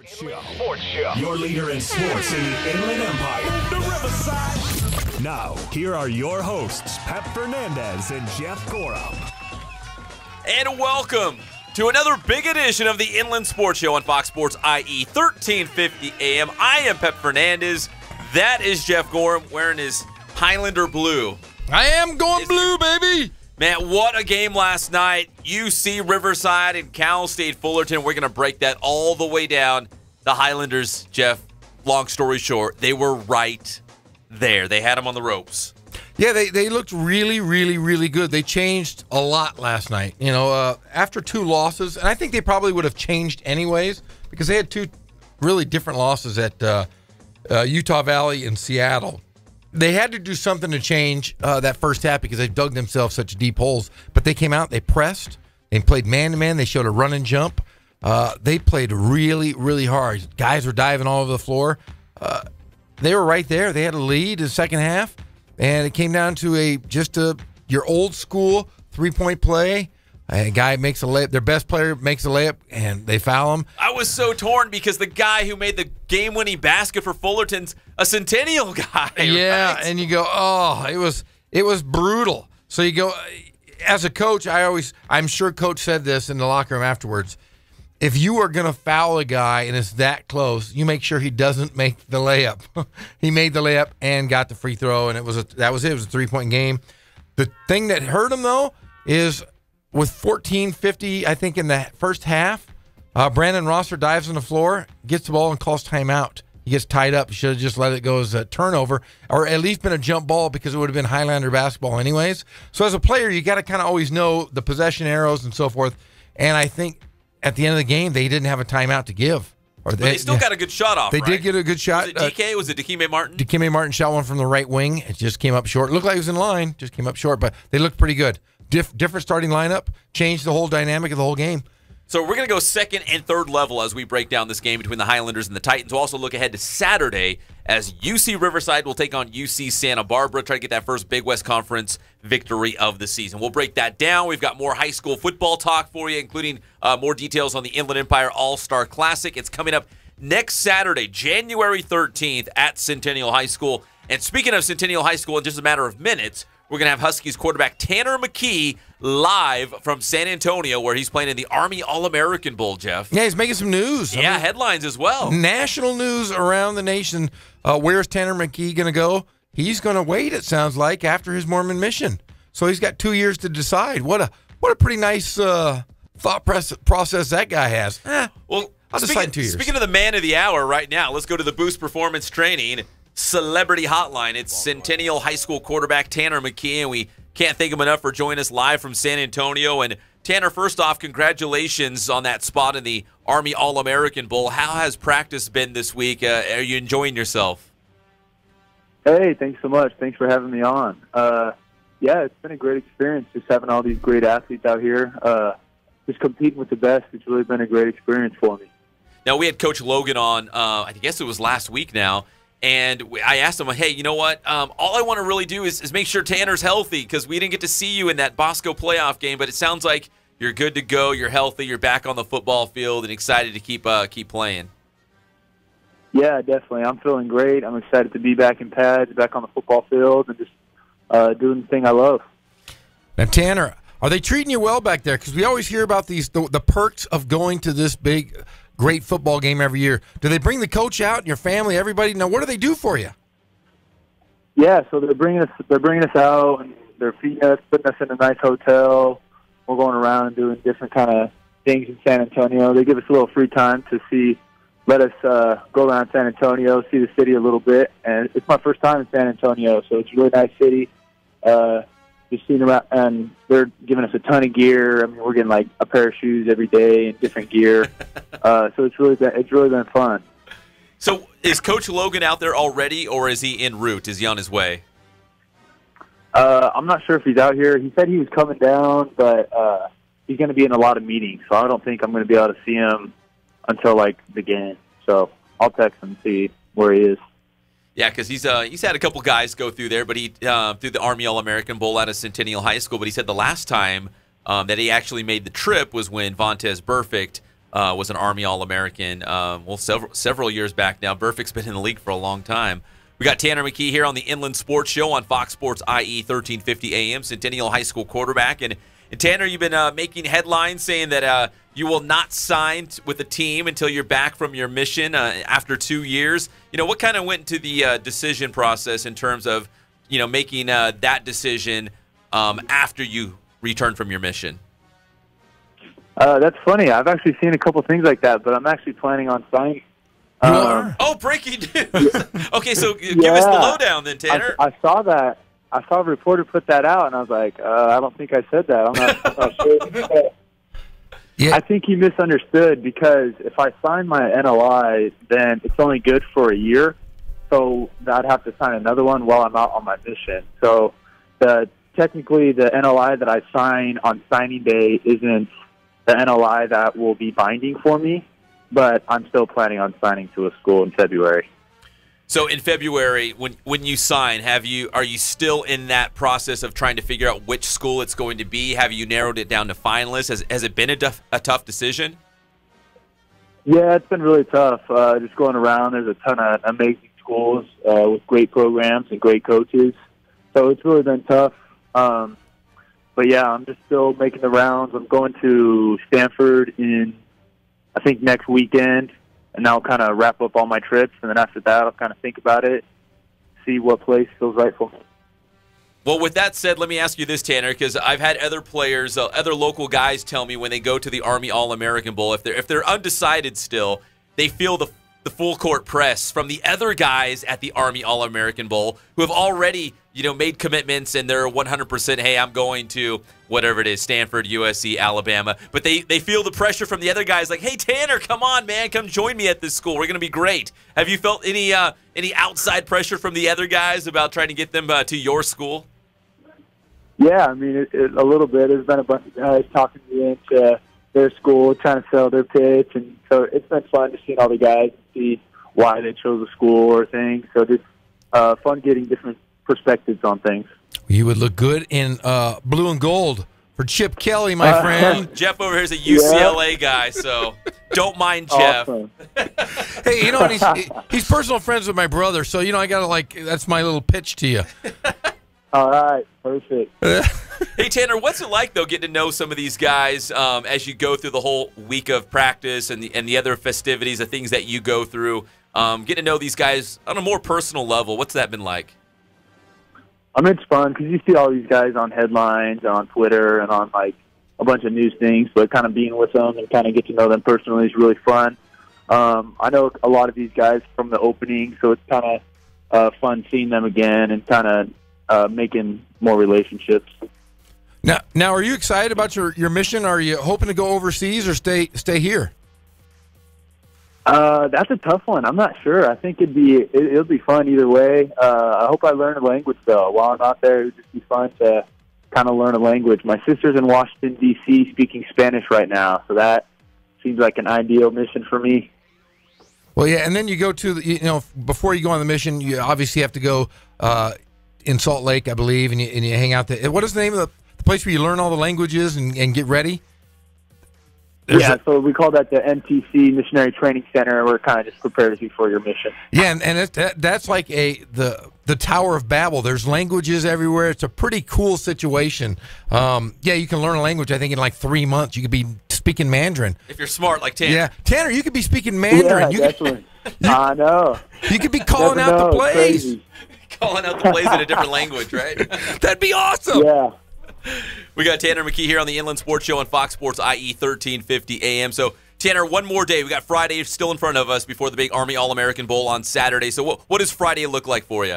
Sports Show. Your leader in sports in the Inland Empire. The Riverside. Now, here are your hosts, Pep Fernandez and Jeff Gorham. And welcome to another big edition of the Inland Sports Show on Fox Sports IE 1350 AM. I am Pep Fernandez. That is Jeff Gorham wearing his Highlander blue. I am going blue, baby. Man, what a game last night. UC Riverside and Cal State Fullerton. We're going to break that all the way down. The Highlanders, Jeff, long story short, they were right there. They had them on the ropes. Yeah, they looked really, really, really good. They changed a lot last night. You know, after two losses, and I think they probably would have changed anyways because they had two really different losses at Utah Valley and Seattle. They had to do something to change that first half because they dug themselves such deep holes. But they came out, they pressed, they played man-to-man, they showed a run and jump. They played really, really hard. Guys were diving all over the floor. They were right there. They had a lead in the second half, and it came down to your old-school three-point play. A guy makes a layup. Their best player makes a layup, and they foul him. I was so torn because the guy who made the game-winning basket for Fullerton's a Centennial guy. Yeah, right? And you go, oh, it was brutal. So you go, as a coach, I'm sure Coach said this in the locker room afterwards. If you are going to foul a guy and it's that close, you make sure he doesn't make the layup. He made the layup and got the free throw, and that was it. It was a three-point game. The thing that hurt him, though, is with 14:50, I think, in the first half, Brandon Rosser dives on the floor, gets the ball, and calls timeout. He gets tied up. He should have just let it go as a turnover or at least been a jump ball because it would have been Highlander basketball anyways. So as a player, you got to kind of always know the possession arrows and so forth. And I think at the end of the game, they didn't have a timeout to give. But they still got a good shot off, They right? did get a good shot. Was it DK? Was it Dikembe Martin? Dikembe Martin shot one from the right wing. It just came up short. It looked like it was in line. Just came up short, but they looked pretty good. Different starting lineup. Changed the whole dynamic of the whole game. So we're going to go second and third level as we break down this game between the Highlanders and the Titans. We'll also look ahead to Saturday as UC Riverside will take on UC Santa Barbara, try to get that first Big West Conference victory of the season. We'll break that down. We've got more high school football talk for you, including more details on the Inland Empire All-Star Classic. It's coming up next Saturday, January 13th at Centennial High School. And speaking of Centennial High School, in just a matter of minutes, we're going to have Huskies quarterback Tanner McKee live from San Antonio, where he's playing in the Army All-American Bowl, Jeff. Yeah, he's making some news. Yeah, headlines as well. National news around the nation. Where's Tanner McKee going to go? He's going to wait, it sounds like, after his Mormon mission. So he's got 2 years to decide. What a pretty nice thought process that guy has. Well, I'll decide in 2 years. Speaking of the man of the hour right now, let's go to the Boost Performance Training Celebrity Hotline. It's Centennial High School quarterback Tanner McKee, and we can't thank him enough for joining us live from San Antonio. And Tanner, first off, congratulations on that spot in the Army All-American Bowl. How has practice been this week? Are you enjoying yourself? Hey, thanks so much. Thanks for having me on. Yeah, it's been a great experience just having all these great athletes out here. Just competing with the best. It's really been a great experience for me. Now, we had Coach Logan on, I guess it was last week now, and I asked him, hey, you know what? All I want to really do is make sure Tanner's healthy because we didn't get to see you in that Bosco playoff game, but it sounds like you're good to go, you're healthy, you're back on the football field and excited to keep playing. Yeah, definitely. I'm feeling great. I'm excited to be back in pads, back on the football field, and just doing the thing I love. Now, Tanner, are they treating you well back there? Because we always hear about the perks of going to this big great football game every year. Do they bring the coach out and your family, everybody? Now, what do they do for you? Yeah, so they're bringing us out, and they're feeding us, putting us in a nice hotel. We're going around and doing different kind of things in San Antonio. They give us a little free time to let us go around San Antonio, see the city a little bit. And it's my first time in San Antonio, so it's a really nice city. Just seeing around, and they're giving us a ton of gear. I mean, we're getting like a pair of shoes every day and different gear. So it's really been fun. So is Coach Logan out there already, or is he en route? Is he on his way? I'm not sure if he's out here. He said he was coming down, but he's going to be in a lot of meetings, so I don't think I'm going to be able to see him until like the game. So I'll text him and see where he is. Yeah, because he's had a couple guys go through there, but he through the Army All-American Bowl out of Centennial High School. But he said the last time that he actually made the trip was when Vontez Burfict was an Army All-American, several years back now. Burfict's been in the league for a long time. We got Tanner McKee here on the Inland Sports Show on Fox Sports IE 1350 AM, Centennial High School quarterback. And Tanner, you've been making headlines saying that you will not sign with the team until you're back from your mission after 2 years. What kind of went into the decision process in terms of, making that decision after you returned from your mission? That's funny. I've actually seen a couple things like that, but I'm actually planning on signing. Breaking news. Okay, so give us the lowdown then, Tanner. I saw that. I saw a reporter put that out, and I was like, I don't think I said that. I'm not sure. I think he misunderstood, because if I sign my NOI, then it's only good for a year, so I'd have to sign another one while I'm out on my mission. So technically the NOI that I sign on signing day isn't the NOI that will be binding for me, but I'm still planning on signing to a school in February. So in February, when you sign, are you still in that process of trying to figure out which school it's going to be? Have you narrowed it down to finalists? Has it been a tough decision? Yeah, it's been really tough. Just going around, there's a ton of amazing schools with great programs and great coaches. So it's really been tough. But yeah, I'm just still making the rounds. I'm going to Stanford in, I think, next weekend. And I'll kind of wrap up all my trips, and then after that, I'll kind of think about it, see what place feels right for me. Well, with that said, let me ask you this, Tanner, because I've had other players, other local guys tell me when they go to the Army All-American Bowl, if they're undecided still, they feel the full court press from the other guys at the Army All-American Bowl who have already, made commitments, and they're 100%, hey, I'm going to whatever it is, Stanford, USC, Alabama. But they feel the pressure from the other guys like, hey, Tanner, come on, man, come join me at this school. We're going to be great. Have you felt any outside pressure from the other guys about trying to get them to your school? Yeah, I mean, a little bit. There's been a bunch of guys talking to me into their school, trying to sell their pitch. And so it's been fun to see all the guys and see why they chose a school or things. So just fun getting different perspectives on things. You would look good in blue and gold for Chip Kelly, my friend. Jeff over here is a UCLA guy, so don't mind Jeff. Awesome. Hey, he's personal friends with my brother, so I gotta that's my little pitch to you. All right, perfect. Hey, Tanner, what's it like, though, getting to know some of these guys as you go through the whole week of practice and the other festivities, the things that you go through, getting to know these guys on a more personal level? What's that been like? It's fun because you see all these guys on headlines and on Twitter and on a bunch of news things, but kind of being with them and kind of get to know them personally is really fun. I know a lot of these guys from the opening, so it's kind of fun seeing them again and kind of making more relationships. Now, are you excited about your mission? Are you hoping to go overseas or stay here? That's a tough one. I'm not sure. I think it'll be fun either way. I hope I learn a language, though. While I'm out there, it would just be fun to kind of learn a language. My sister's in Washington, D.C., speaking Spanish right now, so that seems like an ideal mission for me. Well, yeah, and then you go to before you go on the mission, you obviously have to go in Salt Lake, I believe, and you hang out there. What is the name of the place where you learn all the languages and get ready? So we call that the MTC Missionary Training Center. We're kind of just prepares you for your mission. Yeah, and that's like the Tower of Babel. There's languages everywhere. It's a pretty cool situation. You can learn a language, I think, in 3 months. You could be speaking Mandarin. If you're smart like Tanner. Yeah, Tanner, you could be speaking Mandarin. Yeah, definitely. I know. You could be calling out the plays. Calling out the plays in a different language, right? That'd be awesome. Yeah. We got Tanner McKee here on the Inland Sports Show on Fox Sports IE 1350 AM. So, Tanner, one more day. We got Friday still in front of us before the big Army All-American Bowl on Saturday. So what does Friday look like for you?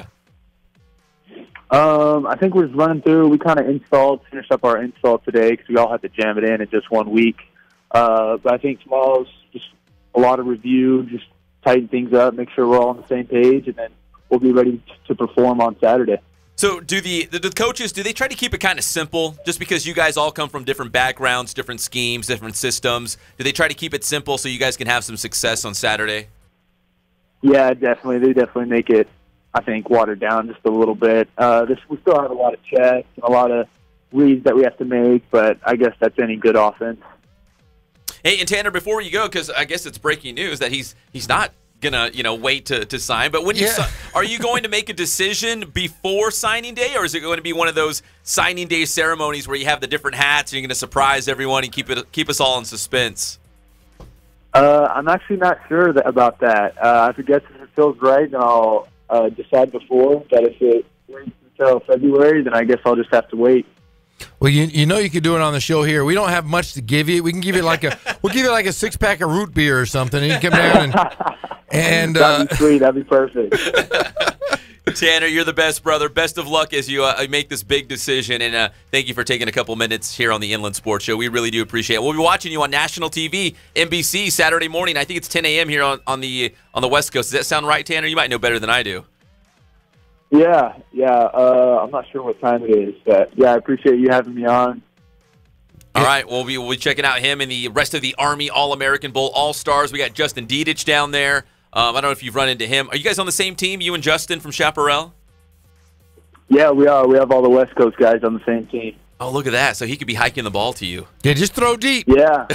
I think we're just running through. We kind of finished up our install today because we all had to jam it in just 1 week. But I think tomorrow's just a lot of review, just tighten things up, make sure we're all on the same page, and then we'll be ready to perform on Saturday. So do the coaches, do they try to keep it kind of simple just because you guys all come from different backgrounds, different schemes, different systems? Do they try to keep it simple so you guys can have some success on Saturday? Yeah, definitely. They definitely make it, I think, watered down just a little bit. We still have a lot of checks and a lot of reads that we have to make, but I guess that's any good offense. Hey, and Tanner, before you go, because I guess it's breaking news that he's not gonna wait to sign. But when you are you going to make a decision before signing day, or is it going to be one of those signing day ceremonies where you have the different hats and you're going to surprise everyone and keep us all in suspense? I'm actually not sure about that. I guess if it feels right, then I'll decide before. That if it waits until February, then I guess I'll just have to wait. Well, you know you could do it on the show here. We don't have much to give you. We can give you like a 6-pack of root beer or something, and you come down and that'd be sweet. That'd be perfect. Tanner, you're the best, brother. Best of luck as you make this big decision, and thank you for taking a couple minutes here on the Inland Sports Show. We really do appreciate it. We'll be watching you on national TV, NBC, Saturday morning. I think it's 10 a.m. here on the West Coast. Does that sound right, Tanner? You might know better than I do. Yeah. I'm not sure what time it is, but yeah, I appreciate you having me on. All right, we'll be checking out him and the rest of the Army All-American Bowl All-Stars. We got Justin Dedich down there. I don't know if you've run into him. Are you guys on the same team, you and Justin from Chaparral? Yeah, we are. We have all the West Coast guys on the same team. Oh, look at that. So he could be hiking the ball to you. Yeah, just throw deep. Yeah.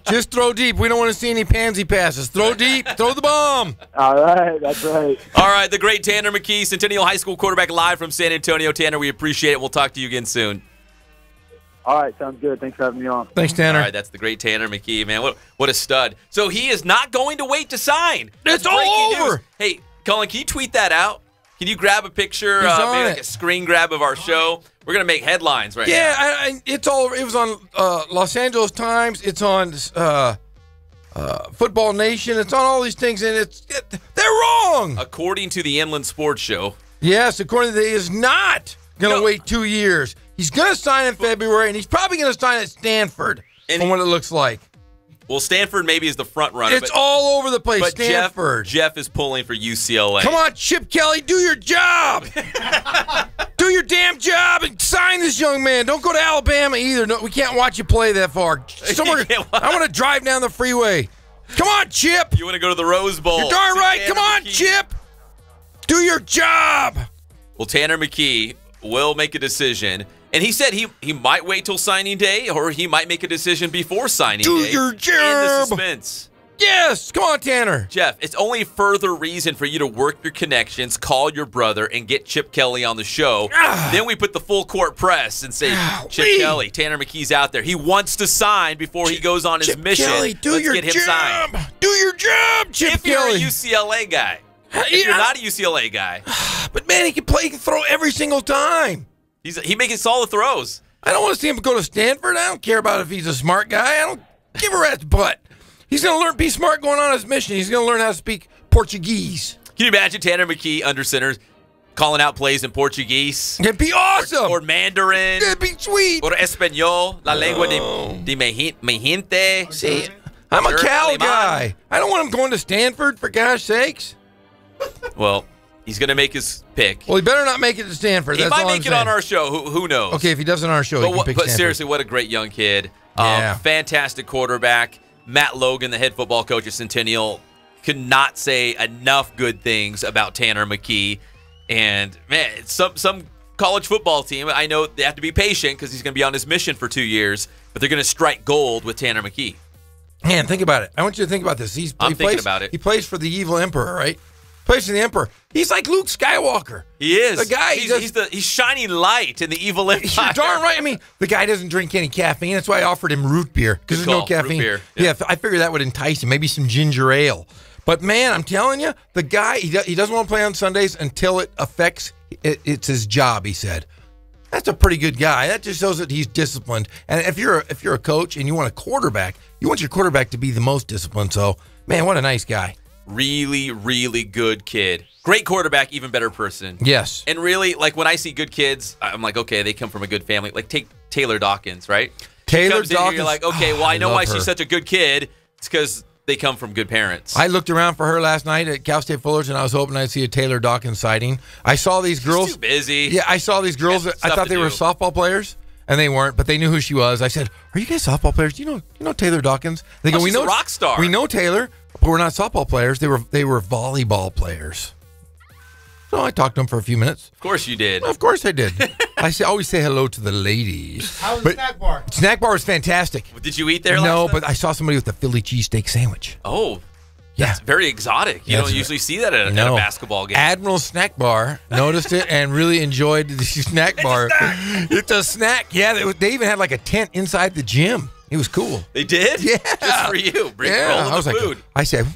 Just throw deep. We don't want to see any pansy passes. Throw deep. Throw the bomb. All right. That's right. All right, the great Tanner McKee, Centennial High School quarterback, live from San Antonio. Tanner, we appreciate it. We'll talk to you again soon. All right, sounds good. Thanks for having me on. Thanks, Tanner. All right, that's the great Tanner McKee, man. What a stud. So he is not going to wait to sign. It's all over. News. Hey, Colin, can you tweet that out? Can you grab a picture, maybe like a screen grab of our show? We're going to make headlines right now. Yeah, it's all. It was on Los Angeles Times. It's on Football Nation. It's on all these things, and they're wrong. According to the Inland Sports Show. Yes, according to he is not going to wait 2 years. He's going to sign in February, and he's probably going to sign at Stanford, from what it looks like. Well, Stanford maybe is the front runner. It's all over the place. But Stanford. Jeff is pulling for UCLA. Come on, Chip Kelly, do your job. Do your damn job and sign this young man. Don't go to Alabama either. No, we can't watch you play that far. I want to drive down the freeway. Come on, Chip. You want to go to the Rose Bowl. You're darn right. Come on, Chip. Do your job. Well, Tanner McKee will make a decision. And he said he might wait till signing day, or he might make a decision before signing day. Do your job. In the suspense. Yes. Come on, Tanner. Jeff, it's only further reason for you to work your connections, call your brother, and get Chip Kelly on the show. Then we put the full court press and say, Chip Kelly, Tanner McKee's out there. He wants to sign before he goes on his mission. Kelly, Let's get him signed. Do your job, Chip Kelly. If you're a UCLA guy. If you're not a UCLA guy. But, man, he can play. He can throw every single time. He making solid throws. I don't want to see him go to Stanford. I don't care about if he's a smart guy. I don't give a rat's butt. He's going to learn, be smart going on his mission. He's going to learn how to speak Portuguese. Can you imagine Tanner McKee under center calling out plays in Portuguese? It'd be awesome. Or Mandarin. It'd be sweet. Or Espanol, la lengua de mi gente. See, I'm a Cal guy. I don't want him going to Stanford, for gosh sakes. Well, he's going to make his pick. Well, he better not make it to Stanford. He might make it on our show. Who knows? Okay, if he does on our show, he can pick But Stanford. seriously, what a great young kid. Yeah. Fantastic quarterback. Matt Logan, the head football coach at Centennial, could not say enough good things about Tanner McKee. And, man, some college football team, I know they have to be patient because he's going to be on his mission for 2 years, but they're going to strike gold with Tanner McKee. Man, think about it. I want you to think about this. I'm thinking about it. He plays for the evil emperor, right? Plays for the emperor. He's like Luke Skywalker. He is. The guy. He's shining light in the evil empire. You're darn right. I mean, the guy doesn't drink any caffeine. That's why I offered him root beer, because there's no caffeine. Root beer. Yeah, I figured that would entice him. Maybe some ginger ale. But, man, I'm telling you, the guy, he doesn't want to play on Sundays until it affects, it's his job, he said. That's a pretty good guy. That just shows that he's disciplined. And if you're a coach and you want a quarterback, you want your quarterback to be the most disciplined. So, man, what a nice guy. Really, really good kid. Great quarterback, even better person. Yes. And really, like, when I see good kids, I'm like, okay, they come from a good family. Like, take Taylor Dawkins, right? Taylor Dawkins. Here, you're like, okay, well, I know why she's such a good kid. It's because they come from good parents. I looked around for her last night at Cal State Fullerton, and I was hoping I'd see a Taylor Dawkins sighting. I saw these girls. She's too busy. Yeah, I saw these girls. I thought they were softball players, and they weren't, but they knew who she was. I said, "Are you guys softball players? Do you know Taylor Dawkins?" They go, she's a rock star. We know Taylor, but we're not softball players. They were volleyball players. So I talked to him for a few minutes. Of course you did. Of course I did. Always say hello to the ladies. How was the snack bar? Snack bar was fantastic. Did you eat there last No, night? but I saw somebody with a Philly cheesesteak sandwich. Oh, Yeah. that's very exotic. You don't usually see that at a basketball game. Admiral Snack Bar noticed it and really enjoyed the snack bar. It's a snack. Yeah, they even had like a tent inside the gym. It was cool. They did? Yeah. Just for you. Bring I was the like, food. I said,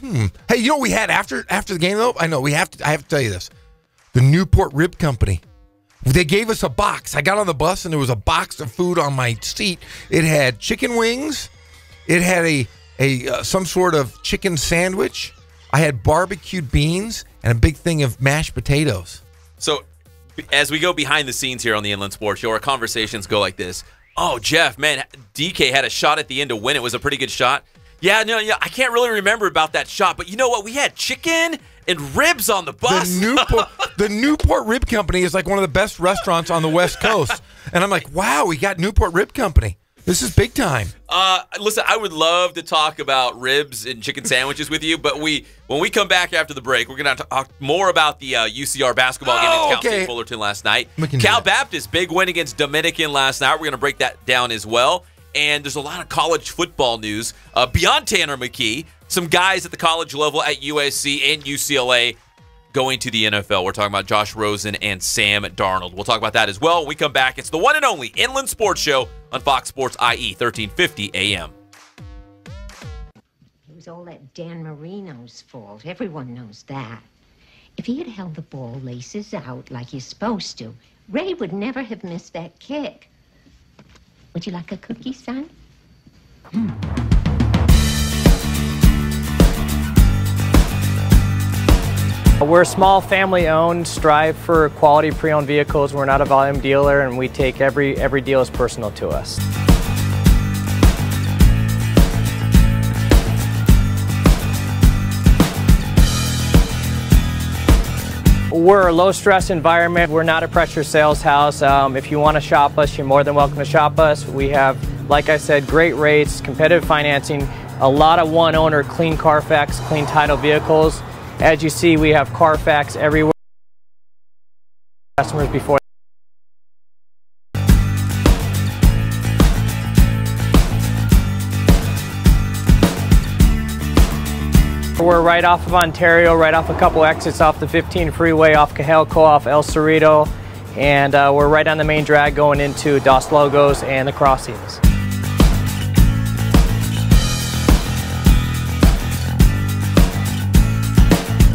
Hey, you know what we had after the game though? I know I have to tell you this. The Newport Rib Company. They gave us a box. I got on the bus and there was a box of food on my seat. It had chicken wings. It had some sort of chicken sandwich. I had barbecued beans and a big thing of mashed potatoes. So as we go behind the scenes here on the Inland Sports Show, our conversations go like this. Oh, Jeff, man, DK had a shot at the end to win. It was a pretty good shot. Yeah, I can't really remember about that shot, but you know what? We had chicken and ribs on the bus. The Newport Rib Company is like one of the best restaurants on the West Coast. And I'm like, wow, we got Newport Rib Company. This is big time. Listen, I would love to talk about ribs and chicken sandwiches with you, but when we come back after the break, we're going to talk more about the UCR basketball game against Cal State Fullerton last night. Cal Baptist, big win against Dominican last night. We're going to break that down as well. And there's a lot of college football news beyond Tanner McKee. Some guys at the college level at USC and UCLA going to the NFL. We're talking about Josh Rosen and Sam Darnold. We'll talk about that as well when we come back. It's the one and only Inland Sports Show on Fox Sports IE 1350 AM. It was all that Dan Marino's fault. Everyone knows that. If he had held the ball laces out like he's supposed to, Ray would never have missed that kick. Would you like a cookie, son? We're small, family-owned, strive for quality pre-owned vehicles. We're not a volume dealer, and we take every deal as personal to us. We're a low-stress environment. We're not a pressure sales house. If you want to shop us, you're more than welcome to shop us. We have, like I said, great rates, competitive financing, a lot of one-owner, clean Carfax, clean title vehicles. As you see, we have Carfax everywhere. Customers before. We're right off of Ontario, right off a couple exits off the 15 freeway, off Cajelco, off El Cerrito, and we're right on the main drag going into Dos Logos and the crossings.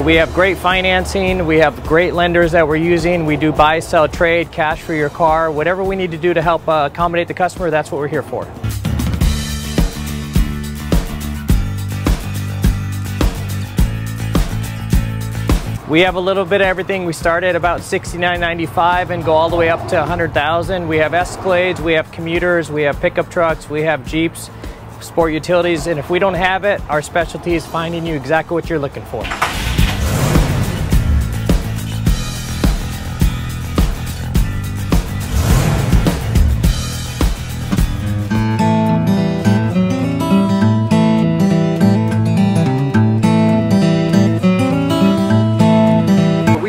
We have great financing, we have great lenders that we're using. We do buy, sell, trade, cash for your car, whatever we need to do to help accommodate the customer, that's what we're here for. We have a little bit of everything. We start at about $69.95 and go all the way up to $100,000. We have Escalades, we have commuters, we have pickup trucks, we have Jeeps, sport utilities, and if we don't have it, our specialty is finding you exactly what you're looking for.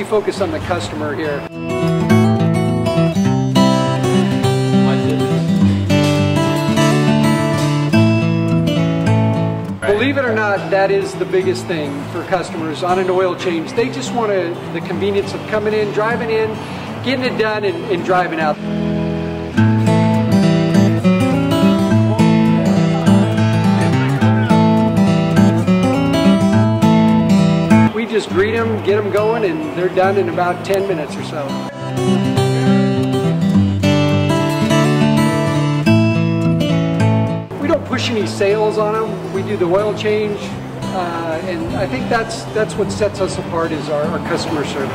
Focus on the customer here. Believe it or not, that is the biggest thing for customers on an oil change. They just want the convenience of coming in, driving in, getting it done, and driving out. Just greet them, get them going, and they're done in about 10 minutes or so. We don't push any sales on them. We do the oil change, and I think that's what sets us apart is our customer service.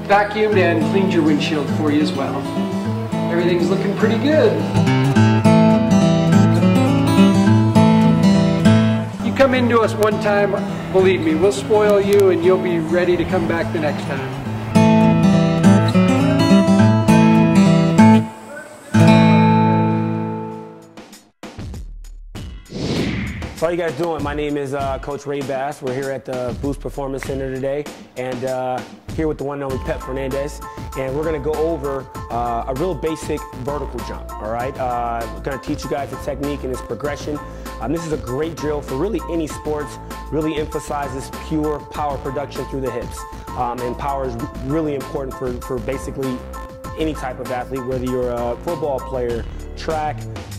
Vacuumed and cleaned your windshield for you as well. Everything's looking pretty good. Come into us one time, believe me, we'll spoil you and you'll be ready to come back the next time. So how you guys doing? My name is Coach Ray Bass. We're here at the Boost Performance Center today, and here with the one and only Pep Fernandez, and we're going to go over a real basic vertical jump, all right? We're going to teach you guys the technique and its progression. This is a great drill for really any sports, really emphasizes pure power production through the hips, and power is really important for basically any type of athlete, whether you're a football player, track,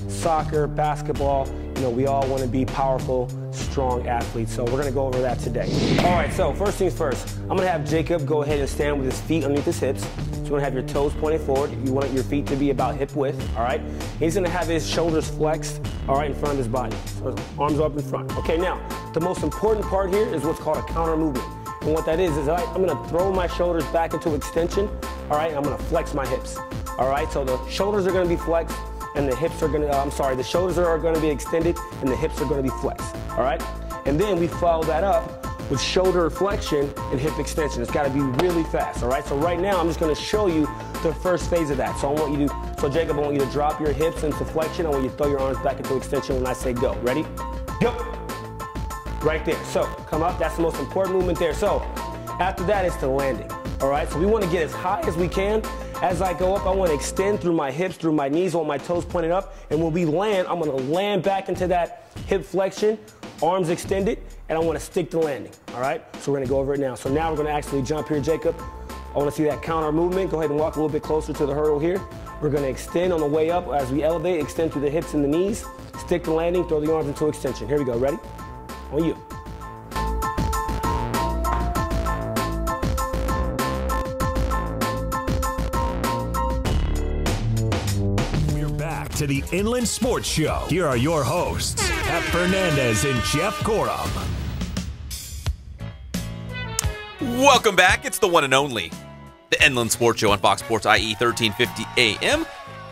soccer, basketball. You know, we all want to be powerful, strong athletes, so we're going to go over that today. All right, so first things first, I'm going to have Jacob go ahead and stand with his feet underneath his hips. So you want to have your toes pointed forward. You want your feet to be about hip width, all right? He's going to have his shoulders flexed, all right, in front of his body. So his arms up in front. Okay, now, the most important part here is what's called a counter movement. And what that is I'm going to throw my shoulders back into extension, all right? I'm going to flex my hips, all right? So the shoulders are going to be flexed, and the hips are going to, the shoulders are going to be extended and the hips are going to be flexed, all right? And then we follow that up with shoulder flexion and hip extension. It's got to be really fast, all right? So right now, I'm just going to show you the first phase of that. So Jacob, I want you to drop your hips into flexion. I want you to throw your arms back into extension when I say go. Ready? Go. Right there. So come up. That's the most important movement there. So after that, it's the landing, all right? So we want to get as high as we can. As I go up, I want to extend through my hips, through my knees, I want my toes pointed up. And when we land, I'm going to land back into that hip flexion, arms extended, and I want to stick the landing, all right? So we're going to go over it now. So now we're going to actually jump here, Jacob. I want to see that counter movement. Go ahead and walk a little bit closer to the hurdle here. We're going to extend on the way up. As we elevate, extend through the hips and the knees, stick the landing, throw the arms into extension. Here we go. Ready? On you. To the Inland Sports Show. Here are your hosts, Pep Fernandez and Jeff Gorham. Welcome back. It's the one and only, the Inland Sports Show on Fox Sports IE 1350 AM.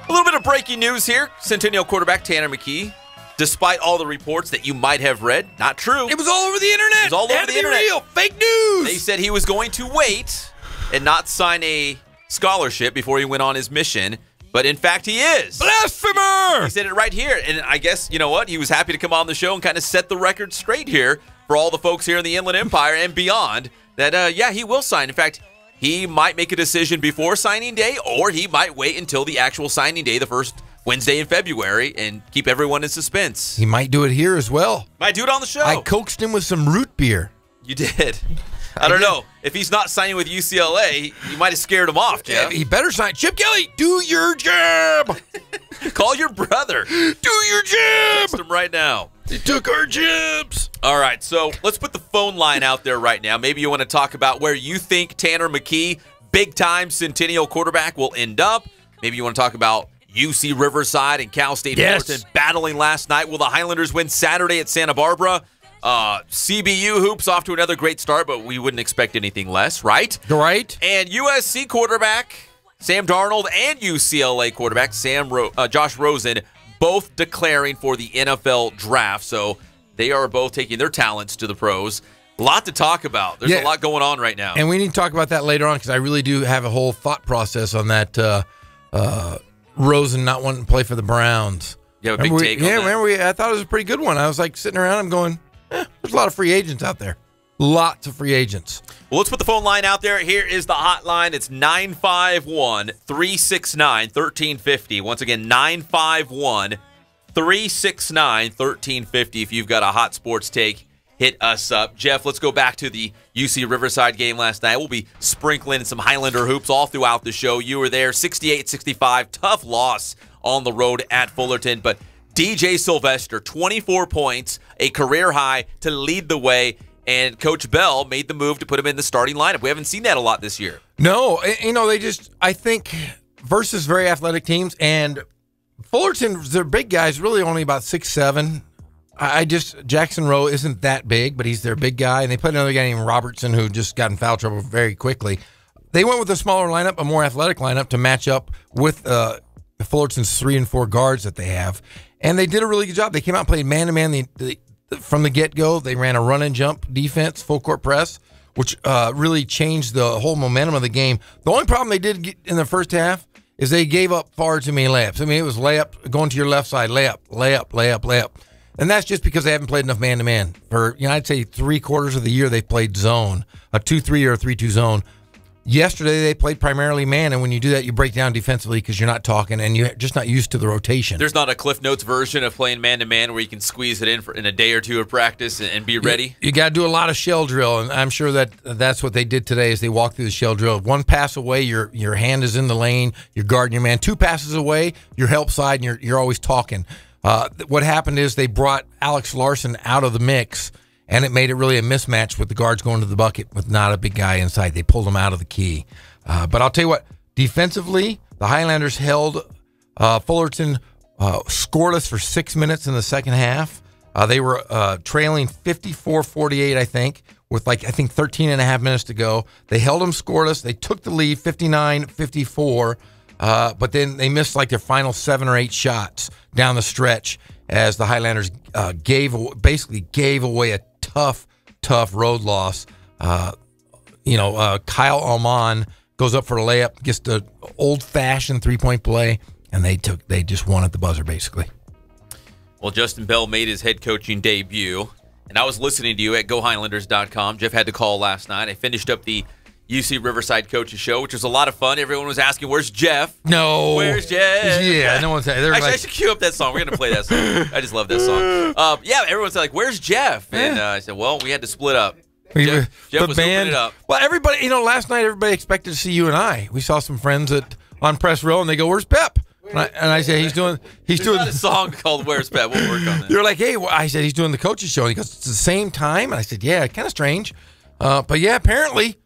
A little bit of breaking news here. Centennial quarterback Tanner McKee, despite all the reports that you might have read, not true. It was all over the internet. It was all over the internet. Real. Fake news. They said he was going to wait and not sign a scholarship before he went on his mission. But in fact, he is. Blasphemer! He said it right here. And I guess, you know what? He was happy to come on the show and kind of set the record straight here for all the folks here in the Inland Empire and beyond that, yeah, he will sign. In fact, he might make a decision before signing day, or he might wait until the actual signing day, the first Wednesday in February, and keep everyone in suspense. He might do it here as well. Might do it on the show. I coaxed him with some root beer. You did. I don't know. If he's not signing with UCLA, you might have scared him off, Jeff. He better sign. Chip Kelly, do your job. Call your brother. Do your job. Text him right now. They took our jobs. All right, so let's put the phone line out there right now. Maybe you want to talk about where you think Tanner McKee, big-time Centennial quarterback, will end up. Maybe you want to talk about UC Riverside and Cal State Fullerton battling last night. Will the Highlanders win Saturday at Santa Barbara? CBU hoops off to another great start, but we wouldn't expect anything less, right? Right. And USC quarterback Sam Darnold and UCLA quarterback Josh Rosen both declaring for the NFL draft. So they are both taking their talents to the pros. A lot to talk about. There's a lot going on right now. And we need to talk about that later on because I really do have a whole thought process on that Rosen not wanting to play for the Browns. You have a big take on that? Remember I thought it was a pretty good one. I was like sitting around, I'm going, there's a lot of free agents out there. Lots of free agents. Well, let's put the phone line out there. Here is the hotline. It's 951-369-1350. Once again, 951-369-1350. If you've got a hot sports take, hit us up. Jeff, let's go back to the UC Riverside game last night. We'll be sprinkling some Highlander hoops all throughout the show. You were there, 68-65. Tough loss on the road at Fullerton, but DJ Sylvester, 24 points, a career high to lead the way, and Coach Bell made the move to put him in the starting lineup. We haven't seen that a lot this year. No, I think versus very athletic teams, and Fullerton, their big guys, really only about 6'7". Jackson Rowe isn't that big, but he's their big guy, and they put another guy named Robertson who just got in foul trouble very quickly. They went with a smaller lineup, a more athletic lineup to match up with Fullerton's 3 and 4 guards that they have. And they did a really good job. They came out and played man-to-man from the get-go. They ran a run-and-jump defense, full-court press, which really changed the whole momentum of the game. The only problem they did in the first half is they gave up far too many layups. I mean, it was layup, going to your left side, layup, layup, layup, layup. And that's just because they haven't played enough man-to-man. For, I'd say 3/4 of the year they played zone, a 2-3 or a 3-2 zone. Yesterday they played primarily man, and when you do that, you break down defensively because you're not talking and you're just not used to the rotation. There's not a Cliff Notes version of playing man-to-man where you can squeeze it in a day or two of practice and be ready? You got to do a lot of shell drill, and I'm sure that's what they did today as they walked through the shell drill. One pass away, your hand is in the lane, you're guarding your man. 2 passes away, you're help side, and you're always talking. What happened is they brought Alex Larson out of the mix, and it made it really a mismatch with the guards going to the bucket with not a big guy inside. They pulled him out of the key. But I'll tell you what, defensively, the Highlanders held Fullerton scoreless for 6 minutes in the second half. They were trailing 54-48, I think, with 13 and a half minutes to go. They held them scoreless. They took the lead 59-54, but then they missed their final 7 or 8 shots down the stretch as the Highlanders basically gave away a tough road loss. Kyle Alman goes up for a layup, gets the old-fashioned three-point play, and they just won at the buzzer, basically. Well, Justin Bell made his head coaching debut, and I was listening to you at GoHighlanders.com. Jeff had to call last night. I finished up the UC Riverside Coaches Show, which was a lot of fun. Everyone was asking, where's Jeff? No. Where's Jeff? Yeah, no one's saying. Actually, I should cue up that song. We're going to play that song. I just love that song. Everyone's like, where's Jeff? And I said, well, we had to split up. Jeff was hooping it up. Well, everybody, last night everybody expected to see you and I. We saw some friends on press row, and they go, where's Pep? And I said, he's doing a song called Where's Pep. We'll work on that. You're like, hey, I said, he's doing the coaches show. And he goes, it's the same time? And I said, yeah, kind of strange. But yeah, apparently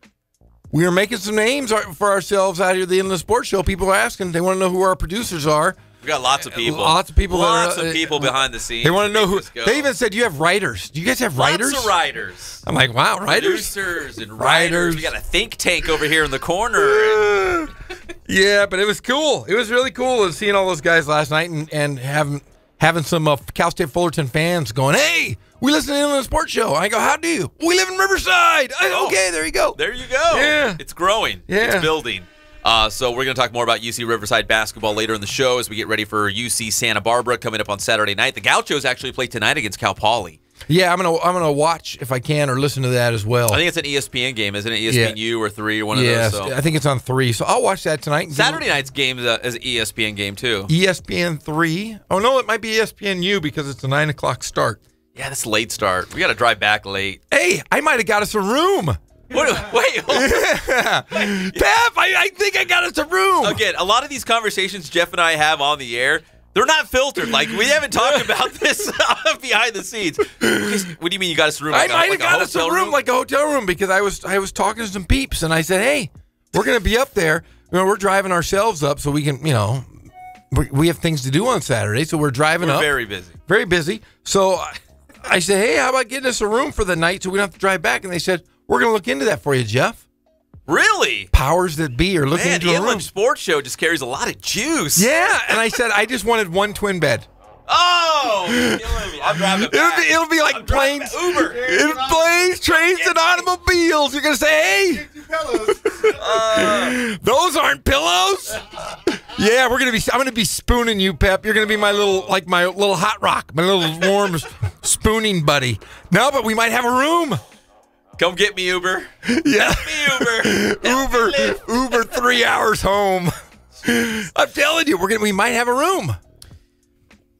we are making some names for ourselves out here at the Inland Sports Show. People are asking. They want to know who our producers are. We got lots of people. Lots of people behind the scenes. They want to know who. They even said, you have writers. Do you guys have writers? Lots of writers. I'm like, wow, writers? Producers and writers. We got a think tank over here in the corner. Yeah, but it was cool. It was really cool seeing all those guys last night and having some Cal State Fullerton fans going, hey, we listen to the Inland Sports Show. I go, how do you? We live in Riverside. Okay, there you go. There you go. Yeah. It's growing. Yeah. It's building. So we're going to talk more about UC Riverside basketball later in the show as we get ready for UC Santa Barbara coming up on Saturday night. The Gauchos actually play tonight against Cal Poly. Yeah, I'm gonna watch if I can or listen to that as well. I think it's an ESPN game, isn't it? ESPNU or 3 or one of those. So. I think it's on 3, so I'll watch that tonight. Saturday night's game is an ESPN game too. ESPN 3. Oh no, it might be ESPNU because it's a 9 o'clock start. Yeah, that's a late start. We got to drive back late. Hey, I might have got us a room. Wait, yeah. Pep, I think I got us a room. Again, a lot of these conversations Jeff and I have on the air, they're not filtered. We haven't talked about this behind the scenes. What do you mean you got us a room? I might have got us a room like a hotel room because I was talking to some peeps and I said, hey, we're going to be up there. We're driving ourselves up so we can, we have things to do on Saturday, so we're driving up. We're very busy. Very busy. So I said, hey, how about getting us a room for the night so we don't have to drive back? And they said, we're going to look into that for you, Jeff. Really? Powers that be are looking into a room. The Inland Sports Show just carries a lot of juice. Yeah, and I said I just wanted one twin bed. Oh, I'm driving back. It'll be like planes, Uber. Planes, trains, and automobiles. You're gonna say, hey, those aren't pillows. Yeah, I'm gonna be spooning you, Pep. You're gonna be my little hot rock, my little warm spooning buddy. No, but we might have a room. Come get me, Uber. Yeah. Help me, Uber. Uber 3 hours home. I'm telling you, we might have a room.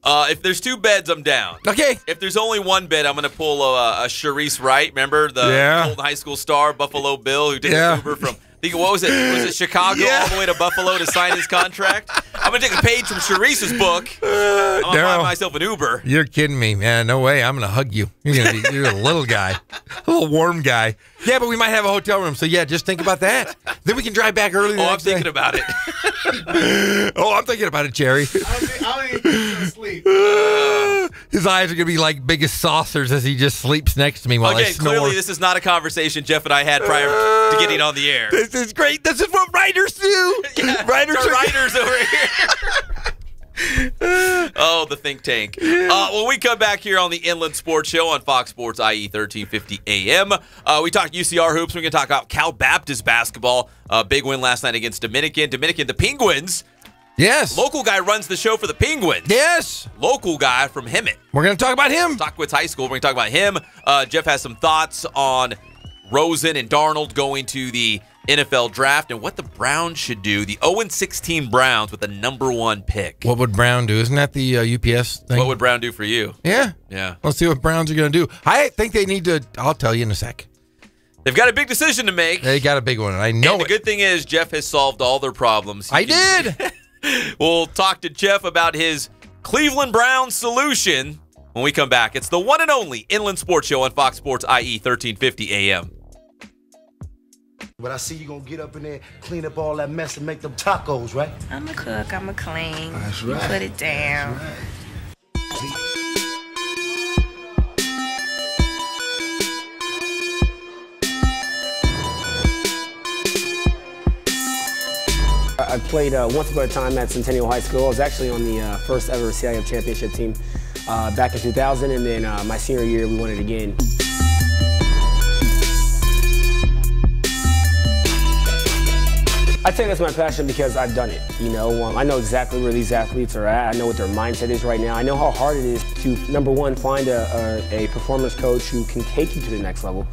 If there's 2 beds, I'm down. Okay. If there's only 1 bed, I'm going to pull a Sharice Wright. Remember the Colton High School star, Buffalo Bill, who did an Uber from, what was it? Was it Chicago all the way to Buffalo to sign his contract? I'm going to take a page from Sharice's book. I'm going to buy myself an Uber. You're kidding me, man. No way. I'm going to hug you. You're a little guy. A little warm guy. Yeah, but we might have a hotel room. So, yeah, just think about that. Then we can drive back early the next day. I'm thinking about it. I'm thinking about it, Jerry. I don't even sleep. His eyes are going to be like biggest saucers as he just sleeps next to me while I snore. Clearly this is not a conversation Jeff and I had prior to getting on the air. This is great. This is what writers do. Yeah, writers over here. Oh, the think tank. When we come back here on the Inland Sports Show on Fox Sports IE 1350 AM, we talk UCR hoops. We're going to talk about Cal Baptist basketball. Big win last night against Dominican. The Penguins Yes. Local guy runs the show for the Penguins. Yes. Local guy from Hemet. We're going to talk about him. Tockwitz High School. We're going to talk about him. Jeff has some thoughts on Rosen and Darnold going to the NFL draft and what the Browns should do. The 0-16 Browns with the #1 pick. What would Brown do? Isn't that the UPS thing? What would Brown do for you? Yeah. Yeah. Let's see what Browns are going to do. I think they need to. I'll tell you in a sec. They've got a big decision to make. They got a big one. I know and the good thing is Jeff has solved all their problems. I did. We'll talk to Jeff about his Cleveland Browns solution when we come back. It's the one and only Inland Sports Show on Fox Sports IE 1350 AM. But I see you gonna get up in there, clean up all that mess and make them tacos, right? I'm a cook, I'm a clean. That's You right. put it down. That's right. I played once upon a time at Centennial High School. I was actually on the first ever CIF championship team back in 2000, and then my senior year we won it again. I think that's my passion because I've done it. You know, I know exactly where these athletes are at. I know what their mindset is right now. I know how hard it is to, number one, find a performance coach who can take you to the next level.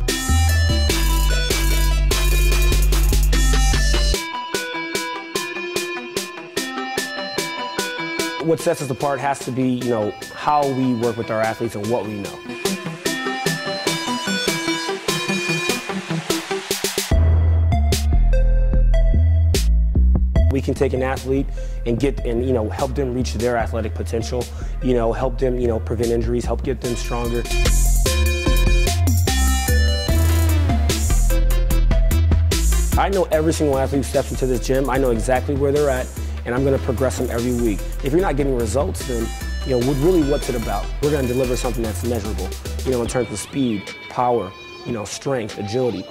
What sets us apart has to be, you know, how we work with our athletes and what we know. We can take an athlete and you know, help them reach their athletic potential, you know, help them, you know, prevent injuries, help get them stronger. I know every single athlete who steps into this gym. I know exactly where they're at, and I'm going to progress them every week. If you're not getting results, then, you know, really what's it about? We're going to deliver something that's measurable, you know, in terms of speed, power, you know, strength, agility.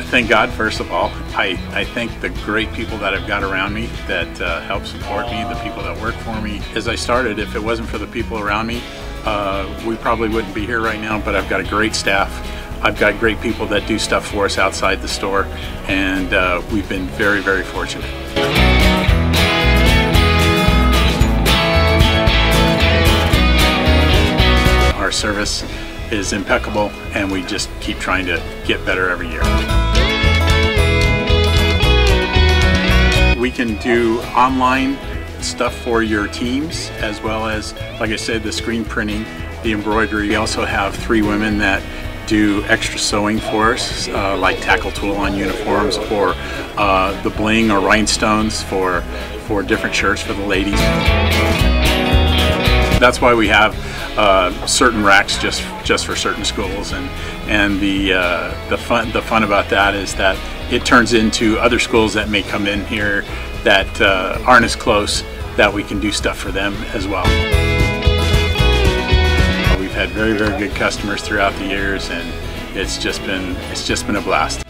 Thank God, first of all. I thank the great people that I've got around me that help support me, the people that work for me. As I started, if it wasn't for the people around me, we probably wouldn't be here right now, but I've got a great staff. I've got great people that do stuff for us outside the store, and we've been very, very fortunate. Our service is impeccable, and we just keep trying to get better every year. We can do online stuff for your teams, as well as, like I said, the screen printing, the embroidery. We also have 3 women that do extra sewing for us, like tackle tool on uniforms, or the bling or rhinestones for different shirts for the ladies. That's why we have certain racks just for certain schools, and the fun about that is that it turns into other schools that may come in here that aren't as close, that we can do stuff for them as well. We've had very, very good customers throughout the years, and it's just been a blast.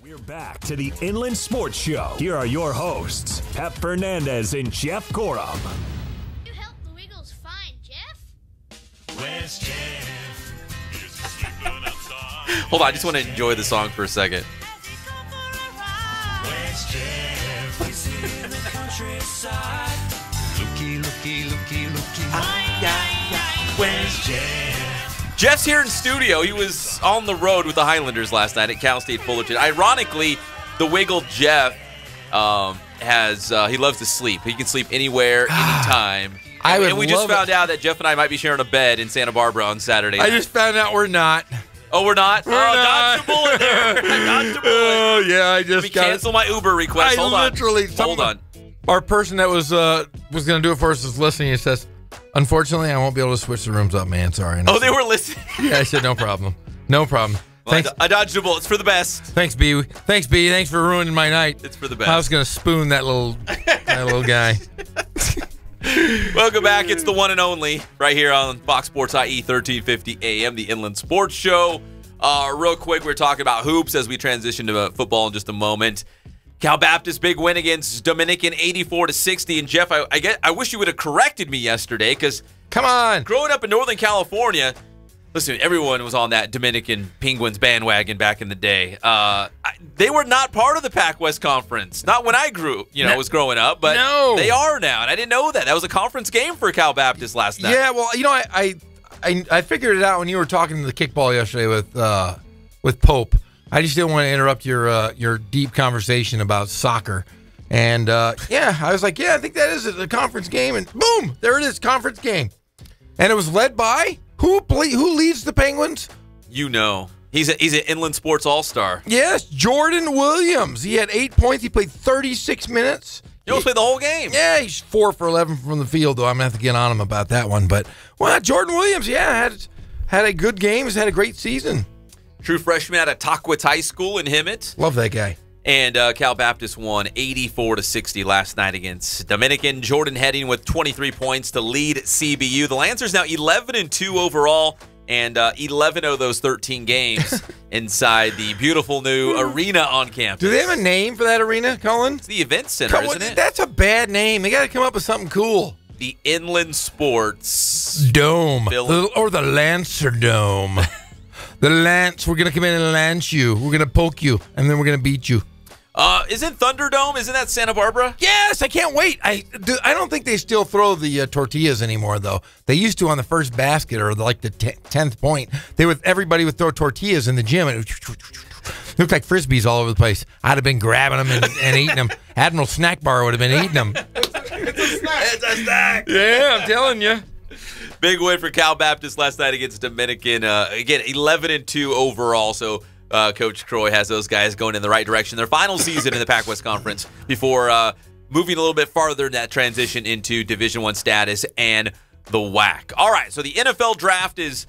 We're back to the Inland Sports Show. Here are your hosts, Pep Fernandez and Jeff Corum. You helped the Wiggles find Jeff? Where's Jeff? Hold on, I just want to enjoy the song for a second. Where's Jeff? He's in the countryside. Looky. Where's Jeff? Jeff's here in studio. He was on the road with the Highlanders last night at Cal State Fullerton. Ironically, the Wiggle Jeff he loves to sleep. He can sleep anywhere, anytime. And we just found out that Jeff and I might be sharing a bed in Santa Barbara on Saturday night. I just found out we're not. Oh, we're not? Dodged a bullet there. Dodged a bullet. Oh, yeah, I just Let me cancel my Uber request. Hold on. Our person that was going to do it for us is listening. He says, unfortunately, I won't be able to switch the rooms up, man. Sorry. Oh, they were listening? Yeah, I said, no problem. No problem. Well, thanks. I dodged a bullet. It's for the best. Thanks, B. Thanks for ruining my night. It's for the best. I was going to spoon that little guy. Welcome back. It's the one and only right here on Fox Sports IE 1350 AM, the Inland Sports Show. Real quick, we're talking about hoops as we transition to football in just a moment. Cal Baptist big win against Dominican 84-60. And Jeff, I wish you would have corrected me yesterday because come on, growing up in Northern California, listen, everyone was on that Dominican Penguins bandwagon back in the day. They were not part of the Pac-West Conference. Not when I was growing up, but they are now. And I didn't know that. That was a conference game for Cal Baptist last night. Yeah, well, I figured it out when you were talking to the kickball yesterday with Pope. I just didn't want to interrupt your deep conversation about soccer. And, I was like, I think that is a conference game. And boom, there it is, conference game. And it was led by, who leads the Penguins? You know. He's an Inland Sports All-Star. Yes, Jordan Williams. He had 8 points. He played 36 minutes. He almost played the whole game. Yeah, he's 4 for 11 from the field, though. I'm going to have to get on him about that one. But, Jordan Williams, had a good game. He's had a great season. True freshman out of Tahquitz High School in Hemet. Love that guy. And Cal Baptist won 84-60 last night against Dominican. Jordan heading with 23 points to lead CBU. The Lancers now 11-2 overall, and 11 of those 13 games inside the beautiful new arena on campus. Do they have a name for that arena, Colin? It's the Event Center, isn't it? That's a bad name. They got to come up with something cool. The Inland Sports Dome, or the Lancer Dome. The Lance, we're going to come in and lance you. We're going to poke you, and then we're going to beat you. Isn't Thunderdome, isn't that Santa Barbara? Yes, I can't wait. I don't think they still throw the tortillas anymore, though. They used to on the first basket or like the 10th point. Everybody would throw tortillas in the gym, and it looked like Frisbees all over the place. I'd have been grabbing them and eating them. Admiral Snack Bar would have been eating them. It's a snack. Yeah, I'm telling you. Big win for Cal Baptist last night against Dominican. Again, 11-2 overall. So Coach Croy has those guys going in the right direction. Their final season in the Pac-West Conference before moving a little bit farther in that transition into Division I status and the WAC. All right, so the NFL draft is,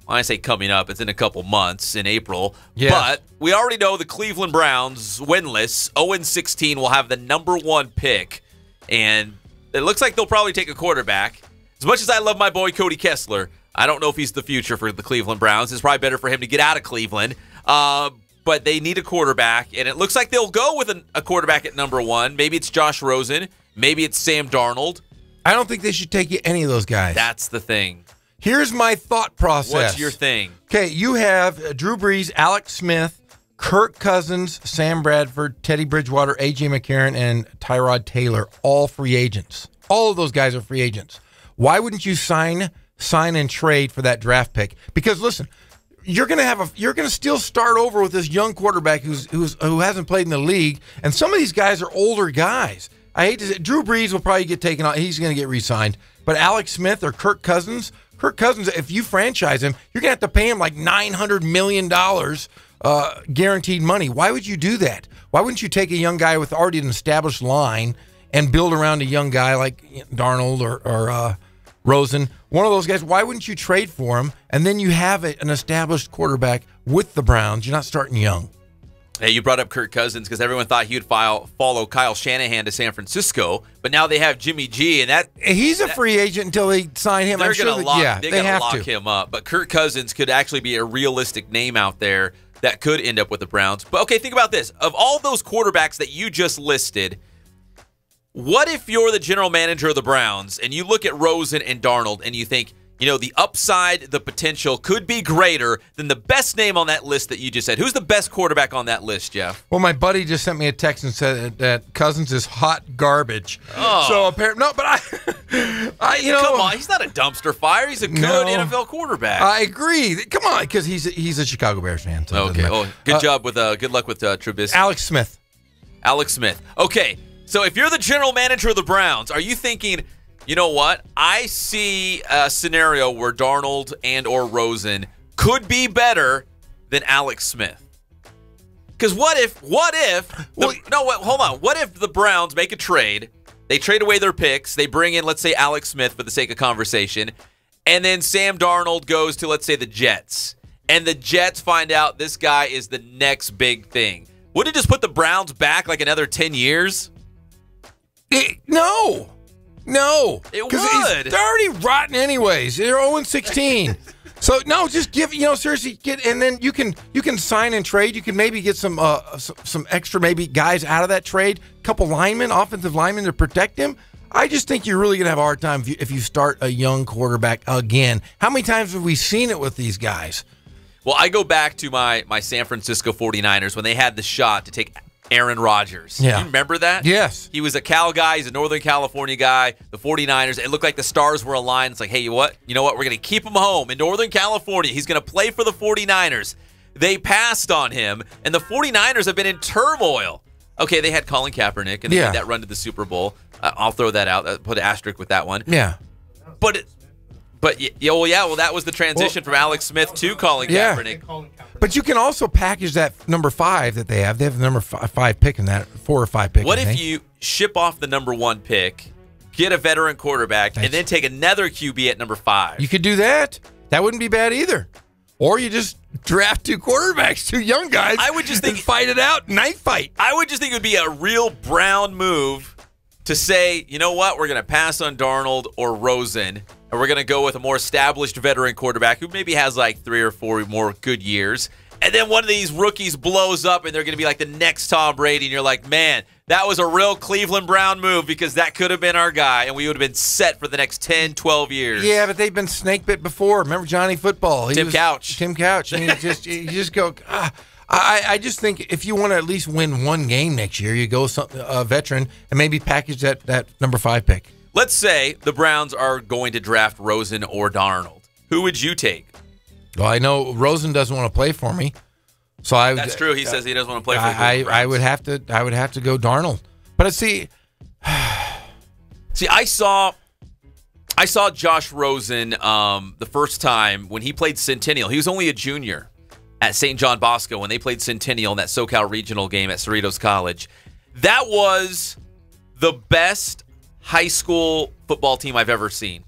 when I say coming up, it's in a couple months in April. Yes. But we already know the Cleveland Browns, winless, 0-16, will have the number 1 pick. And it looks like they'll probably take a quarterback. As much as I love my boy Cody Kessler, I don't know if he's the future for the Cleveland Browns. It's probably better for him to get out of Cleveland. But they need a quarterback, and it looks like they'll go with a quarterback at number 1. Maybe it's Josh Rosen. Maybe it's Sam Darnold. I don't think they should take any of those guys. That's the thing. Here's my thought process. What's your thing? Okay, you have Drew Brees, Alex Smith, Kirk Cousins, Sam Bradford, Teddy Bridgewater, A.J. McCarron, and Tyrod Taylor, all free agents. All of those guys are free agents. Why wouldn't you sign and trade for that draft pick? Because listen, you're gonna still start over with this young quarterback who hasn't played in the league, and some of these guys are older guys. I hate to say, Drew Brees will probably get taken out. He's gonna get re-signed. But Alex Smith or Kirk Cousins, if you franchise him, you're gonna have to pay him like $900 million guaranteed money. Why would you do that? Why wouldn't you take a young guy with already an established line and build around a young guy like Darnold or Rosen, one of those guys? Why wouldn't you trade for him, and then you have an established quarterback with the Browns? You're not starting young. Hey, you brought up Kirk Cousins because everyone thought he would follow Kyle Shanahan to San Francisco, but now they have Jimmy G, and he's a free agent until they sign him. They're going to lock him up, but Kirk Cousins could actually be a realistic name out there that could end up with the Browns. But, okay, think about this. Of all those quarterbacks that you just listed, what if you're the general manager of the Browns and you look at Rosen and Darnold and you think, the upside, the potential could be greater than the best name on that list that you just said? Who's the best quarterback on that list, Jeff? Well, my buddy just sent me a text and said that Cousins is hot garbage. Oh. So apparently, no, but come on, he's not a dumpster fire. He's a good NFL quarterback. I agree. Come on, because he's a Chicago Bears fan. So okay. Oh, good luck with Trubisky. Alex Smith. Okay. So if you're the general manager of the Browns, are you thinking, you know what? I see a scenario where Darnold and or Rosen could be better than Alex Smith. Because what if What if the Browns make a trade, they trade away their picks, they bring in, let's say, Alex Smith for the sake of conversation, and then Sam Darnold goes to, let's say, the Jets, and the Jets find out this guy is the next big thing. Would it just put the Browns back like another 10 years? No. It would. They're already rotten anyways. They're 0-16. So no, just give seriously and then you can sign and trade. You can maybe get some extra maybe guys out of that trade. A couple offensive linemen to protect him. I just think you're really gonna have a hard time if you start a young quarterback again. How many times have we seen it with these guys? Well, I go back to my San Francisco 49ers when they had the shot to take Aaron Rodgers. Yeah. You remember that? Yes. He was a Cal guy. He's a Northern California guy. The 49ers, it looked like the stars were aligned. It's like, hey, you know what? We're going to keep him home in Northern California. He's going to play for the 49ers. They passed on him, and the 49ers have been in turmoil. Okay, they had Colin Kaepernick, and they made that run to the Super Bowl. I'll throw that out. Put an asterisk with that one. Yeah. But that was the transition from Alex Smith to Colin Kaepernick. But you can also package that number 5 that they have. They have the number 5 pick in that 4 or 5 pick. What if you ship off the number 1 pick, get a veteran quarterback, and then take another QB at number 5? You could do that. That wouldn't be bad either. Or you just draft 2 quarterbacks, 2 young guys. I would just think fight it out, knife fight. I would just think it would be a real Brown move to say, you know what, we're going to pass on Darnold or Rosen, and we're going to go with a more established veteran quarterback who maybe has like 3 or 4 more good years. And then one of these rookies blows up, and they're going to be like the next Tom Brady, and you're like, man, that was a real Cleveland Brown move because that could have been our guy, and we would have been set for the next 10, 12 years. Yeah, but they've been snake bit before. Remember Johnny Football? Tim Couch. I mean, you just go, I just think if you want to at least win one game next year, you go a veteran and maybe package that number 5 pick. Let's say the Browns are going to draft Rosen or Darnold. Who would you take? Well, I know Rosen doesn't want to play for me, so that's true. He says he doesn't want to play for me. I would have to go Darnold. But see, I saw Josh Rosen the first time when he played Centennial. He was only a junior at St. John Bosco when they played Centennial in that SoCal regional game at Cerritos College. That was the best high school football team I've ever seen.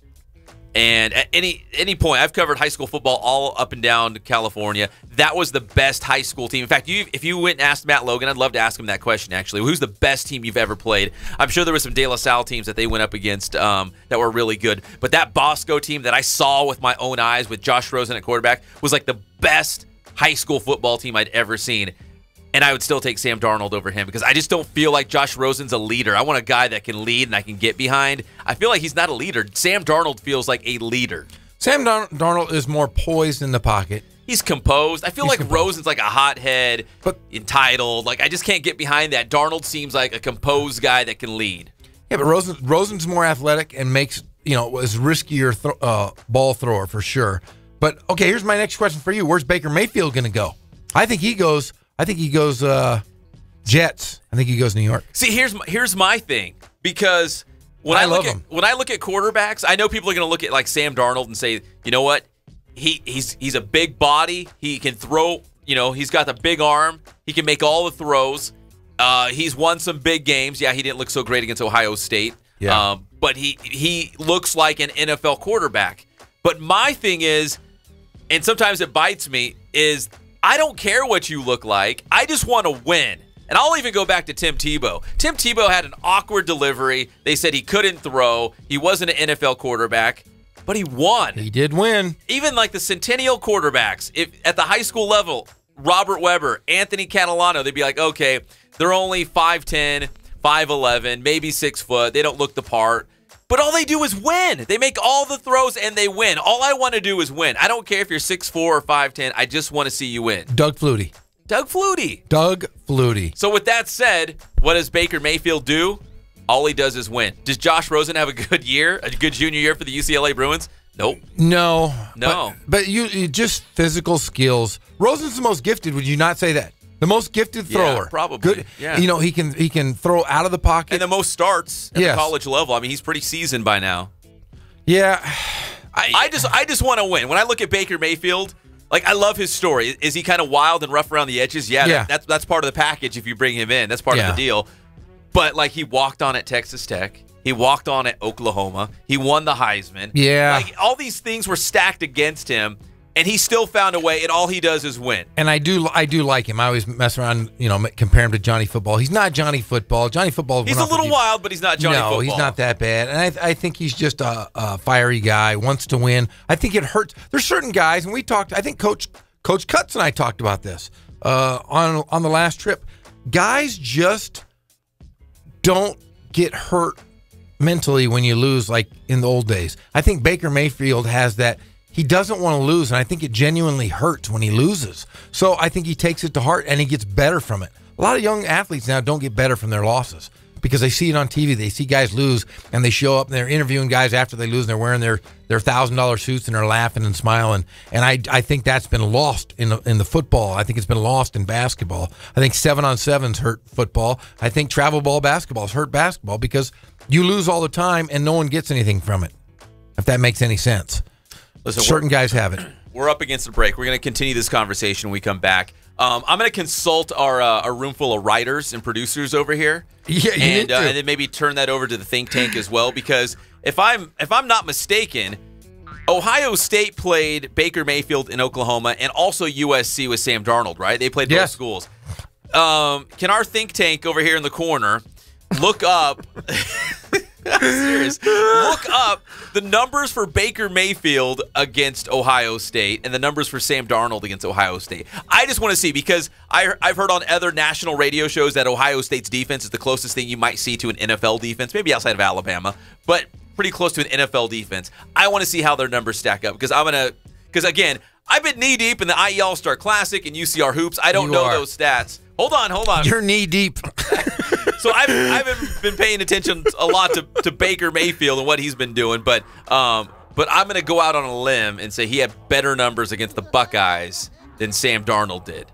And at any point, I've covered high school football all up and down California. That was the best high school team. In fact, if you went and asked Matt Logan, I'd love to ask him that question, actually. Who's the best team you've ever played? I'm sure there were some De La Salle teams that they went up against that were really good. But that Bosco team that I saw with my own eyes with Josh Rosen at quarterback was like the best high school football team I'd ever seen. And I would still take Sam Darnold over him because I just don't feel like Josh Rosen's a leader. I want a guy that can lead and I can get behind. I feel like he's not a leader. Sam Darnold feels like a leader. Sam Darnold is more poised in the pocket. He's composed. I feel like Rosen's like a hothead, entitled. Like I just can't get behind that. Darnold seems like a composed guy that can lead. Yeah, but Rosen's more athletic and makes, is riskier ball thrower for sure. But okay, here's my next question for you. Where's Baker Mayfield going to go? I think he goes Jets. I think he goes New York. See, here's my thing, because when I look at quarterbacks, I know people are going to look at like Sam Darnold and say, you know what, he's a big body, he can throw, he's got the big arm, he can make all the throws. He's won some big games. Yeah, he didn't look so great against Ohio State. Yeah. But he looks like an NFL quarterback. But my thing is, and sometimes it bites me, is I don't care what you look like. I just want to win. And I'll even go back to Tim Tebow. Tim Tebow had an awkward delivery. They said he couldn't throw. He wasn't an NFL quarterback, but he won. He did win. Even like the Centennial quarterbacks, if at the high school level, Robert Weber, Anthony Catalano, they'd be like, okay, they're only 5'10", 5'11", maybe 6 foot. They don't look the part. But all they do is win. They make all the throws and they win. All I want to do is win. I don't care if you're 6'4" or 5'10". I just want to see you win. Doug Flutie. Doug Flutie. Doug Flutie. So with that said, what does Baker Mayfield do? All he does is win. Does Josh Rosen have a good year, a good junior year for the UCLA Bruins? Nope. No. No. But you just physical skills. Rosen's the most gifted. Would you not say that? The most gifted thrower. Yeah, probably. Good. Yeah. You know, he can throw out of the pocket. And the most starts at the college level. I mean, he's pretty seasoned by now. Yeah. I just want to win. When I look at Baker Mayfield, like, I love his story. Is he kind of wild and rough around the edges? Yeah. That's part of the package if you bring him in. That's part of the deal. But, like, he walked on at Texas Tech. He walked on at Oklahoma. He won the Heisman. Yeah. Like, all these things were stacked against him, and he still found a way, and all he does is win. And I do like him. I always mess around, compare him to Johnny Football. He's not Johnny Football. Johnny Football. He's a little wild, but he's not Johnny Football. No, he's not that bad. And I think he's just a fiery guy, wants to win. I think it hurts. There's certain guys, and we talked, I think Coach Cutts and I talked about this on the last trip. Guys just don't get hurt mentally when you lose like in the old days. I think Baker Mayfield has that. He doesn't want to lose, and I think it genuinely hurts when he loses. So I think he takes it to heart, and he gets better from it. A lot of young athletes now don't get better from their losses because they see it on TV. They see guys lose, and they show up, and they're interviewing guys after they lose, and they're wearing their $1,000 suits, and they're laughing and smiling. And I think that's been lost in the football. I think it's been lost in basketball. I think 7-on-7s hurt football. I think travel ball basketballs hurt basketball because you lose all the time, and no one gets anything from it, if that makes any sense. Listen, certain guys have it. We're up against the break. We're going to continue this conversation when we come back. I'm going to consult our room full of writers and producers over here. Yeah, and then maybe turn that over to the think tank as well, because if I'm not mistaken, Ohio State played Baker Mayfield in Oklahoma and also USC with Sam Darnold, right? They played both schools. Can our think tank over here in the corner look up serious. Look up the numbers for Baker Mayfield against Ohio State and the numbers for Sam Darnold against Ohio State. I just want to see, because I've heard on other national radio shows that Ohio State's defense is the closest thing you might see to an NFL defense, maybe outside of Alabama, but pretty close to an NFL defense. I want to see how their numbers stack up, because again, I've been knee deep in the IE All-Star Classic and UCR hoops. I don't know those stats. Hold on. You're knee deep. So I've been paying attention a lot to Baker Mayfield and what he's been doing, but I'm going to go out on a limb and say he had better numbers against the Buckeyes than Sam Darnold did.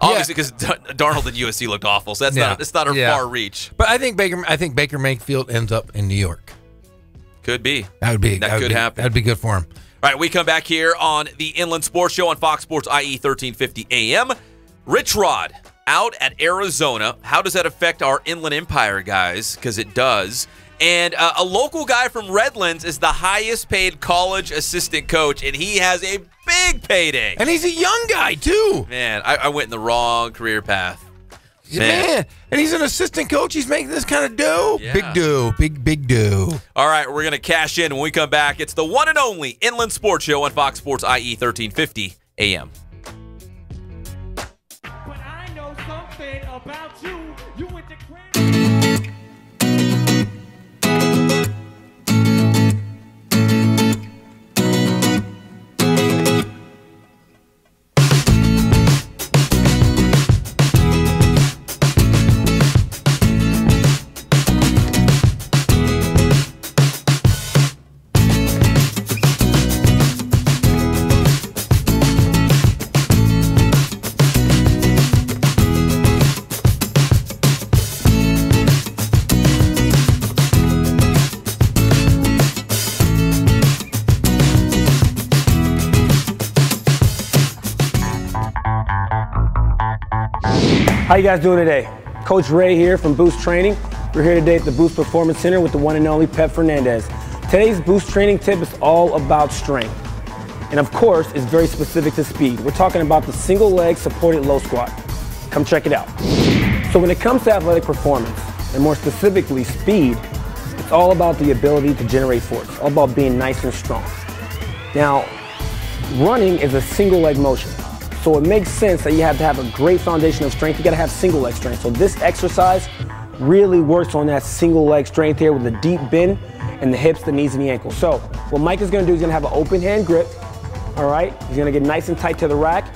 Obviously, because Darnold and USC looked awful, so that's not a far reach. But I think Baker Mayfield ends up in New York. Could be. That could happen. That'd be good for him. All right, we come back here on the Inland Sports Show on Fox Sports IE 1350 AM. Rich Rod out at Arizona. How does that affect our Inland Empire guys? Because it does. And a local guy from Redlands is the highest paid college assistant coach, and he has a big payday. And he's a young guy, too. Man, I went in the wrong career path. Man. And he's an assistant coach. He's making this kind of dough. Yeah. Big dough. Big dough. All right, we're going to cash in when we come back. It's the one and only Inland Sports Show on Fox Sports IE 1350 AM. How you guys doing today? Coach Ray here from Boost Training. We're here today at the Boost Performance Center with the one and only Pep Fernandez. Today's Boost Training tip is all about strength. And of course, it's very specific to speed. We're talking about the single leg supported low squat. Come check it out. So when it comes to athletic performance, and more specifically speed, it's all about the ability to generate force, all about being nice and strong. Now, running is a single leg motion. So it makes sense that you have to have a great foundation of strength. You got to have single leg strength. So this exercise really works on that single leg strength here with a deep bend in the hips, the knees, and the ankles. So what Mike is going to do is going to have an open hand grip. All right, he's going to get nice and tight to the rack.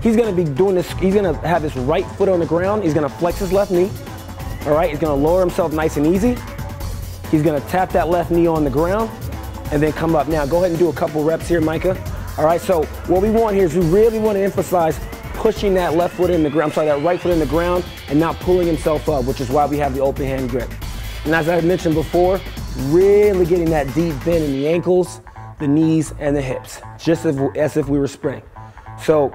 He's going to be doing this. He's going to have his right foot on the ground. He's going to flex his left knee. All right, he's going to lower himself nice and easy. He's going to tap that left knee on the ground and then come up. Now go ahead and do a couple reps here, Micah. All right, so what we want here is we really want to emphasize pushing that left foot in the ground, that right foot in the ground and not pulling himself up, which is why we have the open hand grip. And as I mentioned before, really getting that deep bend in the ankles, the knees, and the hips, just as if we were sprinting. So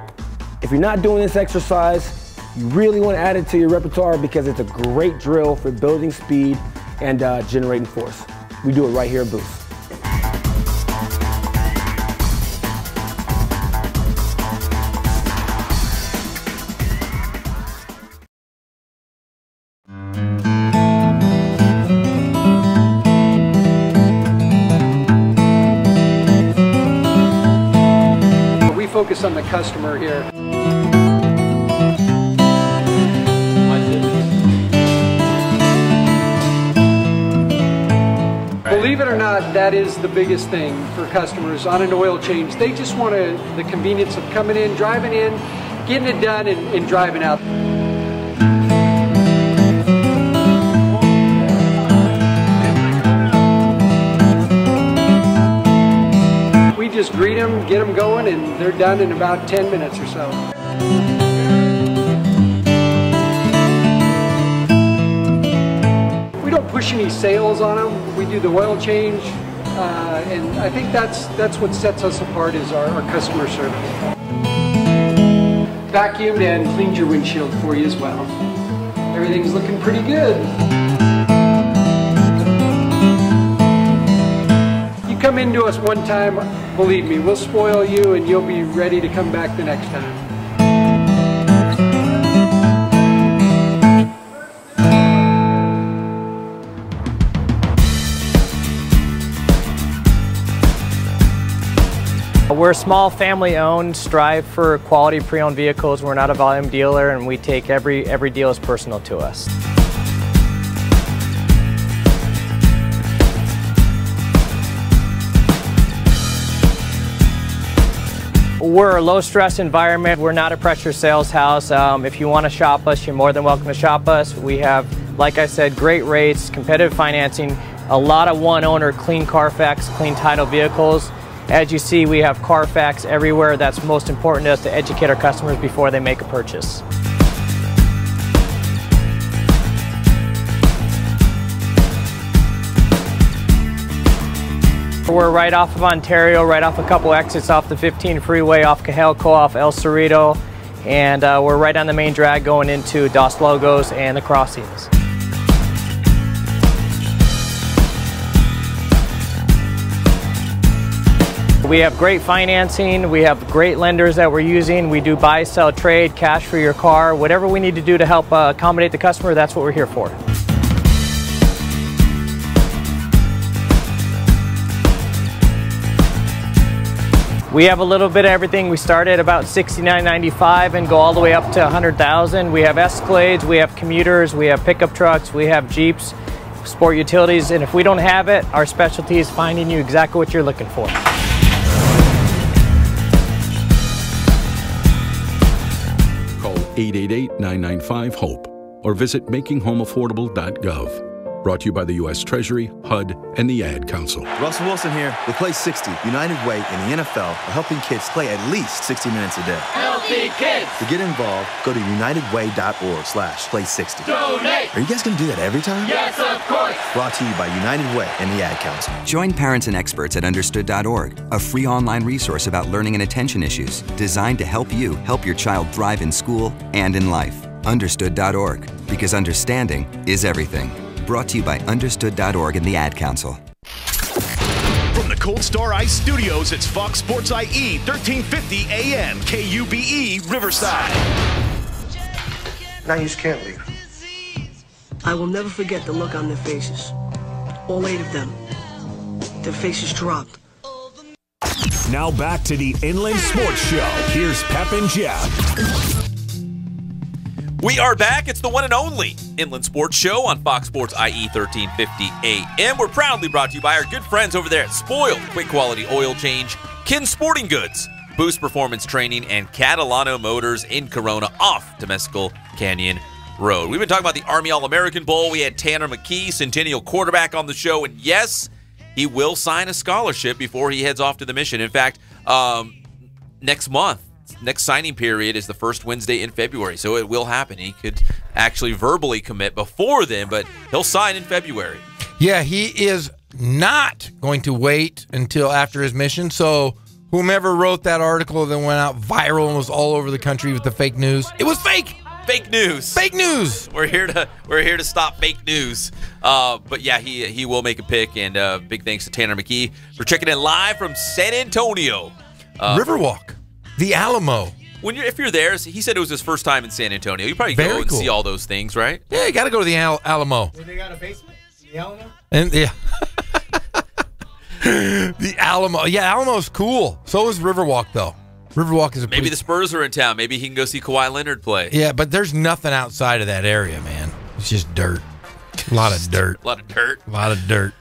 if you're not doing this exercise, you really want to add it to your repertoire because it's a great drill for building speed and generating force. We do it right here at Boost. Focus on the customer here. Believe it or not, that is the biggest thing for customers on an oil change. They just want the convenience of coming in, driving in, getting it done, and driving out. Just greet them, get them going, and they're done in about 10 minutes or so. We don't push any sales on them. We do the oil change, and I think that's what sets us apart is our customer service. Vacuumed and cleaned your windshield for you as well. Everything's looking pretty good. Come into us one time, believe me, we'll spoil you and you'll be ready to come back the next time. We're small, family-owned, strive for quality pre-owned vehicles. We're not a volume dealer, and we take every deal as personal to us. We're a low-stress environment. We're not a pressure sales house. If you want to shop us, you're more than welcome to shop us. We have, like I said, great rates, competitive financing, a lot of one-owner, clean Carfax, clean title vehicles. As you see, we have Carfax everywhere. That's most important to us, to educate our customers before they make a purchase. We're right off of Ontario, right off a couple exits off the 15 freeway, off Cajelco, off El Cerrito, and we're right on the main drag going into Dos Logos and the crossings. We have great financing, we have great lenders that we're using. We do buy, sell, trade, cash for your car, whatever we need to do to help accommodate the customer, that's what we're here for. We have a little bit of everything. We start at about $69.95 and go all the way up to $100,000. We have Escalades, we have commuters, we have pickup trucks, we have Jeeps, sport utilities, and if we don't have it, our specialty is finding you exactly what you're looking for. Call 888-995-HOPE or visit makinghomeaffordable.gov. Brought to you by the U.S. Treasury, HUD, and the Ad Council. Russell Wilson here with Play 60, United Way in the NFL are helping kids play at least 60 minutes a day. Healthy kids! To get involved, go to unitedway.org/play60. Donate! Are you guys going to do that every time? Yes, of course! Brought to you by United Way and the Ad Council. Join parents and experts at understood.org, a free online resource about learning and attention issues designed to help you help your child thrive in school and in life. Understood.org, because understanding is everything. Brought to you by Understood.org and the Ad Council. From the Cold Star Ice Studios, it's Fox Sports IE, 1350 AM, KUBE, Riverside. Now you just can't leave. I will never forget the look on their faces. All 8 of them. Their faces dropped. Now back to the Inland Sports Show. Here's Pep and Jeff. We are back. It's the one and only Inland Sports Show on Fox Sports IE 1350 AM. We're proudly brought to you by our good friends over there at Spoiled Quick Quality Oil Change, Kin Sporting Goods, Boost Performance Training, and Catalano Motors in Corona off Temescal Canyon Road. We've been talking about the Army All-American Bowl. We had Tanner McKee, Centennial quarterback, on the show, and yes, he will sign a scholarship before he heads off to the mission. In fact, next signing period is the first Wednesday in February, so it will happen. He could actually verbally commit before then, but he'll sign in February. Yeah, he is not going to wait until after his mission, so whomever wrote that article that went out viral and was all over the country with the fake news, it was fake! Fake news. Fake news. We're here to stop fake news. But yeah, he will make a pick, and big thanks to Tanner McKee for checking in live from San Antonio. Riverwalk, the Alamo. If you're there, he said it was his first time in San Antonio. You probably Very go and cool. see all those things, right? Yeah, you got to go to the Alamo. Where they got a basement? The Alamo? And yeah. The Alamo. Yeah, Alamo's cool. So is Riverwalk, though. Riverwalk is Maybe the Spurs are in town. Maybe he can go see Kawhi Leonard play. Yeah, but there's nothing outside of that area, man. It's just dirt. A lot of dirt. A lot of dirt. A lot of dirt.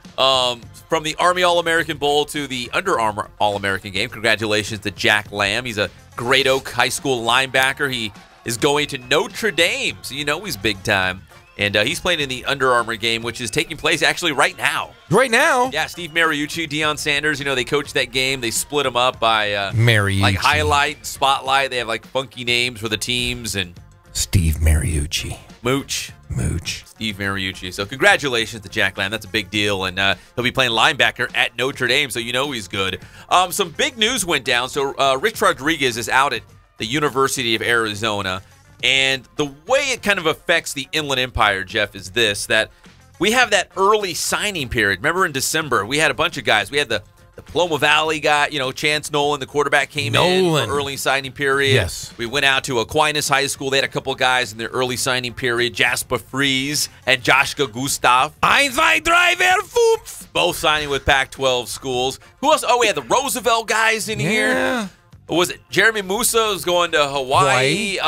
From the Army All-American Bowl to the Under Armour All-American game, congratulations to Jack Lamb. He's a Great Oak High School linebacker. He is going to Notre Dame, so you know he's big time. And he's playing in the Under Armour game, which is taking place actually right now. Right now? Yeah, Steve Mariucci, Deion Sanders, they coached that game. They split them up by Mariucci. like highlight, spotlight. They have like funky names for the teams. And Steve Mariucci. Mooch. Steve Mariucci. So congratulations to Jack Lamb. That's a big deal. And he'll be playing linebacker at Notre Dame, so you know he's good. Some big news went down. So Rich Rodriguez is out at the University of Arizona. And the way it kind of affects the Inland Empire, Jeff, is this, that we have that early signing period. Remember in December, we had a bunch of guys. We had the Paloma Valley guy, Chance Nolan, the quarterback, came in for early signing period. Yes. We went out to Aquinas High School. They had a couple guys in their early signing period. Jasper Fries and Joshka Gustav. 1, 2, 3, 4, 5. Both signing with Pac-12 schools. Who else? Oh, we had the Roosevelt guys in here. What was it? Jeremy Musa was going to Hawaii.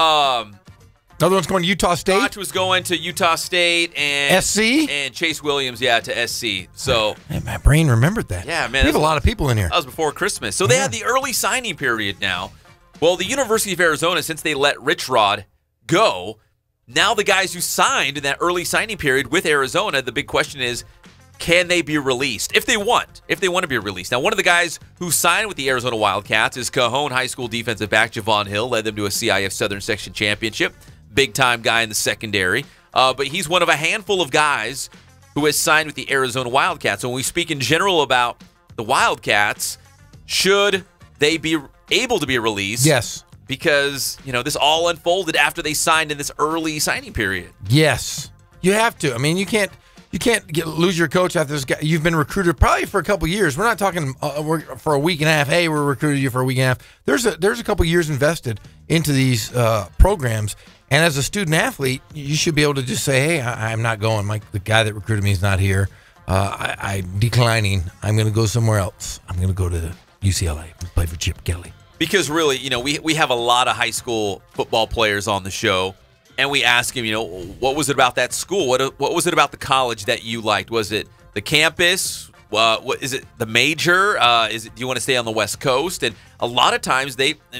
Another one's going to Utah State. Koch was going to Utah State and SC, and Chase Williams, to SC. So man, my brain remembered that. Yeah, man, we have a lot of people in here. That was before Christmas. So they had the early signing period now. Well, the University of Arizona, since they let Rich Rod go, now the guys who signed in that early signing period with Arizona, the big question is, can they be released if they want to be released? Now, one of the guys who signed with the Arizona Wildcats is Cajon High School defensive back Javon Hill, led them to a CIF Southern Section championship. Big-time guy in the secondary. But he's one of a handful of guys who has signed with the Arizona Wildcats. So when we speak in general about the Wildcats, should they be able to be released? Yes. Because, this all unfolded after they signed in this early signing period. Yes. You have to. I mean, you can't lose your coach after this guy. You've been recruited probably for a couple years. We're not talking for a week and a half. Hey, we're recruiting you for a week and a half. There's a couple years invested into these programs. And as a student athlete, you should be able to just say, hey, I'm not going. The guy that recruited me is not here. I'm declining. I'm going to go somewhere else. I'm going to go to UCLA and play for Chip Kelly. Because really, we have a lot of high school football players on the show. And we ask him, what was it about that school? What was it about the college that you liked? Was it the campus? What is it? The major? Do you want to stay on the West Coast? And a lot of times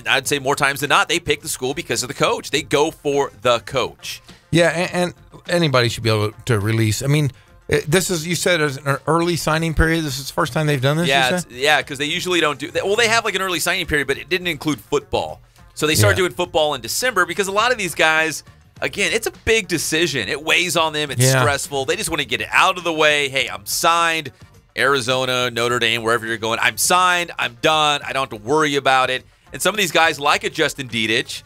I'd say more times than not, they pick the school because of the coach. They go for the coach. Yeah, and anybody should be able to release. I mean, this is, you said, as an early signing period. This is the first time they've done this. Yeah, because they usually don't do. Well, they have like an early signing period, but it didn't include football. So they started doing football in December because a lot of these guys. Again, it's a big decision. It weighs on them. It's stressful. They just want to get it out of the way. Hey, I'm signed. Arizona, Notre Dame, wherever you're going. I'm signed. I'm done. I don't have to worry about it. And some of these guys, like a Justin Dedich,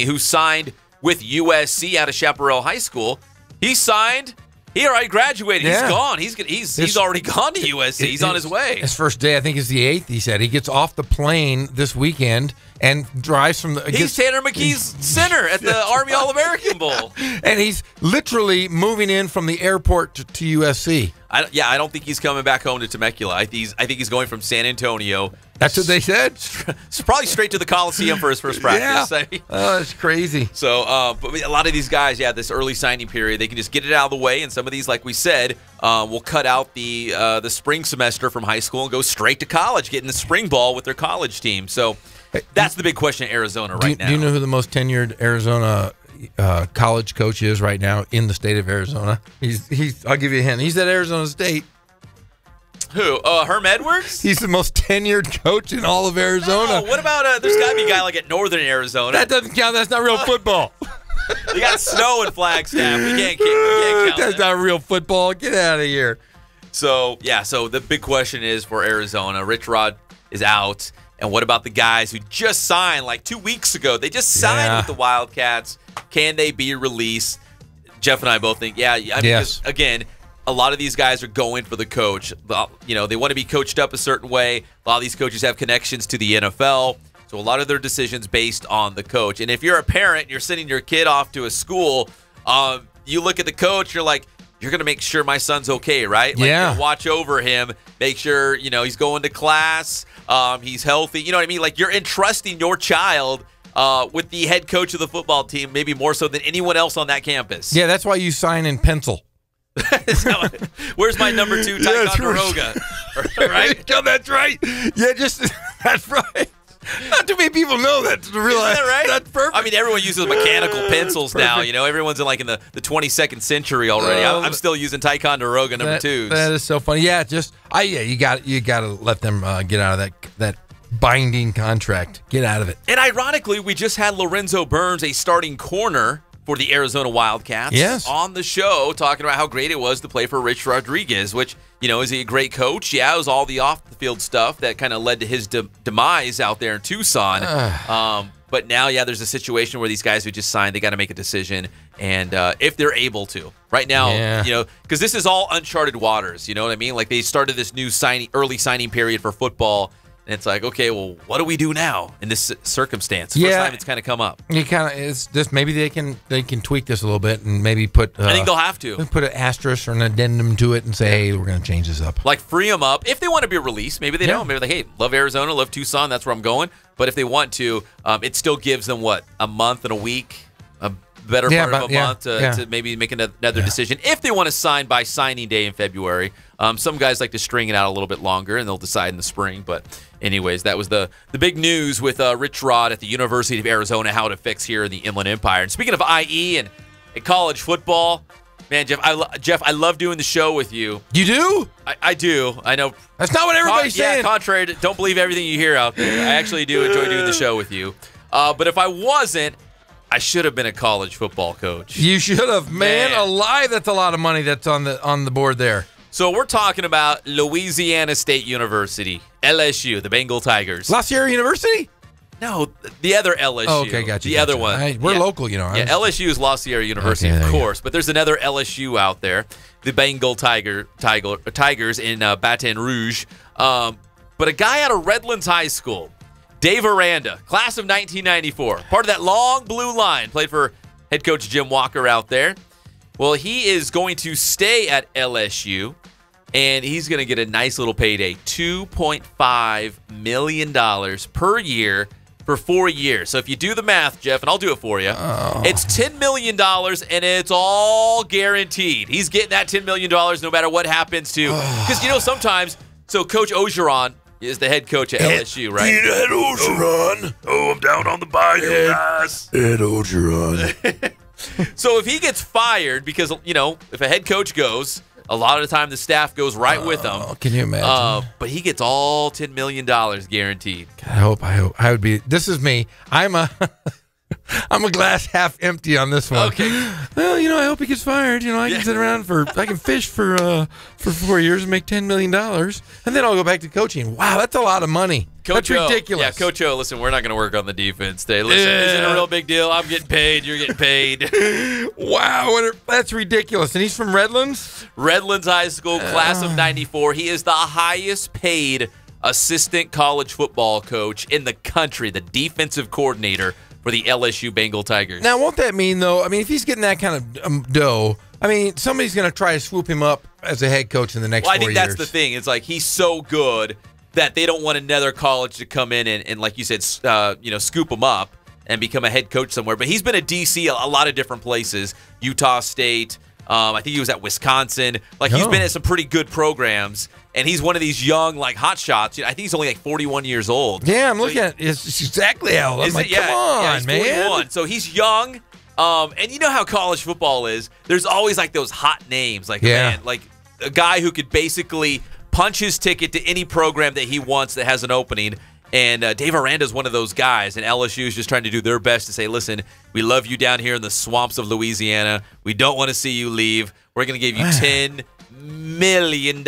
who signed with USC out of Chaparral High School, he signed. He already graduated. He's gone. He's already gone to USC. He's on his way. His first day, I think, is the 8th, he said. He gets off the plane this weekend and drives from the... He's Tanner McKee's center at the Army All-American Bowl. And he's literally moving in from the airport to USC. I don't think he's coming back home to Temecula. I think he's going from San Antonio. That's what they said. It's probably straight to the Coliseum for his first practice. Yeah. Oh, that's crazy. So, but a lot of these guys, this early signing period, they can just get it out of the way. And some of these, like we said, will cut out the spring semester from high school and go straight to college, getting the spring ball with their college team. So that's the big question in Arizona right now. Do you know who the most tenured Arizona college coach is right now in the state of Arizona? He's. I'll give you a hint. He's at Arizona State. Who? Herm Edwards? He's the most tenured coach in all of Arizona. No, what about there's got to be a guy like at Northern Arizona. That doesn't count. That's not real football. They got snow in Flagstaff. We can't count That's not real football. Get out of here. So the big question is for Arizona. Rich Rod is out. And what about the guys who just signed like 2 weeks ago? They just signed with the Wildcats. Can they be released? Jeff and I both think, yes. Again, a lot of these guys are going for the coach. They want to be coached up a certain way. A lot of these coaches have connections to the NFL. So a lot of their decisions based on the coach. And if you're a parent, you're sending your kid off to a school, you look at the coach, you're like, you're going to make sure my son's okay, right? Like, you're gonna watch over him, make sure, he's going to class, he's healthy. You know what I mean? Like, you're entrusting your child with the head coach of the football team, maybe more so than anyone else on that campus. Yeah, that's why you sign in pencil. Where's my number 2, Ticonderoga? Right? No, that's right. Yeah, that's right. Not too many people know that to realize. Isn't that right? That's perfect. I mean, everyone uses mechanical pencons now. Everyone's in the 22nd century already. I'm still using Ticonderoga number 2s. That is so funny. Yeah, you got to let them get out of that binding contract. Get out of it. And ironically, we just had Lorenzo Burns, a starting corner for the Arizona Wildcats, on the show, talking about how great it was to play for Rich Rodriguez, which, is he a great coach? Yeah, it was all the off-the-field stuff that kind of led to his demise out there in Tucson. But now, there's a situation where these guys who just signed, they got to make a decision, and if they're able to. Right now, because this is all uncharted waters, you know what I mean? Like, they started this new early signing period for football, and it's like, okay, well, what do we do now in this circumstance? First time it's kind of come up. It's just maybe they can tweak this a little bit and maybe put. I think they'll have to put an asterisk or an addendum to it and say, hey, we're going to change this up. Like free them up if they want to be released. Maybe they don't. Maybe they love Arizona, love Tucson. That's where I'm going. But if they want to, it still gives them a month and a week. Better part of a month to maybe make another decision if they want to sign by signing day in February. Some guys like to string it out a little bit longer, and they'll decide in the spring. But anyways, that was the big news with Rich Rod at the University of Arizona, how to fix here in the Inland Empire. And speaking of IE and college football, man, Jeff, I love doing the show with you. You do? I do. I know. That's not what everybody's saying. Yeah, contrary to, don't believe everything you hear out there. I actually do enjoy doing the show with you. But if I wasn't, I should have been a college football coach. You should have, man. Alive, that's a lot of money that's on the board there. So we're talking about Louisiana State University, LSU, the Bengal Tigers. La Sierra University? No, the other LSU. Oh, okay, gotcha. The other one. We're local, Yeah, LSU is La Sierra University, of course, but there's another LSU out there, the Bengal Tigers in Baton Rouge. But a guy out of Redlands High School, Dave Aranda, class of 1994, part of that long blue line, played for head coach Jim Walker out there. Well, he is going to stay at LSU, and he's going to get a nice little payday, $2.5 million per year for 4 years. So if you do the math, Jeff, and I'll do it for you, it's $10 million, and it's all guaranteed. He's getting that $10 million no matter what happens to, because, sometimes, so Coach Ogeron is the head coach at LSU, right? Ed Ogeron. Oh, I'm down on the bayou, guys. Ed Ogeron. So if he gets fired, because, if a head coach goes, a lot of the time the staff goes right with him. Can you imagine? But he gets all $10 million guaranteed. I hope. I would be. This is me. I'm a glass half empty on this one. Okay. Well, I hope he gets fired. I can sit around I can fish for 4 years and make $10 million, and then I'll go back to coaching. Wow, that's a lot of money. Coach That's ridiculous. Yeah, Coach O, listen, we're not going to work on the defense today. Listen, this isn't a real big deal. I'm getting paid. You're getting paid. Wow, that's ridiculous. And he's from Redlands? Redlands High School, class of 94. He is the highest paid assistant college football coach in the country, the defensive coordinator for the LSU Bengal Tigers. Now, won't that mean, though, if he's getting that kind of dough, somebody's going to try to swoop him up as a head coach in the next 4 years. I think that's the thing. It's like he's so good that they don't want another college to come in and like you said, scoop him up and become a head coach somewhere. But he's been a DC a lot of different places. Utah State. I think he was at Wisconsin. Like he's been at some pretty good programs, and he's one of these young like hot shots. I think he's only like 41 years old. Yeah, I'm looking at it's exactly how old. I'm like, come on, he's man. 41. So he's young. And you know how college football is. There's always like those hot names, like man, like a guy who could basically punch his ticket to any program that he wants that has an opening. And Dave Aranda's one of those guys, and LSU is just trying to do their best to say, listen, we love you down here in the swamps of Louisiana. We don't want to see you leave. We're going to give you $10 million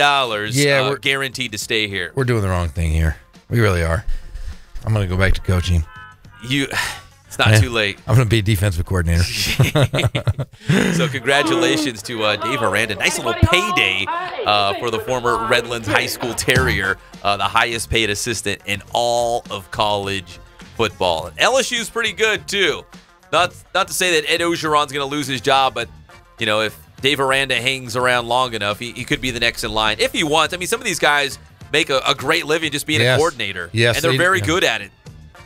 guaranteed to stay here. We're doing the wrong thing here. We really are. I'm going to go back to coaching. It's not too late. I'm going to be defensive coordinator. So congratulations to Dave Aranda. Nice little payday for the former Redlands High School Terrier, the highest paid assistant in all of college football. And LSU's pretty good too. Not to say that Ed Ogeron's going to lose his job, but if Dave Aranda hangs around long enough, he could be the next in line if he wants. I mean, some of these guys make a great living just being a coordinator. Yes, and they're very good at it.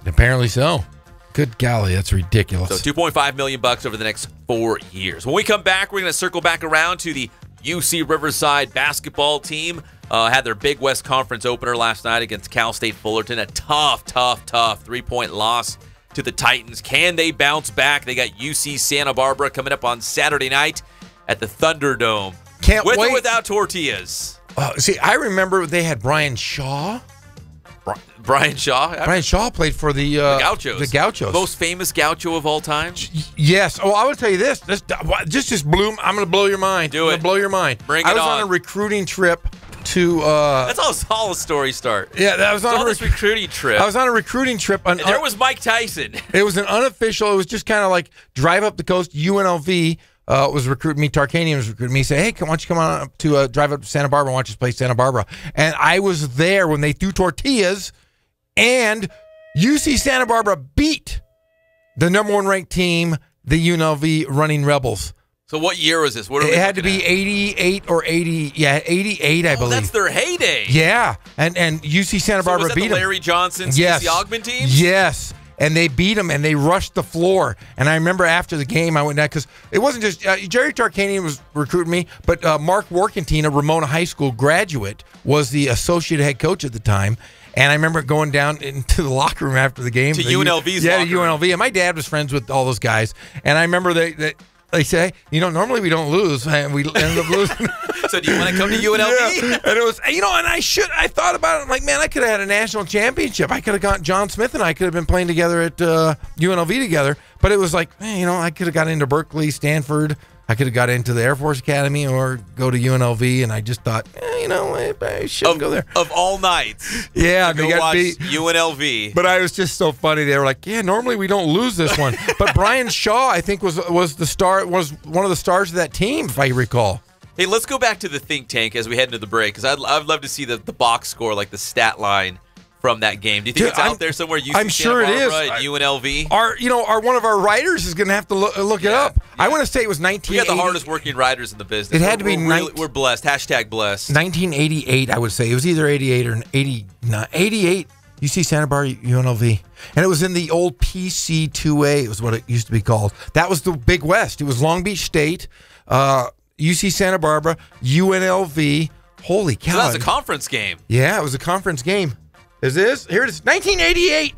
Apparently so. Good golly, that's ridiculous. So $2.5 million over the next 4 years. When we come back, we're going to circle back around to the UC Riverside basketball team. Had their Big West Conference opener last night against Cal State Fullerton. A tough 3-point loss to the Titans. Can they bounce back? They got UC Santa Barbara coming up on Saturday night at the Thunderdome. Can't with wait. or without tortillas. See, I remember they had Brian Shaw. Brian Shaw? Brian Shaw played for the Gauchos. The Gauchos. Most famous Gaucho of all time? Yes. Oh, I would tell you this. Just blew. I'm going to blow your mind. Do it. Blow your mind. Bring it on. I was on a recruiting trip to. That's how the stories start. Yeah, that was on this recruiting trip. I was on a recruiting trip. And there was Mike Tyson. It was an unofficial. It was just kind of like drive up the coast. UNLV was recruiting me. Tarkanian was recruiting me. Say, hey, why don't you come on up to drive up to Santa Barbara? Why don't you play Santa Barbara? And I was there when they threw tortillas. And UC Santa Barbara beat the number 1 ranked team, the UNLV Running Rebels. So what year was this? It had to be 88 or 80. Yeah, 88, I believe. That's their heyday. Yeah, and UC Santa Barbara was that beat the them. Larry Johnson, CC Ogman teams? Yes. And they beat them, and they rushed the floor. And I remember after the game, I went down because it wasn't just Jerry Tarkanian was recruiting me, but Mark Warkentine, a Ramona High School graduate, was the associate head coach at the time. And I remember going down into the locker room after the game. To UNLV's locker room. Yeah, to UNLV. And my dad was friends with all those guys. And I remember they say, normally we don't lose, and we end up losing. So do you want to come to UNLV? Yeah. And it was, and I thought about it. I'm like, man, I could have had a national championship. I could have got John Smith and I could have been playing together at UNLV together. But it was like, I could have got into Berkeley, Stanford. I could have got into the Air Force Academy or go to UNLV, and I just thought, I shouldn't go there. Of all nights. Yeah, they got beat. UNLV. But I was just so funny. They were like, yeah, normally we don't lose this one. But Brian Shaw, I think, was the star, was one of the stars of that team, if I recall. Hey, let's go back to the think tank as we head into the break, because I'd love to see the box score, like the stat line from that game. Do you think it's out there somewhere? UC I'm sure Santa Barbara it is. At UNLV. Our one of our writers is going to have to look it up. Yeah. I want to say it was 1980. We got the hardest working writers in the business. It had to be. We're blessed. Hashtag blessed. 1988, I would say. It was either 88 or 89. 88. UC Santa Barbara, UNLV. And it was in the old PC2A, was what it used to be called. That was the Big West. It was Long Beach State, UC Santa Barbara, UNLV. Holy cow. So that was a conference game. Yeah, it was a conference game. Here it is. 1988.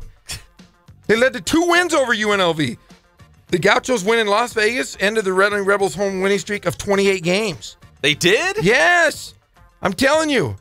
They led to 2 wins over UNLV. The Gauchos win in Las Vegas, ended the Redlands Rebels' home winning streak of 28 games. They did? Yes. I'm telling you.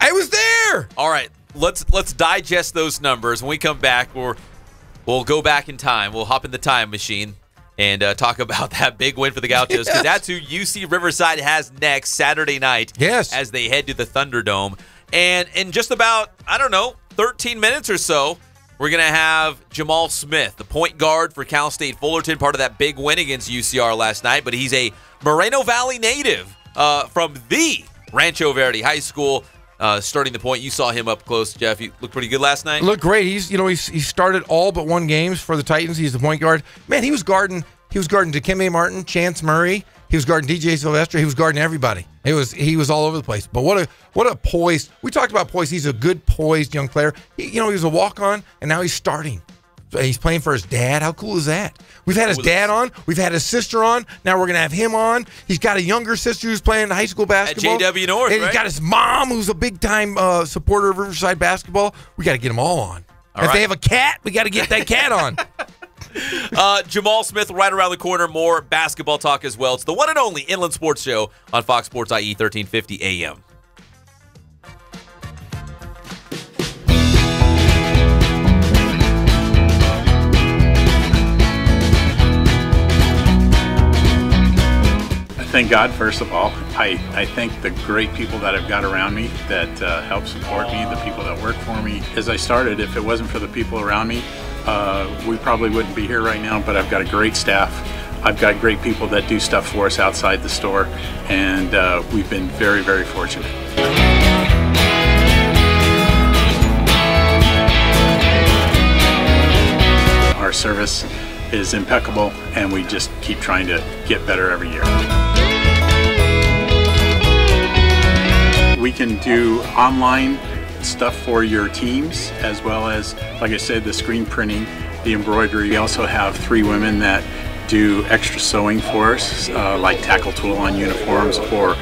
I was there. All right. Let's digest those numbers. When we come back, we'll go back in time. We'll hop in the time machine and talk about that big win for the Gauchos, because that's who UC Riverside has next Saturday night. Yes. As they head to the Thunderdome. And in just about, 13 minutes or so, we're going to have Jamal Smith, the point guard for Cal State Fullerton, part of that big win against UCR last night. But he's a Moreno Valley native from the Rancho Verde High School, starting the point. You saw him up close, Jeff. He looked pretty good last night. Looked great. He started all but 1 games for the Titans. He's the point guard. Man, he was guarding Dikembe Martin, Chance Murray. He was guarding DJ Sylvester. He was guarding everybody. He was all over the place. But what a poised. We talked about poise. He's a good poised young player. He was a walk-on, and now he's starting. He's playing for his dad. How cool is that? We've had his dad on. We've had his sister on. Now we're going to have him on. He's got a younger sister who's playing high school basketball. At JW North, and right? He's got his mom who's a big-time supporter of Riverside basketball. We got to get them all on. If they have a cat, we got to get that cat on. Jamal Smith right around the corner. More basketball talk as well. It's the one and only Inland Sports Show on Fox Sports IE 1350 AM. Thank God, first of all. I thank the great people that I've got around me that help support me, the people that work for me. As I started, if it wasn't for the people around me, we probably wouldn't be here right now, but I've got a great staff. I've got great people that do stuff for us outside the store, and we've been very, very fortunate. Our service is impeccable, and we just keep trying to get better every year. We can do online stuff for your teams, as well as, like I said, the screen printing, the embroidery. We also have 3 women that do extra sewing for us, like tackle tool on uniforms, or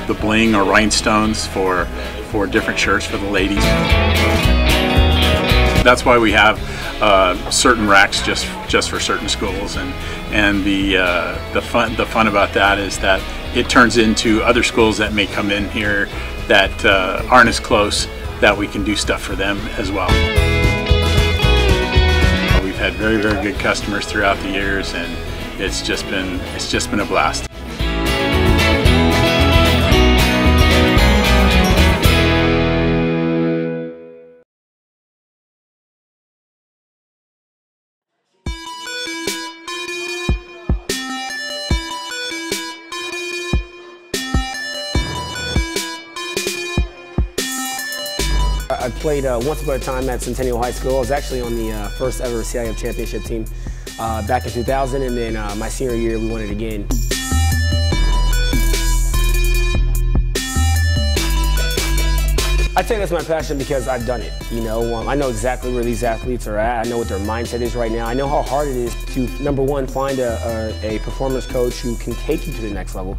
the bling or rhinestones for different shirts for the ladies. That's why we have certain racks just for certain schools, and the fun about that is that it turns into other schools that may come in here that aren't as close, that we can do stuff for them as well. We've had very, very good customers throughout the years, and it's just been a blast. I played once upon a time at Centennial High School. I was actually on the first ever CIF championship team back in 2000, and then my senior year we won it again. I'd say that's my passion because I've done it. I know exactly where these athletes are at. I know what their mindset is right now. I know how hard it is to, number one, find a performance coach who can take you to the next level.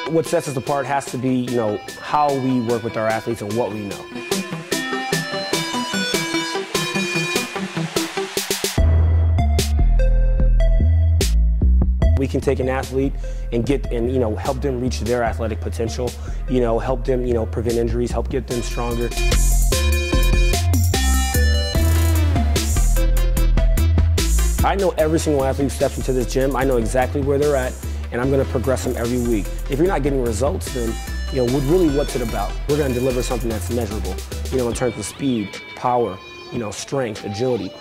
What sets us apart has to be, how we work with our athletes and what we know. We can take an athlete and help them reach their athletic potential, help them, prevent injuries, help get them stronger. I know every single athlete who steps into this gym. I know exactly where they're at, and I'm going to progress them every week. If you're not getting results, then, what's it about? We're going to deliver something that's measurable, in terms of speed, power, strength, agility.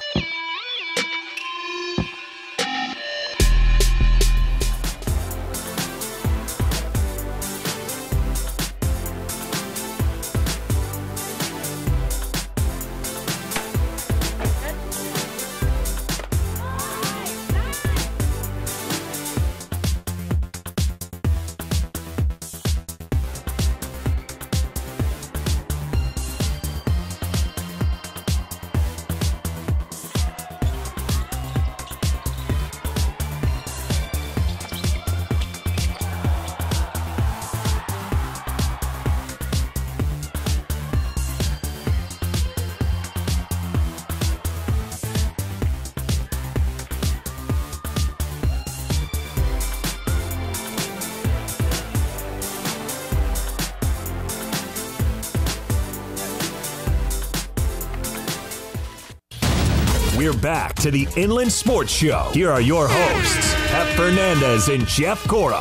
We're back to the Inland Sports Show. Here are your hosts, Pep Fernandez and Jeff Cora.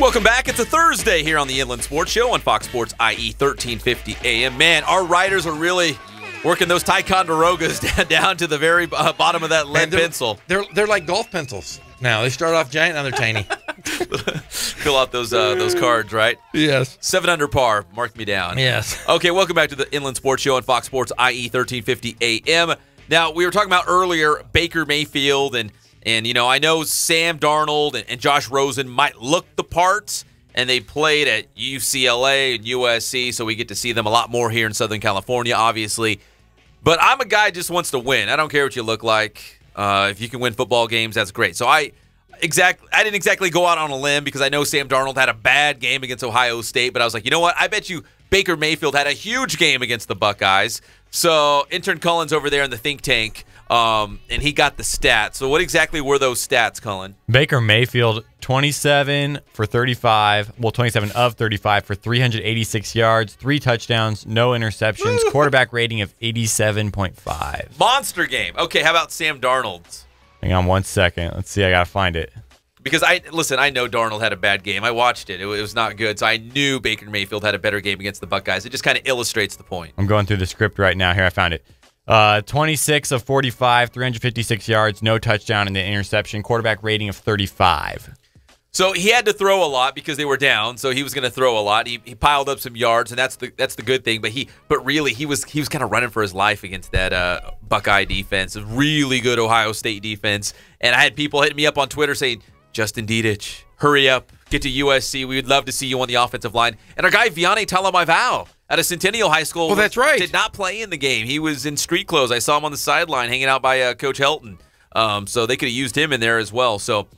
Welcome back. It's a Thursday here on the Inland Sports Show on Fox Sports IE 1350 AM. Man, our writers are really working those Ticonderogas down to the very bottom of that lead pencil. They're like golf pencils now. They start off giant, now they're tiny. fill out those cards, right? Yes. 7 under par. Mark me down. Yes. Okay, welcome back to the Inland Sports Show on Fox Sports IE 1350 AM. Now, we were talking about earlier Baker Mayfield, and I know Sam Darnold and Josh Rosen might look the parts, and they played at UCLA and USC, so we get to see them a lot more here in Southern California, obviously. But I'm a guy who just wants to win. I don't care what you look like. If you can win football games, that's great. So I didn't exactly go out on a limb because I know Sam Darnold had a bad game against Ohio State, but I was like, you know what? I bet you Baker Mayfield had a huge game against the Buckeyes. So intern Cullen's over there in the think tank, and he got the stats. So what exactly were those stats, Cullen? Baker Mayfield, 27 for 35, 27 of 35 for 386 yards, 3 touchdowns, no interceptions, quarterback rating of 87.5. Monster game. Okay, how about Sam Darnold's? Hang on 1 second. Let's see. I got to find it. Because I know Darnold had a bad game. I watched it. It was not good. So I knew Baker Mayfield had a better game against the Buckeyes. It just kind of illustrates the point. I'm going through the script right now. Here, I found it. 26 of 45, 356 yards, no touchdown, and the interception. Quarterback rating of 35. So he had to throw a lot because they were down. So he was going to throw a lot. He piled up some yards, and that's the good thing. But really, he was kind of running for his life against that Buckeye defense, a really good Ohio State defense. And I had people hitting me up on Twitter saying, Justin Dedich, hurry up, get to USC. We would love to see you on the offensive line. And our guy Vianney Talamaival out of Centennial High School, well, that's right, did not play in the game. He was in street clothes. I saw him on the sideline hanging out by Coach Helton. So they could have used him in there as well. So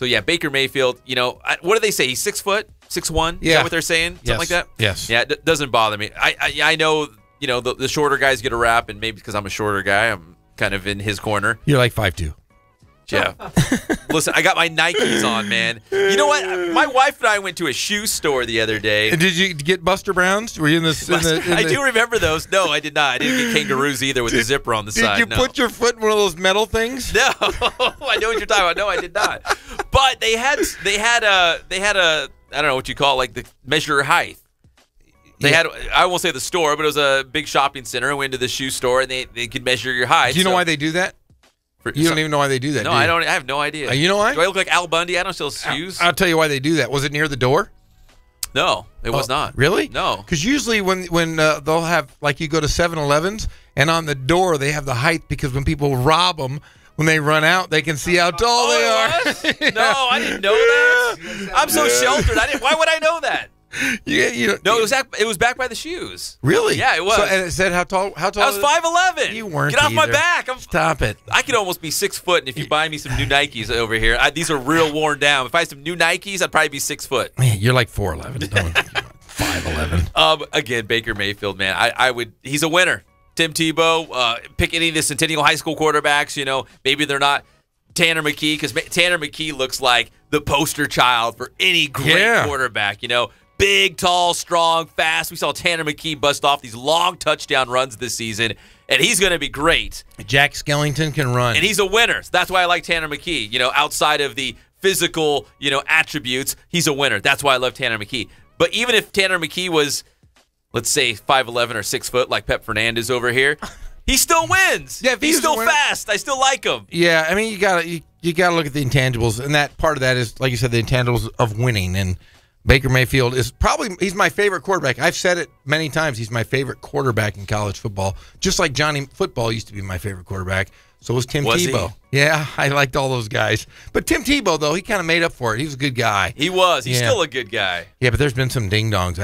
yeah, Baker Mayfield, what do they say? He's 6 foot, 6'1"? Yeah. Is that what they're saying? Something like that? Yes. Yeah, it doesn't bother me. I know, the shorter guys get a rap, and maybe because I'm a shorter guy, I'm kind of in his corner. You're like 5'2". Yeah. Listen, I got my Nikes on, man. You know what? My wife and I went to a shoe store the other day. And did you get Buster Browns? Were you in this? I do remember those. No, I did not. I didn't get kangaroos either with the zipper on the side. Did you put your foot in one of those metal things? No. I know what you're talking about. No, I did not. But they had a I don't know what you call it, like the measure height. They had, I won't say the store, but it was a big shopping center. I went to the shoe store and they could measure your height. Do you know why they do that? You don't even know why they do that. No, do you? I don't. I have no idea. You know why? Do I look like Al Bundy? I don't sell shoes. I'll tell you why they do that. Was it near the door? No, it was not. Really? No. Because usually when they'll have, like, you go to 7-Elevens and on the door they have the height, because when people rob them, when they run out, they can see how tall they are. No, I didn't know that. I'm so sheltered. Why would I know that? No, it was back by the shoes. Really? Yeah, it was. So, and it said how tall? I was 5'11". You weren't. Get off my either. back. Stop it. I could almost be 6 foot, and if you buy me some new Nikes over here, these are real worn down. If I had some new Nikes, I'd probably be 6 foot. Man, you're like 4'11". Don't 5'11". Again, Baker Mayfield, man, I would. He's a winner. Tim Tebow, pick any of the Centennial High School quarterbacks. Maybe they're not Tanner McKee, because Tanner McKee looks like the poster child for any great quarterback. Big, tall, strong, fast. We saw Tanner McKee bust off these long touchdown runs this season, and he's going to be great. Jack Skellington can run. And he's a winner. So that's why I like Tanner McKee. Outside of the physical, attributes, he's a winner. That's why I love Tanner McKee. But even if Tanner McKee was, let's say, 5'11" or 6 foot like Pep Fernandez over here, he still wins. Yeah, he's still fast. I still like him. Yeah, I mean, you gotta look at the intangibles, and that part of that is, like you said, the intangibles of winning. And Baker Mayfield is he's my favorite quarterback. I've said it many times. He's my favorite quarterback in college football. Just like Johnny Football used to be my favorite quarterback. So was Tim Tebow. Yeah, I liked all those guys. But Tim Tebow, though, he kind of made up for it. He was a good guy. He was. He's still a good guy. Yeah, but there's been some ding-dongs.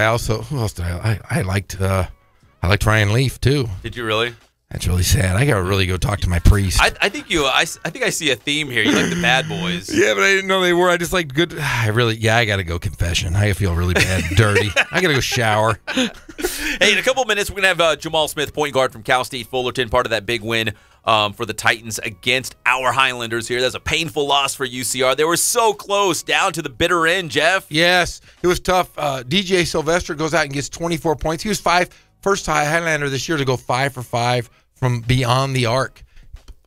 Who else did I liked Ryan Leaf, too. Did you really? That's really sad. I gotta really go talk to my priest. I think I see a theme here. You like the bad boys. Yeah, but I didn't know they were. I just like good. I gotta go confession. I feel really bad, dirty. I gotta go shower. Hey, in a couple minutes, we're gonna have Jamal Smith, point guard from Cal State Fullerton, part of that big win for the Titans against our Highlanders here. That's a painful loss for UCR. They were so close, down to the bitter end, Jeff. Yes, it was tough. DJ Sylvester goes out and gets 24 points. He was first Highlander this year to go 5 for 5 from beyond the arc.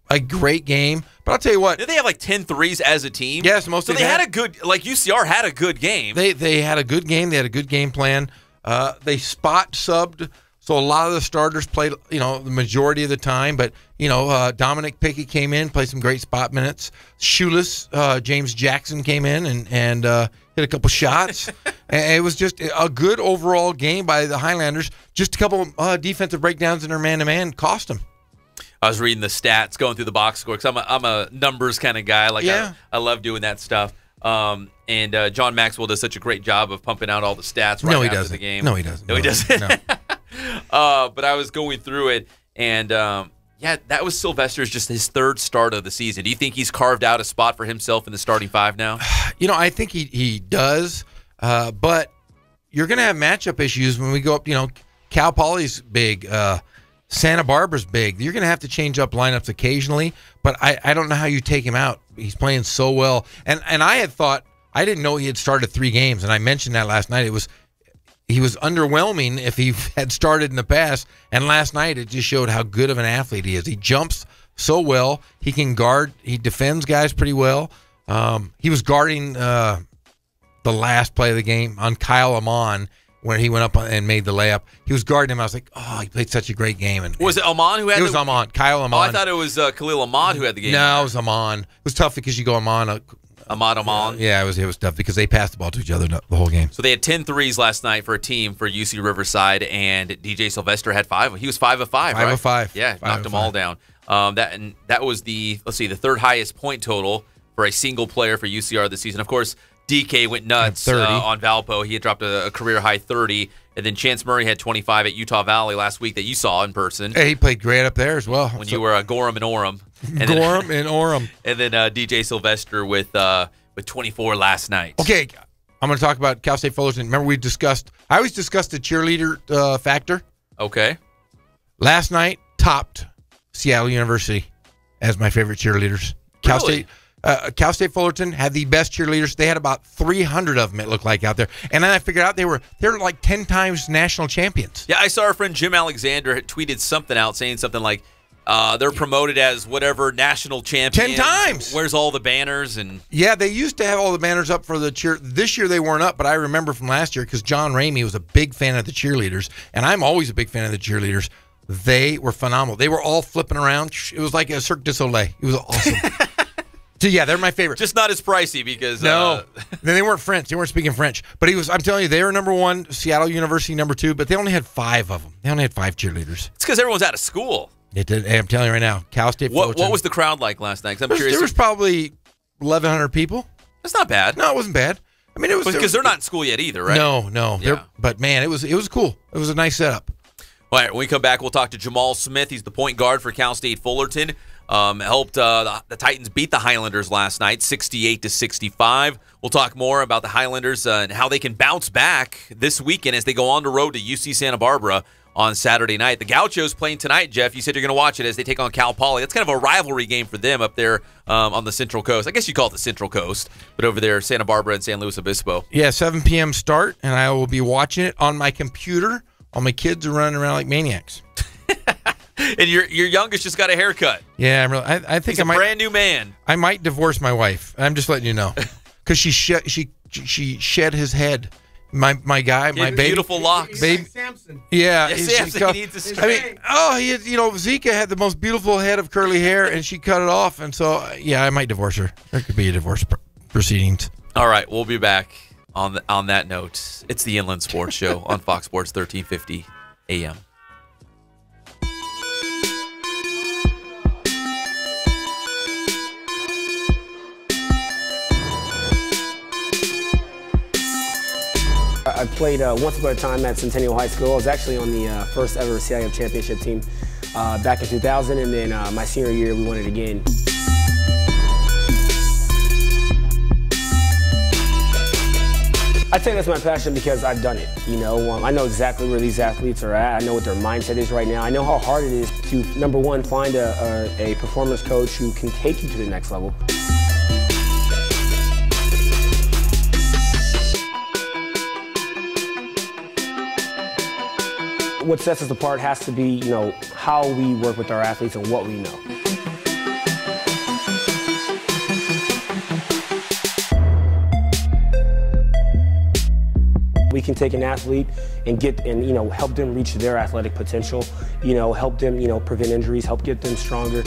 A great game. But I'll tell you what. Did they have like 10 threes as a team? Yes, most of them. So they had a good, UCR had a good game. They had a good game. They had a good game plan. They spot subbed So a lot of the starters played, the majority of the time. But, Dominic Pickett came in, played some great spot minutes. Shoeless James Jackson came in and hit a couple shots. And it was just a good overall game by the Highlanders. Just a couple defensive breakdowns in their man-to-man cost them. I was reading the stats, going through the box score, because I'm a numbers kind of guy. I love doing that stuff. And John Maxwell does such a great job of pumping out all the stats after the game. No, he doesn't. No, he doesn't. No. But I was going through it, and that was Sylvester's just his third start of the season. Do you think he's carved out a spot for himself in the starting five now? I think he does, but you're going to have matchup issues when we go up. Cal Poly's big. Santa Barbara's big. You're going to have to change up lineups occasionally, but I don't know how you take him out. He's playing so well. And I had thought, I didn't know he had started 3 games, and I mentioned that last night. He was underwhelming if he had started in the past, and last night it just showed how good of an athlete he is. He jumps so well. He can guard. He defends guys pretty well. He was guarding the last play of the game on Kyle Amon, where he went up and made the layup. He was guarding him. I was like, he played such a great game. And was it Amon who had it? It was Amon. Kyle Amon. Oh, I thought it was Khalil Ahmad who had the game. No, it was Amon. It was tough because you go Amon. Amon. Yeah, it was tough because they passed the ball to each other the whole game. So they had 10 threes last night for a team for UC Riverside, and DJ Sylvester had 5. He was 5 of 5, right? 5 of 5. Yeah, knocked them all down. That was the third highest point total for a single player for UCR this season. Of course, DK went nuts on Valpo. He had dropped a career-high 30. And then Chance Murray had 25 at Utah Valley last week that you saw in person. Hey, he played great up there as well. When you were Gorham and Orem. And Orem. And then DJ Sylvester with 24 last night. Okay, I'm going to talk about Cal State Fullerton. Remember I always discussed the cheerleader factor. Okay. Last night, topped Seattle University as my favorite cheerleaders. Really? Cal State Fullerton had the best cheerleaders. They had about 300 of them, it looked like, out there. And then I figured out they were like 10 times national champions. Yeah, I saw our friend Jim Alexander had tweeted something out saying something like they're promoted as whatever national champions. 10 times. Where's all the banners? And yeah, they used to have all the banners up for the cheer. This year they weren't up, but I remember from last year because John Ramey was a big fan of the cheerleaders, and I'm always a big fan of the cheerleaders. They were phenomenal. They were all flipping around. It was like a Cirque du Soleil. It was awesome. So yeah, they're my favorite. Just not as pricey because no, they weren't French. They weren't speaking French. But I'm telling you, they were number 1. Seattle University number 2. But they only had 5 of them. They only had 5 cheerleaders. It's because everyone's out of school. Hey, I'm telling you right now, Cal State. What was the crowd like last night? 'Cause I'm curious. There was probably 1,100 people. That's not bad. No, it wasn't bad. I mean, it was because they're not in school yet either, right? No. Yeah. But man, it was cool. It was a nice setup. All right, when we come back, we'll talk to Jamal Smith. He's the point guard for Cal State Fullerton. Helped the Titans beat the Highlanders last night, 68-65. We'll talk more about the Highlanders and how they can bounce back this weekend as they go on the road to UC Santa Barbara on Saturday night. The Gauchos playing tonight, Jeff. You said you're going to watch it as they take on Cal Poly. That's kind of a rivalry game for them up there on the Central Coast. I guess you call it the Central Coast, but over there, Santa Barbara and San Luis Obispo. Yeah, 7 p.m. start, and I will be watching it on my computer. All my kids are running around like maniacs. And your youngest just got a haircut. Yeah, I think he's a brand new man. I might divorce my wife. I'm just letting you know, because she shed his head. My guy, my baby, beautiful locks, baby. Like Samson. Yeah, Samson needs a straight. Zika had the most beautiful head of curly hair, and she cut it off, and so I might divorce her. There could be a divorce proceedings. All right, we'll be back on that note. It's the Inland Sports Show on Fox Sports 1350 AM. I played once upon a time at Centennial High School. I was actually on the first ever CIF championship team back in 2000, and then my senior year we won it again. I'd say that's my passion because I've done it. I know exactly where these athletes are at. I know what their mindset is right now. I know how hard it is to, number one, find a performance coach who can take you to the next level. What sets us apart has to be, how we work with our athletes and what we know. We We can take an athlete and help them reach their athletic potential, help them, prevent injuries, help get them stronger.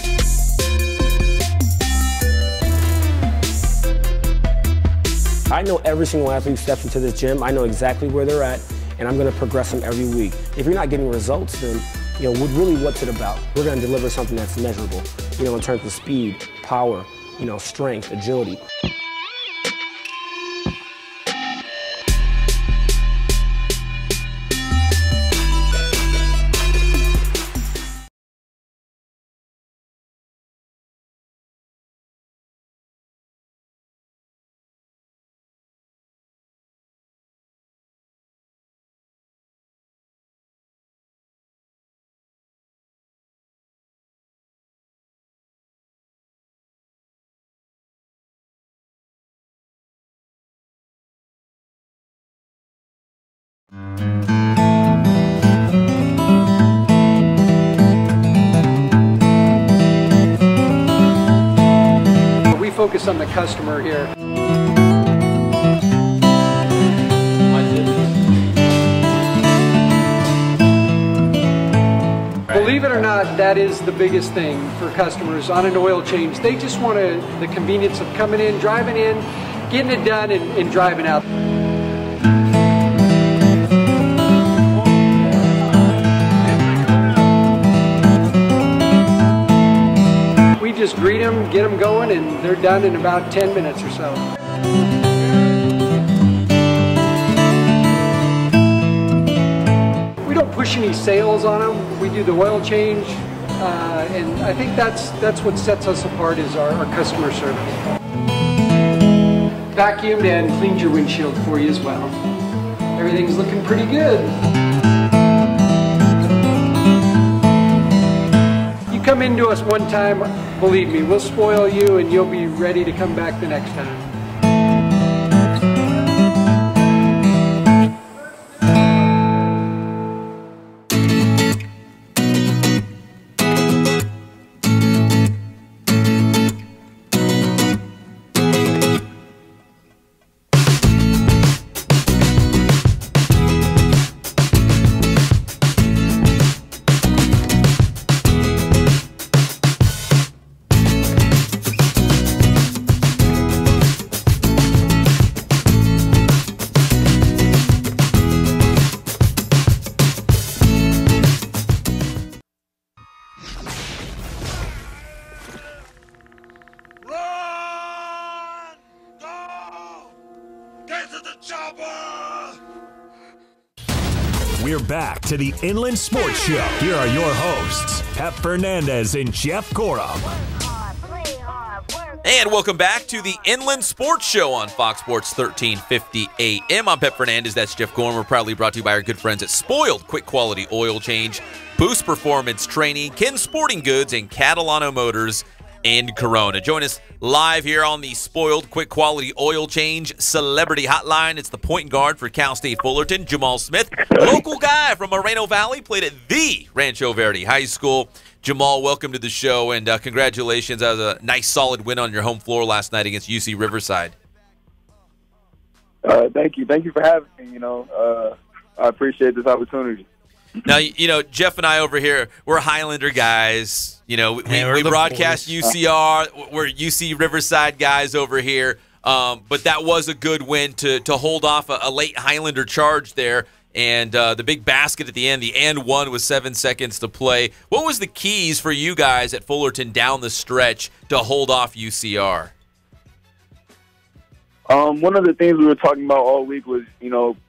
I know every single athlete who steps into this gym. I know exactly where they're at, and I'm going to progress them every week. If you're not getting results, then what's it about? We're going to deliver something that's measurable, in terms of speed, power, strength, agility. We focus on the customer here. Believe it or not, that is the biggest thing for customers on an oil change. They just want the convenience of coming in, driving in, getting it done, and driving out. We just greet them, get them going, and they're done in about 10 minutes or so. We don't push any sales on them. We do the oil change, and I think that's what sets us apart is our customer service. Vacuumed and cleaned your windshield for you as well. Everything's looking pretty good. You come into us one time, believe me, we'll spoil you and you'll be ready to come back the next time. We're back to the Inland Sports Show. Here are your hosts, Pep Fernandez and Jeff Gorham. And welcome back to the Inland Sports Show on Fox Sports 1350 AM. I'm Pep Fernandez. That's Jeff Gorham. We're proudly brought to you by our good friends at Spoiled Quick Quality Oil Change, Boost Performance Training, Ken Sporting Goods, and Catalano Motors in Corona. Join us live here on the Spoiled Quick Quality Oil Change Celebrity Hotline. It's the point guard for Cal State Fullerton, Jamal Smith. Local guy from Moreno Valley, played at the Rancho Verde High School. Jamal, welcome to the show, and congratulations. That was a nice, solid win on your home floor last night against UC Riverside. Thank you. Thank you for having me. I appreciate this opportunity. Now, Jeff and I over here, we're Highlander guys. We broadcast UCR. We're UC Riverside guys over here. But that was a good win to hold off a late Highlander charge there. And the big basket at the end, the and one with 7 seconds to play. What was the keys for you guys at Fullerton down the stretch to hold off UCR? One of the things we were talking about all week was,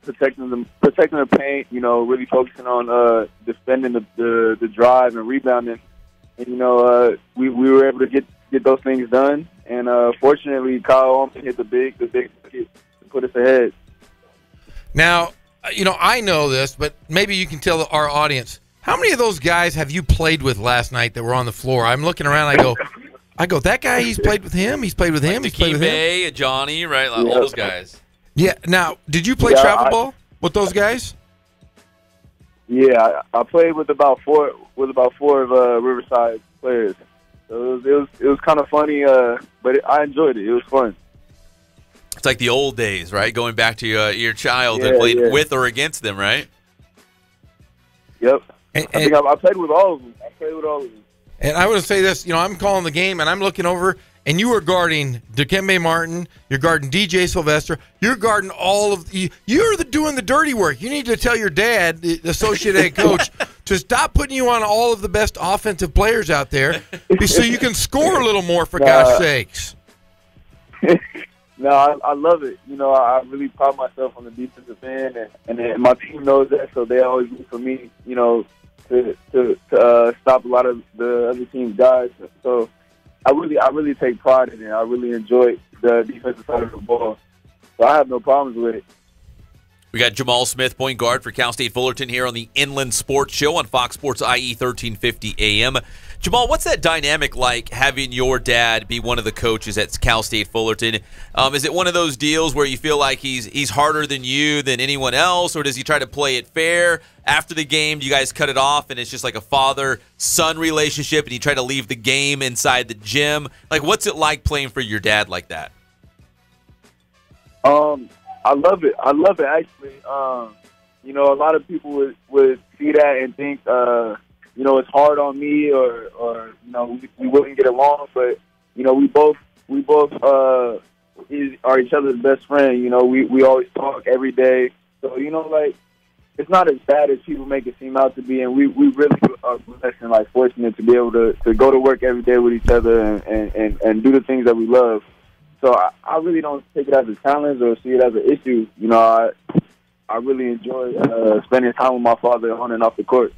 protecting the paint, really focusing on defending the drive and rebounding. And, we were able to get those things done. And fortunately, Kyle hit the big bucket to put us ahead. Now, I know this, but maybe you can tell our audience, how many of those guys have you played with last night that were on the floor? I'm looking around, I go, that guy, he's played with him, he's played with him, he's played with him. Johnny, right? All those guys. Yeah. Now, did you play travel ball with those guys? Yeah, I played with about four of Riverside players. So it was kind of funny, but I enjoyed it. It was fun. It's like the old days, right? Going back to your child and played with or against them, right? Yep. I played with all of them. And I want to say this, I'm calling the game, and I'm looking over, and you are guarding Dikembe Martin, you're guarding DJ Sylvester, you're guarding all of you're doing the dirty work. You need to tell your dad, the associate head coach, to stop putting you on all of the best offensive players out there so you can score a little more, for gosh sakes. No, I love it. I really pride myself on the defensive end, and my team knows that, so they always look for me, to stop a lot of the other team's guys. So I really take pride in it. I really enjoy the defensive side of the ball. So I have no problems with it. We got Jamal Smith, point guard for Cal State Fullerton, here on the Inland Sports Show on Fox Sports IE 1350 AM. Jamal, what's that dynamic like, having your dad be one of the coaches at Cal State Fullerton? Is it one of those deals where you feel like he's harder than you than anyone else, or does he try to play it fair? After the game, do you guys cut it off and it's just like a father-son relationship and you try to leave the game inside the gym? Like, what's it like playing for your dad like that? I love it. Actually. A lot of people would see that and think, it's hard on me, or we wouldn't get along. But we both are each other's best friend. We always talk every day. So it's not as bad as people make it seem out to be. And we really are blessed and fortunate to be able to go to work every day with each other and do the things that we love. So I really don't take it as a challenge or see it as an issue. I really enjoy spending time with my father on and off the court.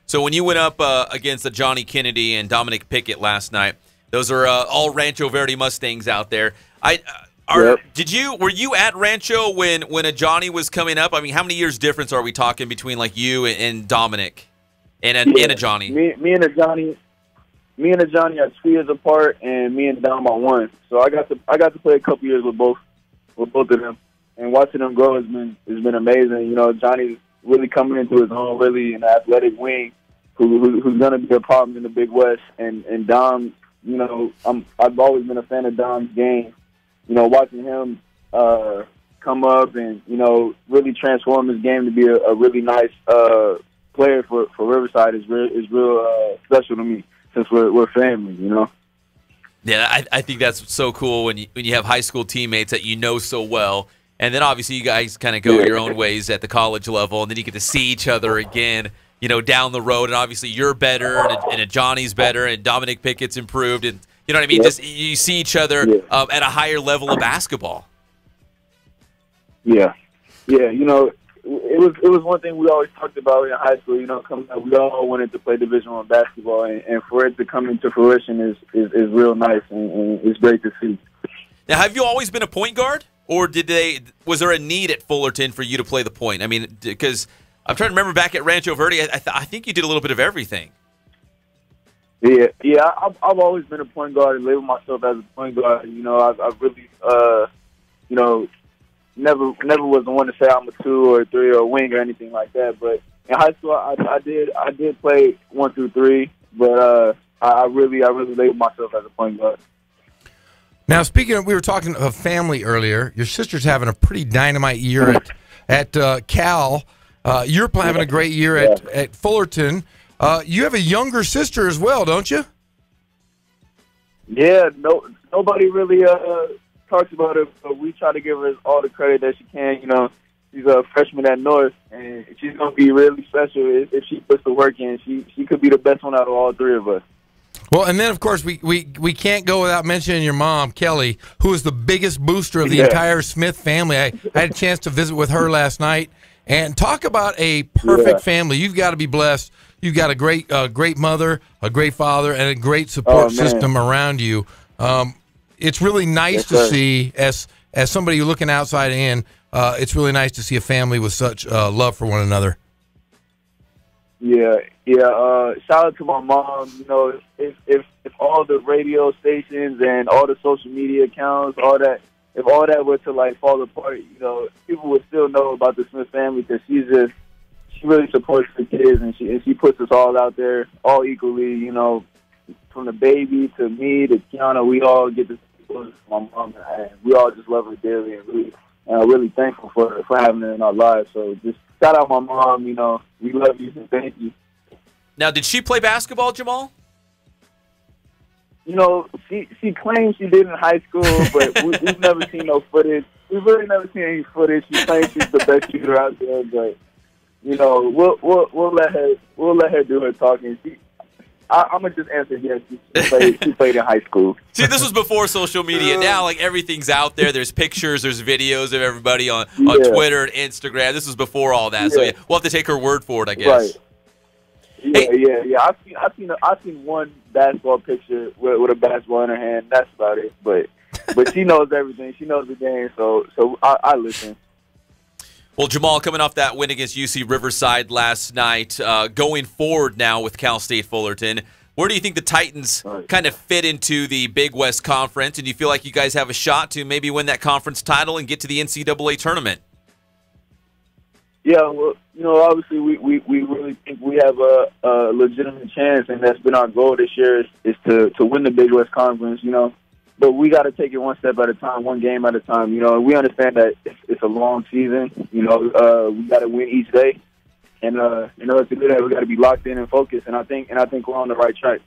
So when you went up against the Johnny Kennedy and Dominic Pickett last night, those are all Rancho Verde Mustangs out there. Were you at Rancho when a Johnny was coming up? I mean, how many years difference are we talking between you and Dominic and a Johnny? Me and a Johnny are 2 years apart, and me and Dom are 1. So I got to play a couple years with both of them, and watching them grow has been amazing. Johnny's really coming into his own, really an athletic wing who's going to be a problem in the Big West. And Dom, I've always been a fan of Dom's game. Watching him come up and really transform his game to be a really nice player for Riverside is real special to me, since we're family. Yeah, I think that's so cool when you have high school teammates that you know so well. And then obviously you guys kind of go your own ways at the college level, and then you get to see each other again, down the road. And obviously you're better, and a Johnny's better, and Dominic Pickett's improved, and you know what I mean? Just you see each other at a higher level of basketball. Yeah. It was one thing we always talked about in high school. Coming up, we all wanted to play Division I basketball, and for it to come into fruition is real nice, and it's great to see. Now, have you always been a point guard? Or was there a need at Fullerton for you to play the point? I mean, because I'm trying to remember back at Rancho Verde, I think you did a little bit of everything. Yeah. I've always been a point guard and labeled myself as a point guard. I've really, never was the one to say I'm a 2 or a 3 or a wing or anything like that. But in high school, I did play 1 through 3, but I really labeled myself as a point guard. Now, speaking of, we were talking of family earlier. Your sister's having a pretty dynamite year at Cal. You're having a great year at Fullerton. You have a younger sister as well, don't you? Yeah, nobody really talks about it, but we try to give her all the credit that she can. She's a freshman at North, and she's going to be really special if she puts the work in. She could be the best one out of all 3 of us. Well, and then, of course, we can't go without mentioning your mom, Kelly, who is the biggest booster of the entire Smith family. I had a chance to visit with her last night. And talk about a perfect family. You've got to be blessed. You've got a great mother, a great father, and a great support system around you. It's really nice to see, as somebody looking outside in, it's really nice to see a family with such love for one another. Yeah. Shout out to my mom. If all the radio stations and all the social media accounts, if all that were to fall apart, people would still know about the Smith family, because she really supports the kids, and she puts us all out there, all equally. From the baby to me to Kiana, we all get to see close to my mom, and we all just love her dearly, and really thankful for having her in our lives. So just shout out my mom. We love you, and thank you. Now, did she play basketball, Jamal? She claims she did in high school, but we've never seen no footage. We've really never seen any footage. She claims she's the best shooter out there, but we'll let her do her talking. I'm gonna just answer yes. She played in high school. See, this was before social media. Now, like, everything's out there. There's pictures, there's videos of everybody on Twitter and Instagram. This was before all that, so we'll have to take her word for it, I guess. Right. Yeah. I've seen one basketball picture with a basketball in her hand. That's about it. But she knows everything. She knows the game. So I listen. Well, Jamal, coming off that win against UC Riverside last night, going forward now with Cal State Fullerton, where do you think the Titans kind of fit into the Big West Conference? And do you feel like you guys have a shot to maybe win that conference title and get to the NCAA tournament? Yeah, well, obviously we really think we have a legitimate chance, and that's been our goal this year is to win the Big West Conference, But we got to take it one step at a time, one game at a time. We understand that it's a long season. We got to win each day, and to do that, we got to be locked in and focused. And I think we're on the right track.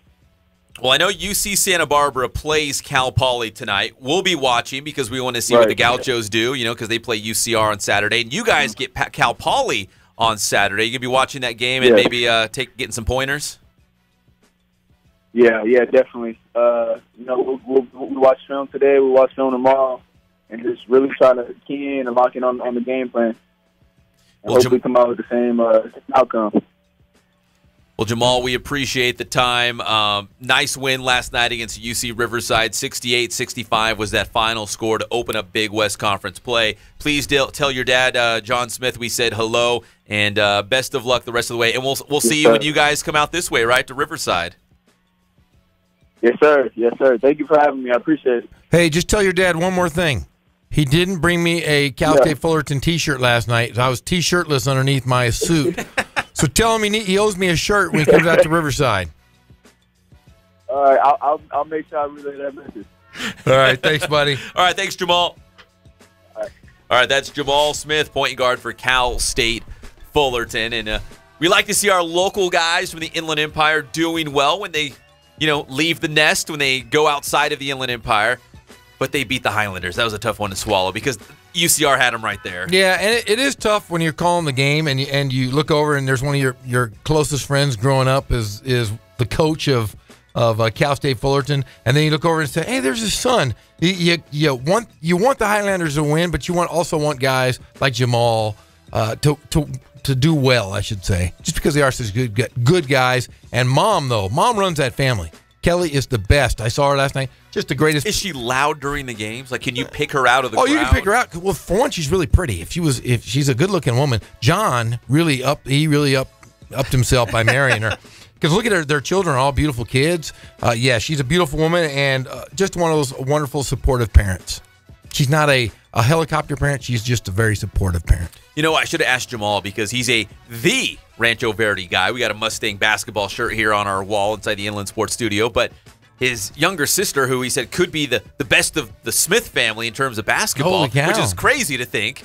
Well, I know UC Santa Barbara plays Cal Poly tonight. We'll be watching because we want to see what the Gauchos do. Because they play UCR on Saturday, and you guys get Cal Poly on Saturday. You gonna be watching that game and maybe getting some pointers. Yeah, definitely. We'll watch film today. We'll watch film tomorrow, and just really try to key in and lock in on the game plan. And hopefully come out with the same outcome. Well, Jamal, we appreciate the time. Nice win last night against UC Riverside. 68-65 was that final score to open up Big West Conference play. Please tell your dad, John Smith, we said hello, and best of luck the rest of the way. And we'll see you when you guys come out this way, right, to Riverside. Yes, sir. Thank you for having me. I appreciate it. Hey, just tell your dad one more thing. He didn't bring me a Cal State Fullerton T-shirt last night. I was T-shirtless underneath my suit. So tell him he owes me a shirt when he comes out to Riverside. All right, I'll make sure I relay that message. All right, thanks, buddy. All right, thanks, Jamal. All right, that's Jamal Smith, point guard for Cal State Fullerton. And we like to see our local guys from the Inland Empire doing well when they leave the nest, when they go outside of the Inland Empire. But they beat the Highlanders. That was a tough one to swallow because UCR had them right there. Yeah, and it is tough when you're calling the game and you look over and there's one of your closest friends growing up is the coach of Cal State Fullerton, and then you look over and say, hey, there's his son. You want the Highlanders to win, but you also want guys like Jamal to do well, I should say, just because they are such good guys. And Mom runs that family. Kelly is the best. I saw her last night. Just the greatest. Is she loud during the games? Like, can you pick her out of the crowd? Oh, you can pick her out. Well, for one, she's really pretty. If she's a good-looking woman, John really upped himself by marrying her. Because look at their children are all beautiful kids. She's a beautiful woman and just one of those wonderful, supportive parents. She's not a helicopter parent. She's just a very supportive parent. I should have asked Jamal because he's the Rancho Verde guy. We got a Mustang basketball shirt here on our wall inside the Inland Sports Studio. But his younger sister, who he said could be the best of the Smith family in terms of basketball, which is crazy to think,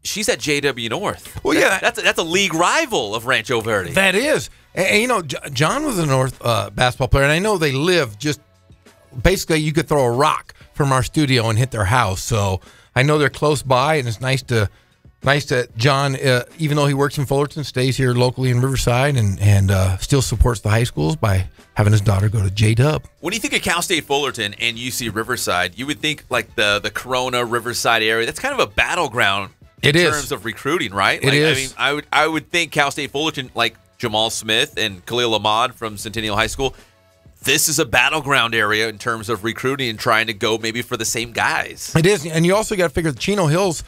she's at JW North. Well, that's a league rival of Rancho Verde. That is. And John was a North basketball player, and I know they live just basically you could throw a rock from our studio and hit their house. So I know they're close by, and it's nice that John, even though he works in Fullerton, stays here locally in Riverside and still supports the high schools by having his daughter go to J-Dub. When you think of Cal State Fullerton and UC Riverside, you would think like the Corona Riverside area. That's kind of a battleground in terms of recruiting, right? It is. I mean, I would think Cal State Fullerton, like Jamal Smith and Khalil Ahmad from Centennial High School, this is a battleground area in terms of recruiting and trying to go maybe for the same guys. It is, and you also got to figure the Chino Hills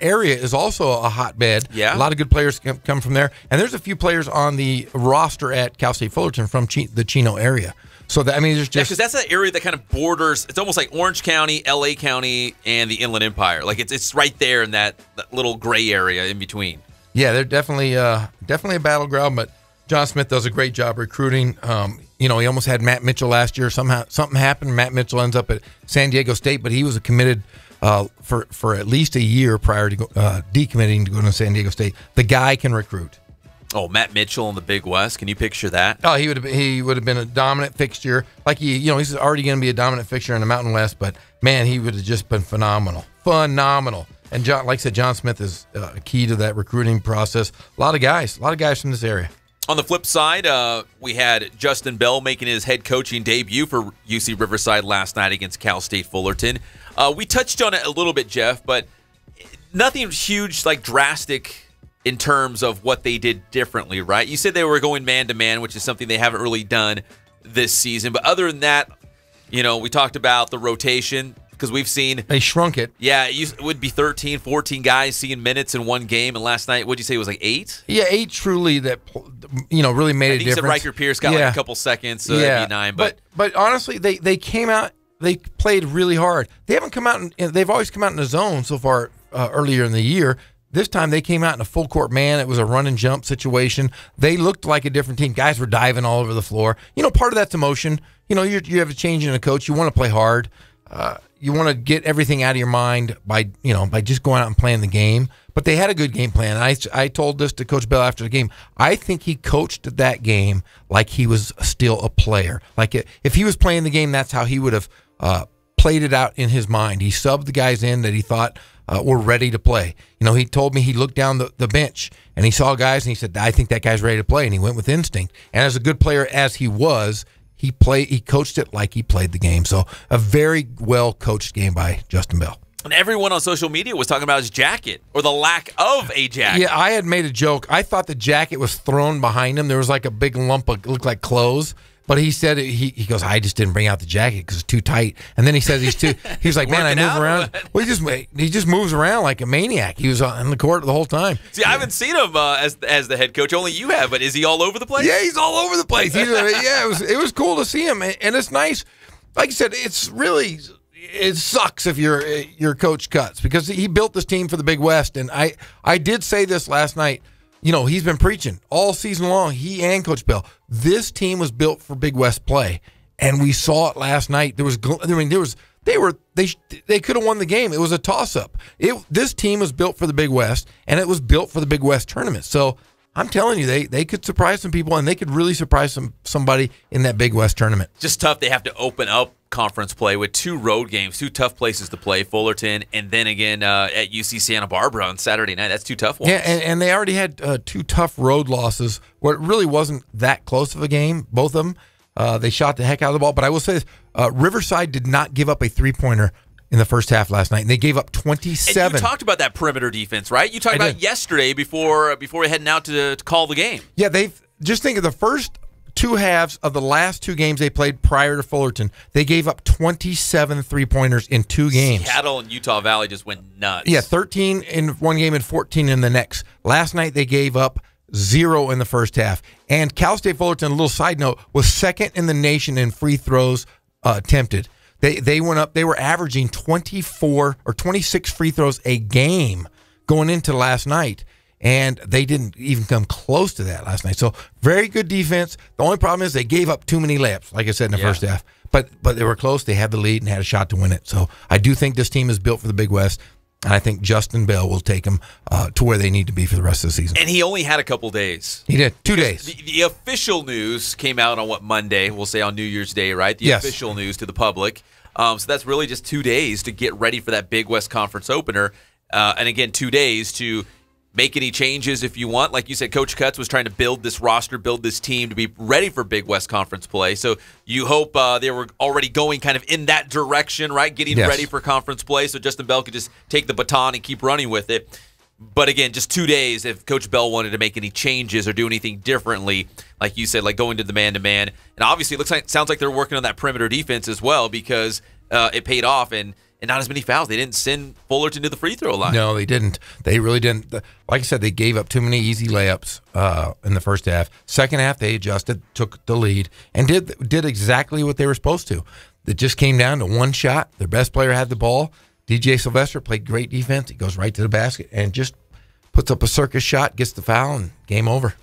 area is also a hotbed. Yeah. A lot of good players come from there, and there's a few players on the roster at Cal State Fullerton from the Chino area. So there's just because that's an area that kind of borders. It's almost like Orange County, LA County, and the Inland Empire. Like it's right there in that little gray area in between. Yeah, they're definitely a battleground, but John Smith does a great job recruiting. he almost had Matt Mitchell last year. Somehow something happened. Matt Mitchell ends up at San Diego State, but he was committed for at least a year prior to decommitting to go to San Diego State. The guy can recruit. Oh, Matt Mitchell in the Big West. Can you picture that? Oh, he would have been a dominant fixture. Like he's already going to be a dominant fixture in the Mountain West, but man, he would have just been phenomenal. And John, like I said, John Smith is a key to that recruiting process. A lot of guys from this area. On the flip side, we had Justin Bell making his head coaching debut for UC Riverside last night against Cal State Fullerton. We touched on it a little bit, Jeff, but nothing huge, like drastic in terms of what they did differently, right? You said they were going man-to-man, which is something they haven't really done this season. But other than that, we talked about the rotation because we've seen... They shrunk it. Yeah, it would be 13, 14 guys seeing minutes in one game. And last night, what'd you say, it was like 8? Yeah, 8 truly that, really made a difference. You said Riker Pierce got like a couple seconds, so that'd be 9. But honestly, they came out, they played really hard. They haven't come out, they've always come out in the zone so far earlier in the year. This time they came out in a full court man. It was a run and jump situation. They looked like a different team. Guys were diving all over the floor. Part of that's emotion. You have a change in a coach. You want to play hard. You want to get everything out of your mind by just going out and playing the game. But they had a good game plan. I told this to Coach Bell after the game. I think he coached that game like he was still a player. Like if he was playing the game, that's how he would have played it out in his mind. He subbed the guys in that he thought were ready to play. He told me he looked down the bench and he saw guys and he said, I think that guy's ready to play, and he went with instinct. And as a good player as he was, he coached it like he played the game. So a very well coached game by Justin Bell. And everyone on social media was talking about his jacket or the lack of a jacket. Yeah, I had made a joke. I thought the jacket was thrown behind him. There was like a big lump of, looked like clothes. But he said, he goes, I just didn't bring out the jacket because it's too tight. And then he says he's like, man, I move around. Well, he just moves around like a maniac. He was on the court the whole time. See, I haven't seen him as the head coach. Only you have. But is he all over the place? Yeah, he's all over the place. It was cool to see him. And it's nice. Like I said, it sucks if your coach cuts because he built this team for the Big West. And I did say this last night. He's been preaching all season long, he and Coach Bell. This team was built for Big West play, and we saw it last night. They could have won the game. It was a toss-up. This team was built for the Big West, and it was built for the Big West tournament. So I'm telling you, they could surprise some people, and they could really surprise somebody in that Big West tournament. Just tough. They have to open up conference play with 2 road games, 2 tough places to play, Fullerton, and then again at UC Santa Barbara on Saturday night. That's 2 tough ones. Yeah, and they already had 2 tough road losses where it really wasn't that close of a game, both of them. They shot the heck out of the ball. But I will say this, Riverside did not give up a three-pointer in the first half last night, and they gave up 27. And you talked about that perimeter defense, right? You talked about it yesterday before heading out to call the game. Yeah, just think of the first 2 halves of the last 2 games they played prior to Fullerton. They gave up 27 three-pointers in 2 games. Seattle and Utah Valley just went nuts. Yeah, 13 in one game and 14 in the next. Last night they gave up 0 in the first half. And Cal State Fullerton, a little side note, was second in the nation in free throws attempted. They went up. They were averaging 24 or 26 free throws a game going into last night, and they didn't even come close to that last night. So very good defense. The only problem is they gave up too many layups, like I said in the first half. But they were close. They had the lead and had a shot to win it. So I do think this team is built for the Big West, and I think Justin Bell will take them to where they need to be for the rest of the season. And he only had a couple days. He did. 2 days. The official news came out on Monday? We'll say on New Year's Day, right? The official news to the public. So that's really just 2 days to get ready for that Big West Conference opener. And again, 2 days to make any changes if you want. Like you said, Coach Cutts was trying to build this roster, build this team to be ready for Big West Conference play. So you hope they were already going kind of in that direction, right? Getting ready for conference play so Justin Bell could just take the baton and keep running with it. But again, just 2 days, if Coach Bell wanted to make any changes or do anything differently, like you said, like going to the man-to-man. And obviously, it sounds like they're working on that perimeter defense as well because it paid off and not as many fouls. They didn't send Fullerton to the free throw line. No, they didn't. They really didn't. Like I said, they gave up too many easy layups in the first half. Second half, they adjusted, took the lead, and did exactly what they were supposed to. It just came down to one shot. Their best player had the ball. DJ Sylvester played great defense. He goes right to the basket and just puts up a circus shot, gets the foul, and game over.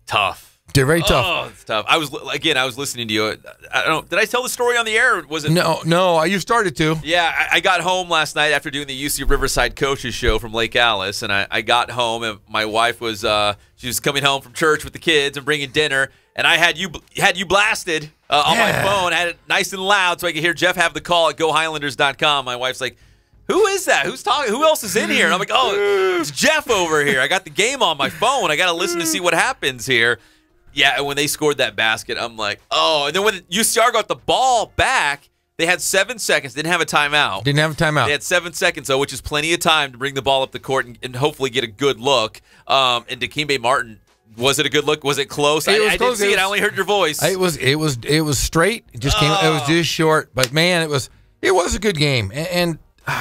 Tough. They're very tough. Oh, it's tough. I was listening to you. I don't know. Did I tell the story on the air? Or was it? No. You started to. Yeah, I got home last night after doing the UC Riverside coaches show from Lake Alice, and I got home, and my wife was she was coming home from church with the kids and bringing dinner, and I had you blasted on my phone. I had it nice and loud so I could hear Jeff have the call at GoHighlanders.com. My wife's like, "Who is that? Who's talking? Who else is in here?" And I'm like, "Oh, it's Jeff over here. I got the game on my phone. I got to listen to see what happens here." Yeah, and when they scored that basket, I'm like, "Oh!" And then when UCR got the ball back, they had 7 seconds. Didn't have a timeout. They had 7 seconds, though, which is plenty of time to bring the ball up the court and hopefully get a good look. And Dikembe Martin, was it a good look? Was it close? I didn't see it. I only heard your voice. It was straight. It just came. It was just short. But man, it was a good game. And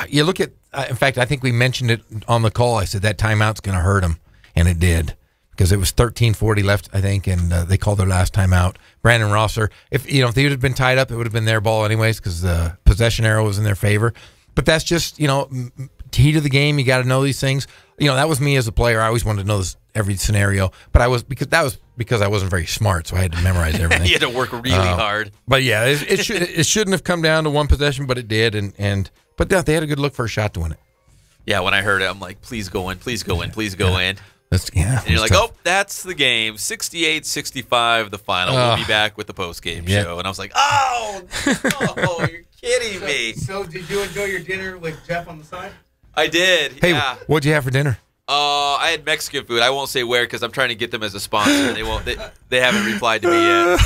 you look at. In fact, I think we mentioned it on the call. I said that timeout's going to hurt them, and it did. Because it was 13:40 left, I think, and they called their last timeout. Brandon Rosser, if they would have been tied up, it would have been their ball anyways because the possession arrow was in their favor. But that's just, heat of the game. You got to know these things. That was me as a player. I always wanted to know every scenario. But that was because I wasn't very smart, so I had to memorize everything. You had to work really hard. But yeah, it shouldn't have come down to one possession, but it did. But they had a good look for a shot to win it. Yeah, when I heard it, I'm like, please go in, please go in, please go in. And you're like, tough. "Oh, that's the game. 68-65, the final. We'll be back with the post-game show." And I was like, "Oh, no, you're kidding me." So did you enjoy your dinner with Jeff on the side? I did, Hey, yeah. what'd you have for dinner? I had Mexican food. I won't say where because I'm trying to get them as a sponsor. They haven't replied to me yet.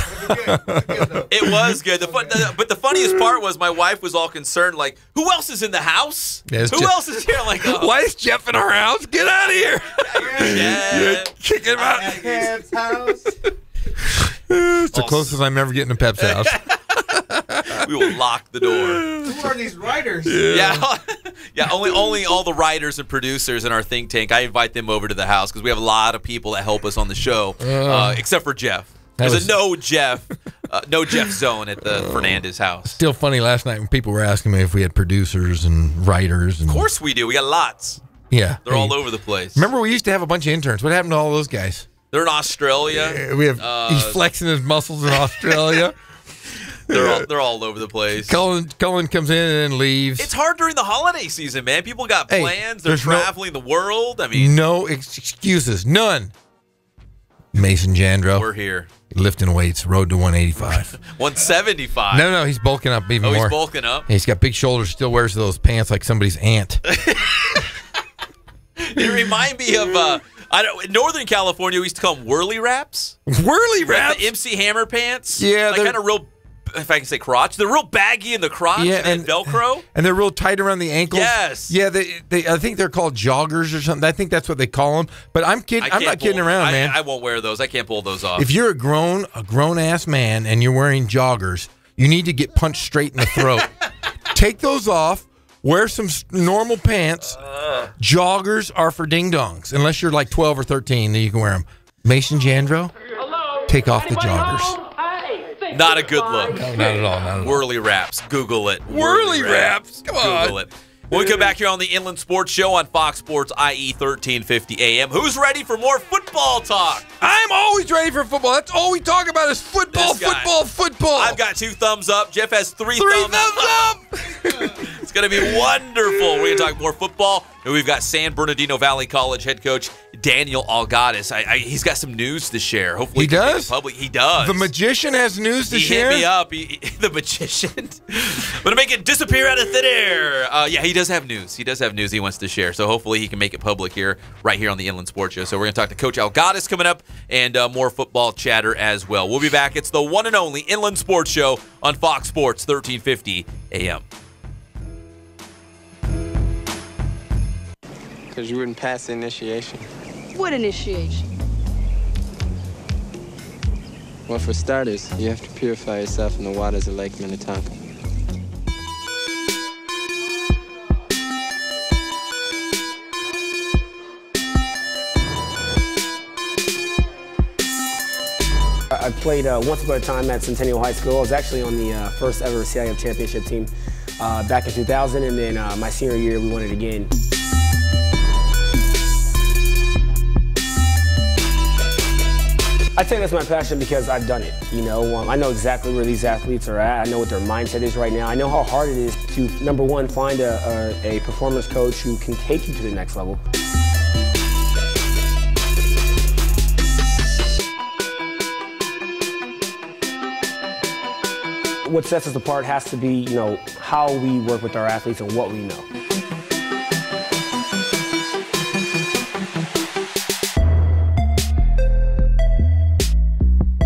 It was good. But the funniest part was my wife was all concerned, like, "Who else is in the house? Who else is here?" I'm like, "Oh. Why is Jeff in our house? Get out of here!" Yeah. Kick him out. At Pep's house. It's the closest I'm ever getting to Pep's house. We will lock the door. Who are these writers? Yeah. Only all the writers and producers in our think tank. I invite them over to the house because we have a lot of people that help us on the show, except for Jeff. There's a no Jeff zone at the Fernandez house. Still funny last night when people were asking me if we had producers and writers. Of course we do. We got lots. Yeah. They're all over the place. Remember we used to have a bunch of interns. What happened to all those guys? They're in Australia. We have he's flexing his muscles in Australia. They're all over the place. Cullen comes in and then leaves. It's hard during the holiday season, man. People got plans. They're traveling the world. I mean, no excuses. None. Mason Jandro. We're here. Lifting weights. Road to 185. 175. No, he's bulking up even more. He's bulking up. He's got big shoulders. Still wears those pants like somebody's aunt. They remind me of in Northern California, we used to call them whirly wraps. Whirly wraps? The MC Hammer pants. Yeah. Like kind of real, if I can say crotch. They're real baggy in the crotch and Velcro. And they're real tight around the ankles. Yes. Yeah, I think they're called joggers or something. I think that's what they call them. But I'm kidding. I'm not kidding around, man. I won't wear those. I can't pull those off. If you're a grown-ass man and you're wearing joggers, you need to get punched straight in the throat. Take those off. Wear some normal pants. Joggers are for ding-dongs. Unless you're like 12 or 13, then you can wear them. Mason Jandro, take off the joggers. Not a good look. No, not at all. Not at all. Whirly wraps. Google it. Whirly wraps. Come on. Google it. When we come back here on the Inland Sports Show on Fox Sports IE 1350 AM. Who's ready for more football talk? I'm always ready for football. That's all we talk about is football, football. I've got 2 thumbs up. Jeff has 3 thumbs up. It's going to be wonderful. We're going to talk more football. And we've got San Bernardino Valley College head coach Daniel Algattas. He's got some news to share. Hopefully he does? He does. The magician has news to share? He hit me up. The magician. I'm going to make it disappear out of thin air. Yeah, he does have news. He does have news he wants to share. So hopefully he can make it public right here on the Inland Sports Show. So we're going to talk to Coach Algattas coming up and more football chatter as well. We'll be back. It's the one and only Inland Sports Show on Fox Sports 1350 AM. Because you wouldn't pass the initiation. What initiation? Well, for starters, you have to purify yourself in the waters of Lake Minnetonka. I played once upon a time at Centennial High School. I was actually on the first ever CIF championship team back in 2000, and then my senior year we won it again. I'd say that's my passion because I've done it. You know, I know exactly where these athletes are at. I know what their mindset is right now. I know how hard it is to, number one, find a performance coach who can take you to the next level. What sets us apart has to be, you know, how we work with our athletes and what we know.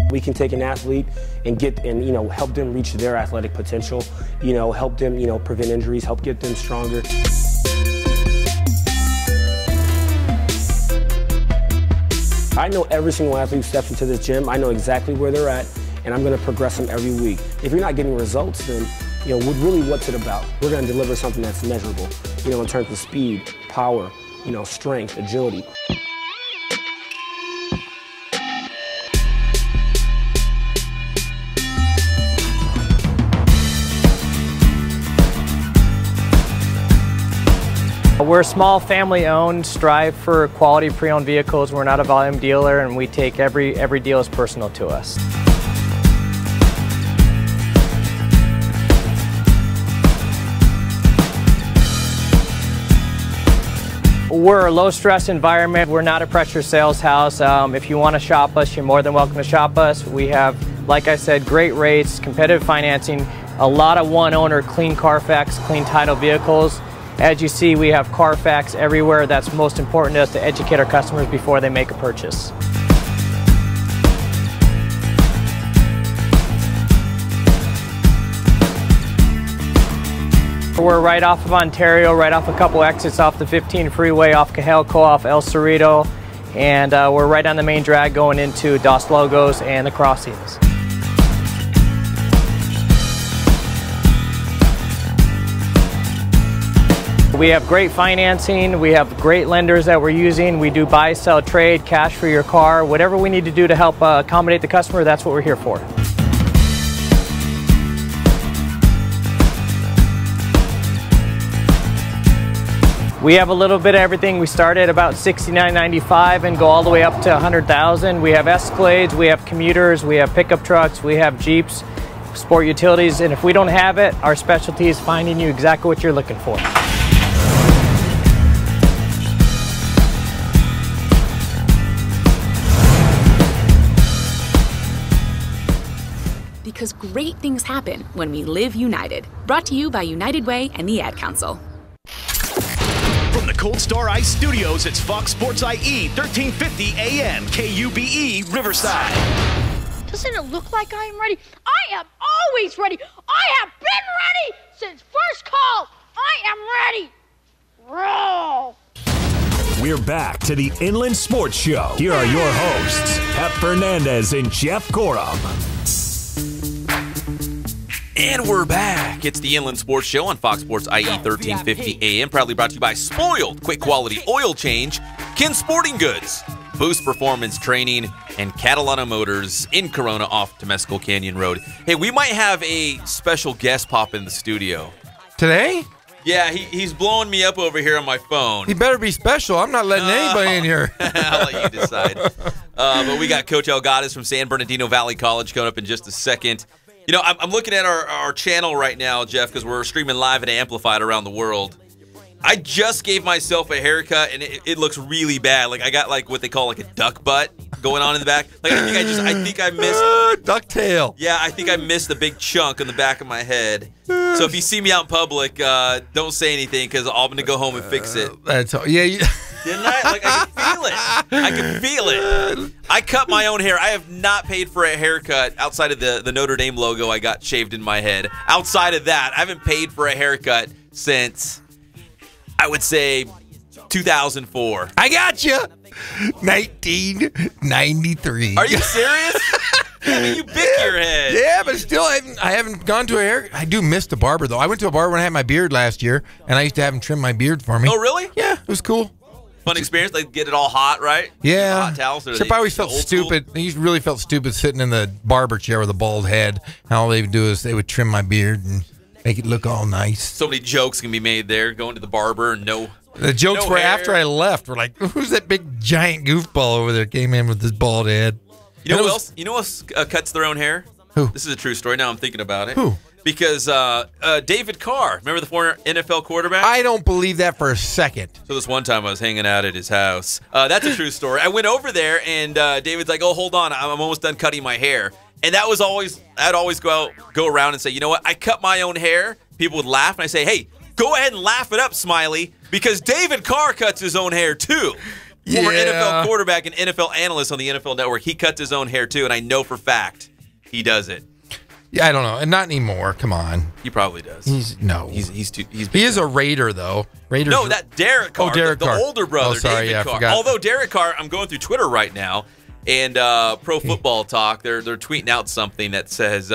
We can take an athlete and you know, help them reach their athletic potential, you know, help them, you know, prevent injuries, help get them stronger. I know every single athlete who steps into this gym. I know exactly where they're at, and I'm going to progress them every week. If you're not getting results, then, you know, really what's it about? We're going to deliver something that's measurable, you know, in terms of speed, power, you know, strength, agility. We're small, family-owned, strive for quality pre-owned vehicles. We're not a volume dealer, and we take every deal as personal to us. We're a low-stress environment. We're not a pressure sales house. If you want to shop us, you're more than welcome to shop us. We have, like I said, great rates, competitive financing, a lot of one-owner, clean Carfax, clean title vehicles. As you see, we have Carfax everywhere. That's most important to us, to educate our customers before they make a purchase. We're right off of Ontario, right off a couple exits off the 15 freeway, off Cajelco, off El Cerrito, and we're right on the main drag going into Dos Logos and the Crossings. We have great financing, we have great lenders that we're using. We do buy, sell, trade, cash for your car. Whatever we need to do to help accommodate the customer, that's what we're here for. We have a little bit of everything. We start at about $69.95 and go all the way up to $100,000. We have Escalades, we have commuters, we have pickup trucks, we have Jeeps, sport utilities, and if we don't have it, our specialty is finding you exactly what you're looking for. Because great things happen when we live united. Brought to you by United Way and the Ad Council. From the Cold Star Ice Studios, it's Fox Sports IE, 1350 AM, KUBE, Riverside. Doesn't it look like I am ready? I am always ready. I have been ready since first call. I am ready. Roll. We're back to the Inland Sports Show. Here are your hosts, Pep Fernandez and Jeff Corum. And we're back. It's the Inland Sports Show on Fox Sports IE 1350 AM. Proudly brought to you by Spoiled, quick quality oil change, Ken Sporting Goods, Boost Performance Training, and Catalana Motors in Corona off Temescal Canyon Road. Hey, we might have a special guest pop in the studio. Today? Yeah, he's blowing me up over here on my phone. He better be special. I'm not letting anybody in here. I'll let you decide. But we got Coach Algattas from San Bernardino Valley College coming up in just a second. You know, I'm looking at our channel right now, Jeff, because we're streaming live and amplified around the world. I just gave myself a haircut, and it looks really bad. Like, I got, like, what they call, like, a duck butt going on in the back. Like, I think I missed... duck tail. Yeah, I think I missed a big chunk on the back of my head. So if you see me out in public, don't say anything, because I'm going to go home and fix it. That's all. Yeah, didn't I? Like, I could feel it. I could feel it. I cut my own hair. I have not paid for a haircut outside of the Notre Dame logo I got shaved in my head. Outside of that, I haven't paid for a haircut since, I would say, 2004. I got you. 1993. Are you serious? I mean, you bit your head. Yeah, but still, I haven't gone to a hair. I do miss the barber, though. I went to a barber when I had my beard last year, and I used to have him trim my beard for me. Oh, really? Yeah, it was cool. Fun experience. They get it all hot, right? Yeah. Hot towels. Except I always felt stupid. He really felt stupid sitting in the barber chair with a bald head. And all they would do is they would trim my beard and make it look all nice. So many jokes can be made there. Going to the barber and the jokes no were hair. after I left. Were like, who's that big giant goofball over there? Came in with this bald head. You know who else? You know who else cuts their own hair? Who? This is a true story. Now I'm thinking about it. Who? Because David Carr, remember the former NFL quarterback? I don't believe that for a second. So this one time I was hanging out at his house. That's a true story. I went over there, and David's like, "Oh, hold on, I'm almost done cutting my hair." And I'd always go around and say, "You know what? I cut my own hair." People would laugh, and I say, "Hey, go ahead and laugh it up, Smiley, because David Carr cuts his own hair too." Former NFL quarterback and NFL analyst on the NFL Network. He cuts his own hair too, and I know for fact he does it. Yeah, I don't know, and not anymore. Come on, he probably does. He is a Raider though. Raiders. No, that Derek Carr, Derek the Carr. older brother, sorry, David Carr. I forgot. Although Derek Carr, I'm going through Twitter right now, and Pro Football Talk, they're tweeting out something that says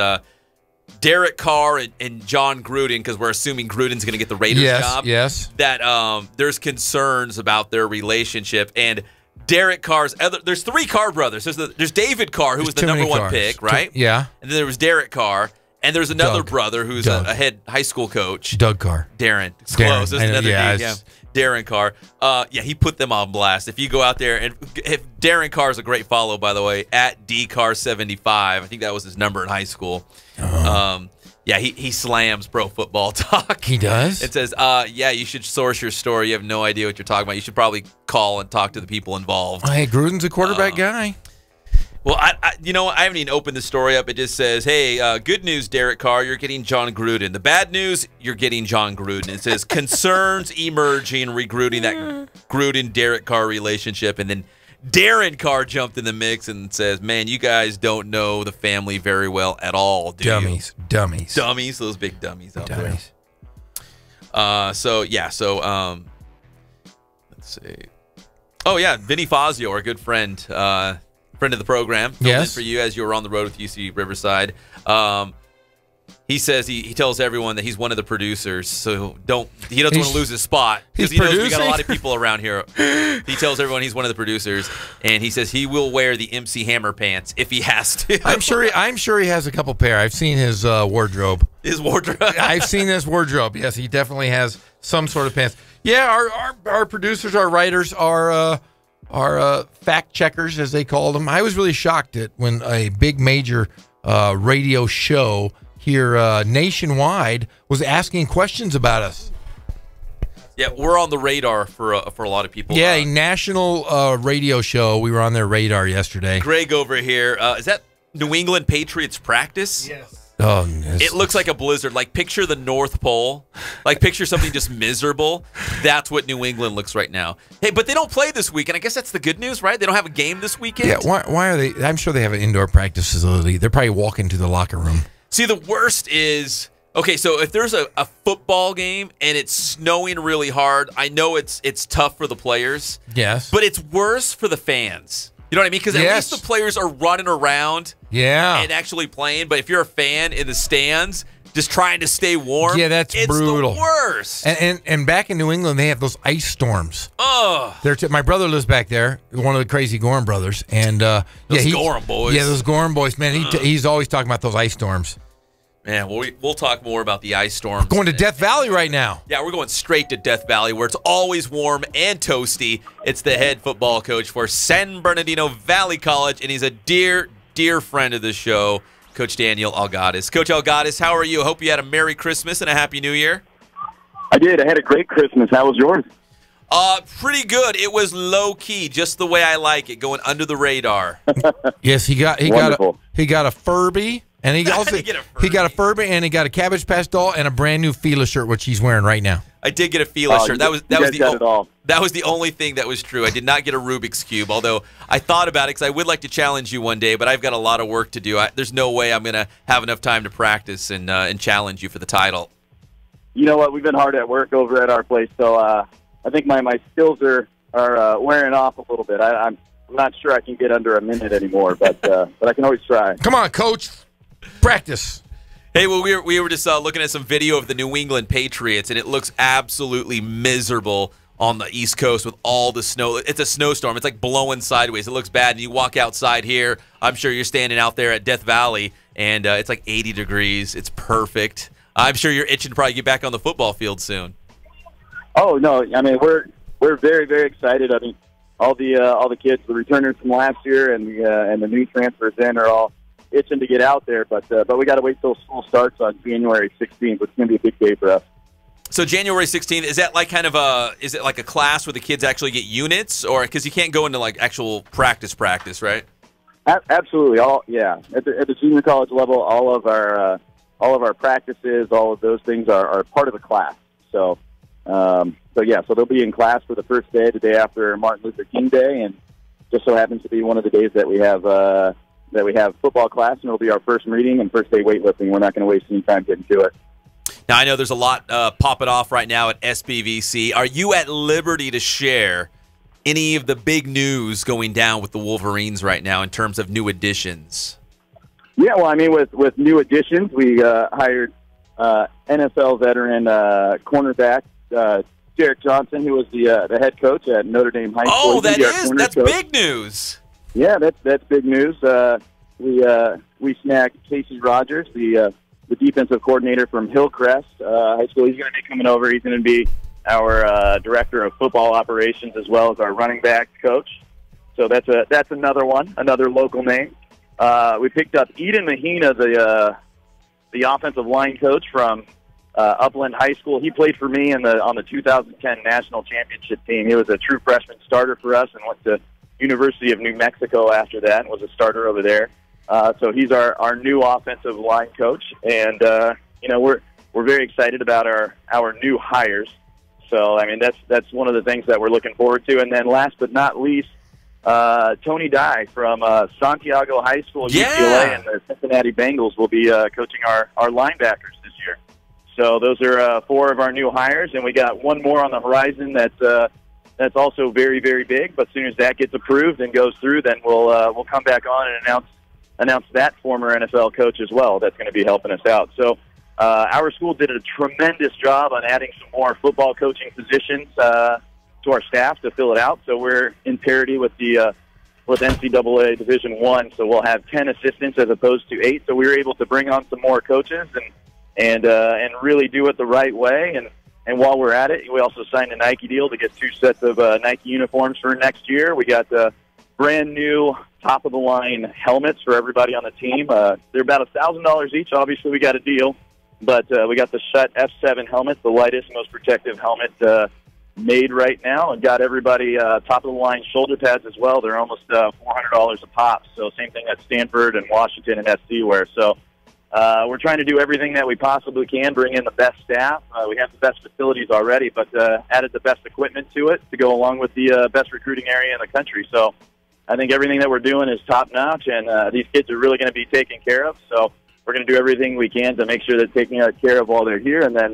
Derek Carr and John Gruden, because we're assuming Gruden's going to get the Raiders job. Yes. That there's concerns about their relationship, and Derek Carr's there's 3 Carr brothers. There's David Carr, who was the number 1 pick, right? Yeah. And then there was Derek Carr, and there's another brother who's a head high school coach. Doug Carr. Darren. It's close. There's another name. Yeah. Darren Carr. He put them on blast. If you go out there, and if Darren Carr is a great follow, by the way, at DCarr75. I think that was his number in high school. He slams Pro Football Talk. He does? It says, you should source your story. You have no idea what you're talking about. You should probably call and talk to the people involved. Hey, Gruden's a quarterback guy. Well, I haven't even opened the story up. It just says, hey, good news, Derek Carr, you're getting John Gruden. The bad news, you're getting John Gruden. It says, concerns emerging regarding that Gruden-Derek Carr relationship. And then Darren Carr jumped in the mix and says, man, you guys don't know the family very well at all, do you? Dummies. Those big dummies out there. Let's see. Oh, yeah, Vinny Fazio, our good friend, friend of the program. Filled in for you as you were on the road with UC Riverside. He says he tells everyone that he's one of the producers, so he doesn't want to lose his spot because he knows we got a lot of people around here. He tells everyone he's one of the producers, and he says he will wear the MC Hammer pants if he has to. I'm sure he has a couple pair. I've seen his wardrobe. His wardrobe. I've seen his wardrobe. Yes, he definitely has some sort of pants. Yeah, our producers, our writers, our fact checkers, as they called them. I was really shocked at when a big major radio show here nationwide was asking questions about us. Yeah, we're on the radar for a lot of people. Yeah, a national radio show. We were on their radar yesterday. Greg over here. Is that New England Patriots practice? Yes. Oh, it looks like a blizzard. Like, picture the North Pole. Like, picture something just miserable. That's what New England looks right now. Hey, but they don't play this weekend. I guess that's the good news, right? They don't have a game this weekend? Yeah, why are they? I'm sure they have an indoor practice facility. They're probably walking to the locker room. See, the worst is, okay, so if there's a football game and it's snowing really hard, I know it's tough for the players. Yes. But it's worse for the fans. You know what I mean? Because at least the players are running around and actually playing. But if you're a fan in the stands, just trying to stay warm, that's brutal. It's the worst. And back in New England, they have those ice storms. Oh. My brother lives back there, one of the crazy Gorham brothers. And those Gorham boys. Yeah, those Gorham boys, man. He's always talking about those ice storms. Man, we'll talk more about the ice storms. We're going to Death Valley right now. Yeah, we're going straight to Death Valley, where it's always warm and toasty. It's the head football coach for San Bernardino Valley College, and he's a dear, dear friend of the show, Coach Daniel Algattas. Coach Algattas, how are you? I hope you had a Merry Christmas and a Happy New Year. I did. I had a great Christmas. How was yours? Pretty good. It was low key, just the way I like it, going under the radar. Yes, he got a Furby. And he also got a Furby, and he got a Cabbage Patch doll and a brand new Fila shirt, which he's wearing right now. I did get a Fila shirt. That was the only thing that was true. I did not get a Rubik's Cube, although I thought about it because I would like to challenge you one day, but I've got a lot of work to do. There's no way I'm going to have enough time to practice and challenge you for the title. You know what? We've been hard at work over at our place, so I think my skills are wearing off a little bit. I'm not sure I can get under a minute anymore, but I can always try. Come on, Coach. Practice. Hey, well, we were just looking at some video of the New England Patriots, and it looks absolutely miserable on the East Coast with all the snow. It's a snowstorm. It's like blowing sideways. It looks bad, and you walk outside here. I'm sure you're standing out there at Death Valley, and it's like 80 degrees. It's perfect. I'm sure you're itching to probably get back on the football field soon. Oh, no. I mean, we're very, very excited. I mean, all the kids, the returners from last year and the new transfers in are all itching to get out there. But we got to wait till school starts on January 16th. It's going to be a big day for us. So January 16th, is that like kind of is it like a class where the kids actually get units, or because you can't go into like actual practice, right? Absolutely. At the junior college level, all of our practices, all of those things are part of the class. So they'll be in class for the first day, the day after Martin Luther King Day, and just so happens to be one of the days that we have football class, and it'll be our first meeting and first day weightlifting. We're not going to waste any time getting to it. Now, I know there's a lot popping off right now at SBVC. Are you at liberty to share any of the big news going down with the Wolverines right now in terms of new additions? Yeah, well, I mean, with new additions, we hired NFL veteran cornerback Derek Johnson, who was the head coach at Notre Dame High School. Oh, that's big news. Yeah, that's big news. We snagged Casey Rogers, the defensive coordinator from Hillcrest High School. He's going to be coming over. He's going to be our director of football operations as well as our running back coach. So that's another one, another local name. We picked up Eden Mahina, the offensive line coach from Upland High School. He played for me on the 2010 national championship team. He was a true freshman starter for us and went to University of New Mexico after that and was a starter over there. So he's our new offensive line coach, and we're very excited about our new hires. So I mean that's one of the things that we're looking forward to. And then last but not least, Tony Dye from Santiago High School, UCLA, and the Cincinnati Bengals will be coaching our linebackers this year. So those are 4 of our new hires, and we got one more on the horizon that's also very, very big. But as soon as that gets approved and goes through, then we'll come back on and announce that former NFL coach as well. That's going to be helping us out. So our school did a tremendous job on adding some more football coaching positions to our staff to fill it out. So we're in parity with NCAA Division I. So we'll have 10 assistants as opposed to 8. So we were able to bring on some more coaches and really do it the right way. And while we're at it, we also signed a Nike deal to get 2 sets of Nike uniforms for next year. We got brand new top-of-the-line helmets for everybody on the team. They're about $1,000 each. Obviously, we got a deal. But we got the Shutt F7 helmet, the lightest, most protective helmet made right now, and got everybody top-of-the-line shoulder pads as well. They're almost $400 a pop. So same thing that Stanford and Washington and SC wear. So we're trying to do everything that we possibly can, bring in the best staff. We have the best facilities already, but added the best equipment to it to go along with the best recruiting area in the country. So I think everything that we're doing is top-notch, and these kids are really going to be taken care of. So we're going to do everything we can to make sure they're taken care of while they're here, and then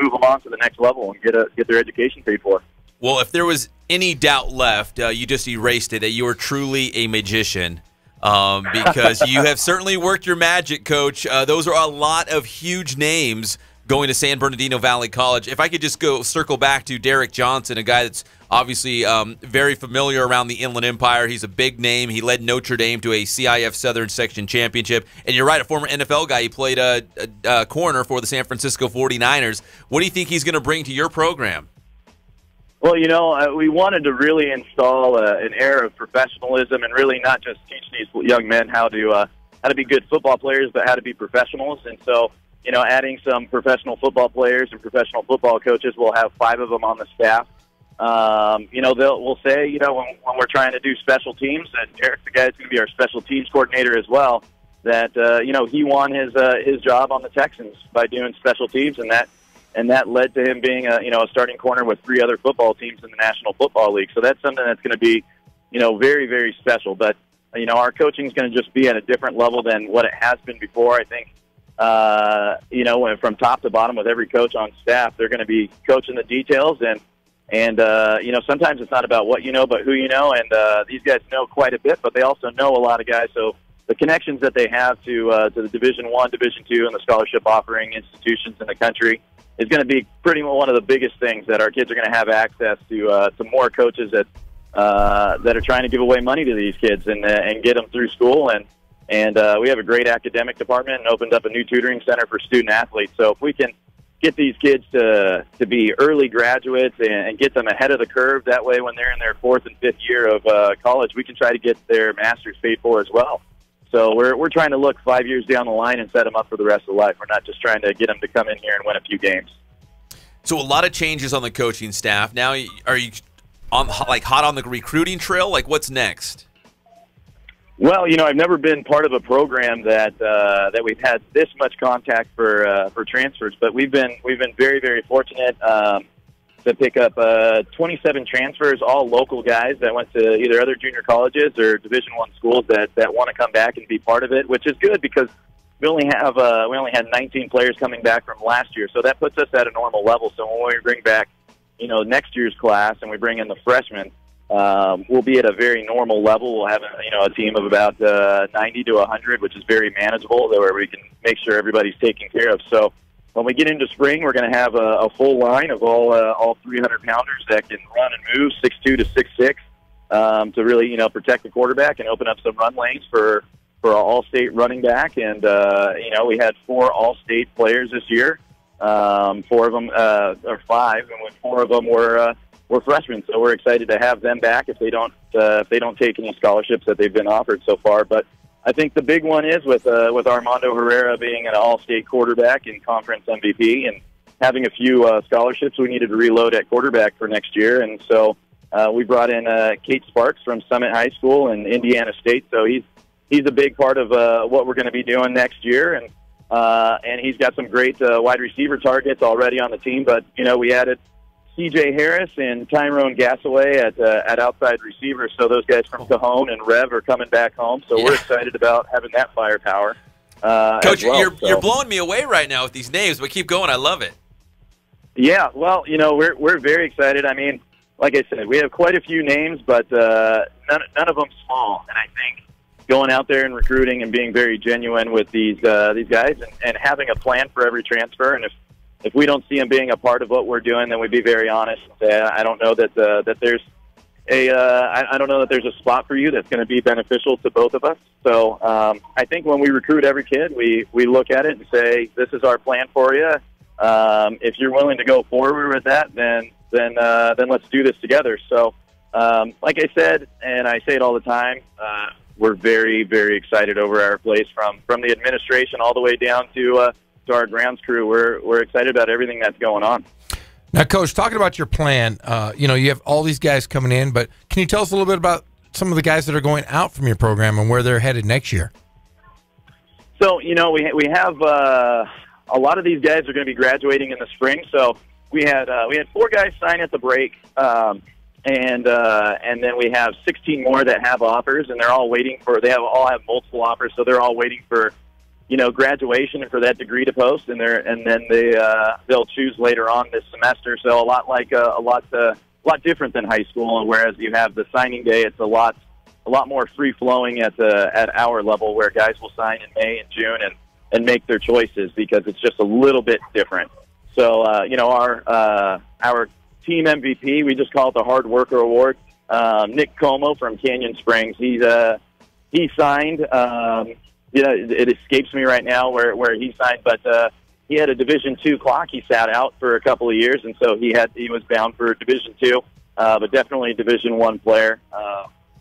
move them on to the next level and get their education paid for. Well, if there was any doubt left, you just erased it, that you are truly a magician. Because you have certainly worked your magic, Coach. Those are a lot of huge names going to San Bernardino Valley College. If I could just circle back to Derek Johnson, a guy that's obviously very familiar around the Inland Empire. He's a big name. He led Notre Dame to a CIF Southern Section championship. And you're right, a former NFL guy. He played a corner for the San Francisco 49ers. What do you think he's going to bring to your program? Well, we wanted to really install an air of professionalism and really not just teach these young men how to be good football players, but how to be professionals. And so, adding some professional football players and professional football coaches, we'll have 5 of them on the staff. We'll say, when we're trying to do special teams, that Derek's the guy that's going to be our special teams coordinator as well, that, he won his job on the Texans by doing special teams, and that led to him being a starting corner with 3 other football teams in the National Football League. So that's something that's going to be, very, very special. But, our coaching is going to just be at a different level than what it has been before. I think, from top to bottom with every coach on staff, they're going to be coaching the details. And sometimes it's not about what you know, but who you know. And these guys know quite a bit, but they also know a lot of guys. So the connections that they have to the Division I, Division II, and the scholarship offering institutions in the country is going to be pretty much one of the biggest things that our kids are going to have access to more coaches that are trying to give away money to these kids and get them through school. And we have a great academic department and opened up a new tutoring center for student athletes. So if we can get these kids to be early graduates and get them ahead of the curve. That way, when they're in their 4th and 5th year of college, we can try to get their master's paid for as well. So we're trying to look 5 years down the line and set them up for the rest of life. We're not just trying to get them to come in here and win a few games. So a lot of changes on the coaching staff. Now, are you hot on the recruiting trail? Like, what's next? Well, I've never been part of a program that we've had this much contact for transfers, but we've been very, very fortunate to pick up 27 transfers, all local guys that went to either other junior colleges or Division I schools that want to come back and be part of it, which is good because we only had 19 players coming back from last year, so that puts us at a normal level. So when we bring back next year's class and we bring in the freshmen, we'll be at a very normal level. We'll have a team of about 90 to 100, which is very manageable, where we can make sure everybody's taken care of. So when we get into spring, we're going to have a full line of all 300-pounders that can run and move 6'2" to 6'6", to really protect the quarterback and open up some run lanes for an all-state running back. And we had 4 all-state players this year. 4 of them, or 5, and 4 of them were freshmen. So we're excited to have them back if they don't take any scholarships that they've been offered so far. But I think the big one is with Armando Herrera being an all-state quarterback and conference MVP and having a few scholarships, we needed to reload at quarterback for next year. And so we brought in Kate Sparks from Summit High School and Indiana State. So he's a big part of what we're going to be doing next year. And he's got some great wide receiver targets already on the team. But, we added C.J. Harris and Tyrone Gasaway at outside receivers. So those guys from Cajon and Rev are coming back home. So we're excited about having that firepower. Coach, you're blowing me away right now with these names, but keep going. I love it. Yeah, well, we're very excited. I mean, like I said, we have quite a few names, but none of them small. And I think going out there and recruiting and being very genuine with these guys and having a plan for every transfer. And if we don't see them being a part of what we're doing, then we'd be very honest and say, I don't know that there's I don't know that there's a spot for you that's going to be beneficial to both of us. So I think when we recruit every kid, we look at it and say, this is our plan for you. If you're willing to go forward with that, then let's do this together. So like I said, and I say it all the time, we're very, very excited over our place from the administration all the way down to our grounds crew. We're excited about everything that's going on. Now, Coach, talking about your plan, you have all these guys coming in, but can you tell us a little bit about some of the guys that are going out from your program and where they're headed next year? So, we have a lot of these guys are going to be graduating in the spring. So we had 4 guys sign at the break, and then we have 16 more that have offers, and they're all waiting for. All have multiple offers, so they're all waiting for graduation and for that degree to post, and then they'll choose later on this semester. So a lot different than high school. Whereas you have the signing day, it's a lot more free flowing at our level, where guys will sign in May and June and make their choices because it's just a little bit different. So our team MVP, we just call it the Hard Worker Award. Nick Como from Canyon Springs, he signed. It escapes me right now where he signed, but he had a Division II clock. He sat out for a couple of years, and so he was bound for Division II, but definitely a Division I player.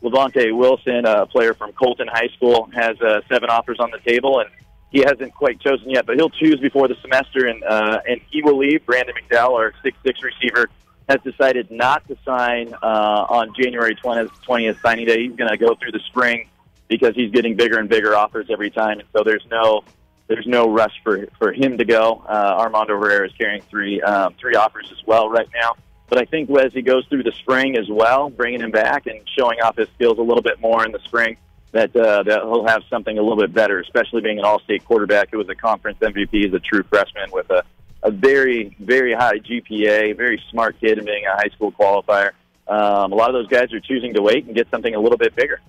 Levante Wilson, a player from Colton High School, has 7 offers on the table, and he hasn't quite chosen yet, but he'll choose before the semester, and he will leave. Brandon McDowell, our 6'6" receiver, has decided not to sign on January 20th signing day. He's going to go through the spring, because he's getting bigger and bigger offers every time, and so there's no rush for him to go. Armando Herrera is carrying 3 offers as well right now. But I think as he goes through the spring as well, bringing him back and showing off his skills a little bit more in the spring, that he'll have something a little bit better, especially being an all-state quarterback who was a conference MVP as a true freshman with a very, very high GPA, very smart kid and being a high school qualifier. A lot of those guys are choosing to wait and get something a little bit bigger.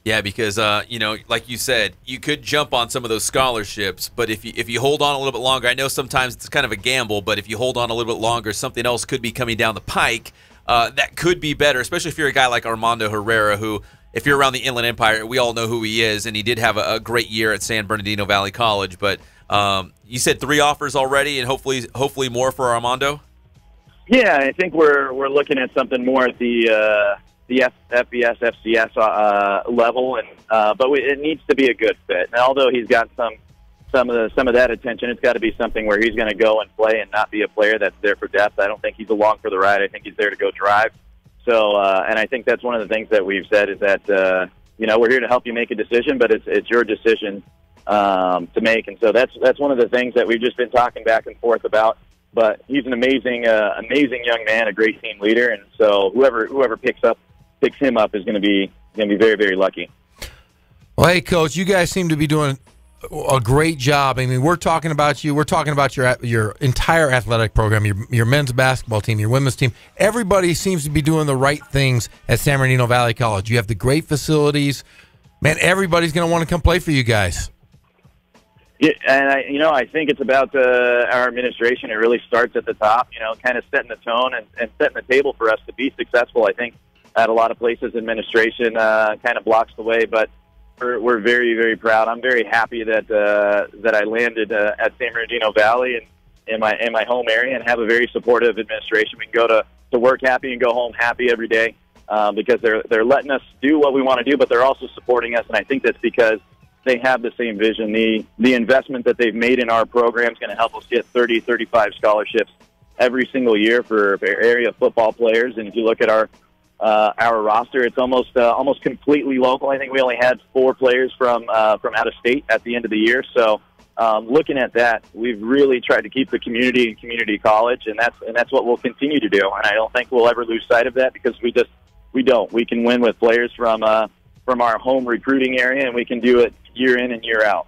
Yeah, because like you said, you could jump on some of those scholarships, but if you hold on a little bit longer, I know sometimes it's kind of a gamble, but if you hold on a little bit longer, something else could be coming down the pike that could be better, especially if you're a guy like Armando Herrera, who, if you're around the Inland Empire, we all know who he is, and he did have a great year at San Bernardino Valley College. But You said 3 offers already, and hopefully more for Armando. Yeah, I think we're looking at something more at the FBS, FCS level, and but it needs to be a good fit. And although he's got some of that attention, it's got to be something where he's going to go and play and not be a player that's there for depth. I don't think he's along for the ride. I think he's there to go drive. So, and I think that's one of the things that we've said is that we're here to help you make a decision, but it's your decision to make. And so that's one of the things that we've just been talking back and forth about. But he's an amazing young man, a great team leader, and so whoever picks him up is going to be very, very lucky. Well, hey, Coach, you guys seem to be doing a great job. I mean, we're talking about you. We're talking about your entire athletic program, your men's basketball team, your women's team. Everybody seems to be doing the right things at San Bernardino Valley College. You have the great facilities. Man, everybody's going to want to come play for you guys. Yeah, and I think it's about our administration. It really starts at the top, kind of setting the tone and setting the table for us to be successful. I think at a lot of places, administration kind of blocks the way, but we're very, very proud. I'm very happy that I landed at San Bernardino Valley and in my home area and have a very supportive administration. We can go to work happy and go home happy every day because they're letting us do what we want to do, but they're also supporting us, and I think that's because they have the same vision. The investment that they've made in our program is going to help us get 30, 35 scholarships every single year for area football players. And if you look at our roster, it's almost completely local. I think we only had 4 players from out of state at the end of the year. So looking at that, we've really tried to keep the community in community college, and that's what we'll continue to do. And I don't think we'll ever lose sight of that because we don't. We can win with players from our home recruiting area, and we can do it year in and year out.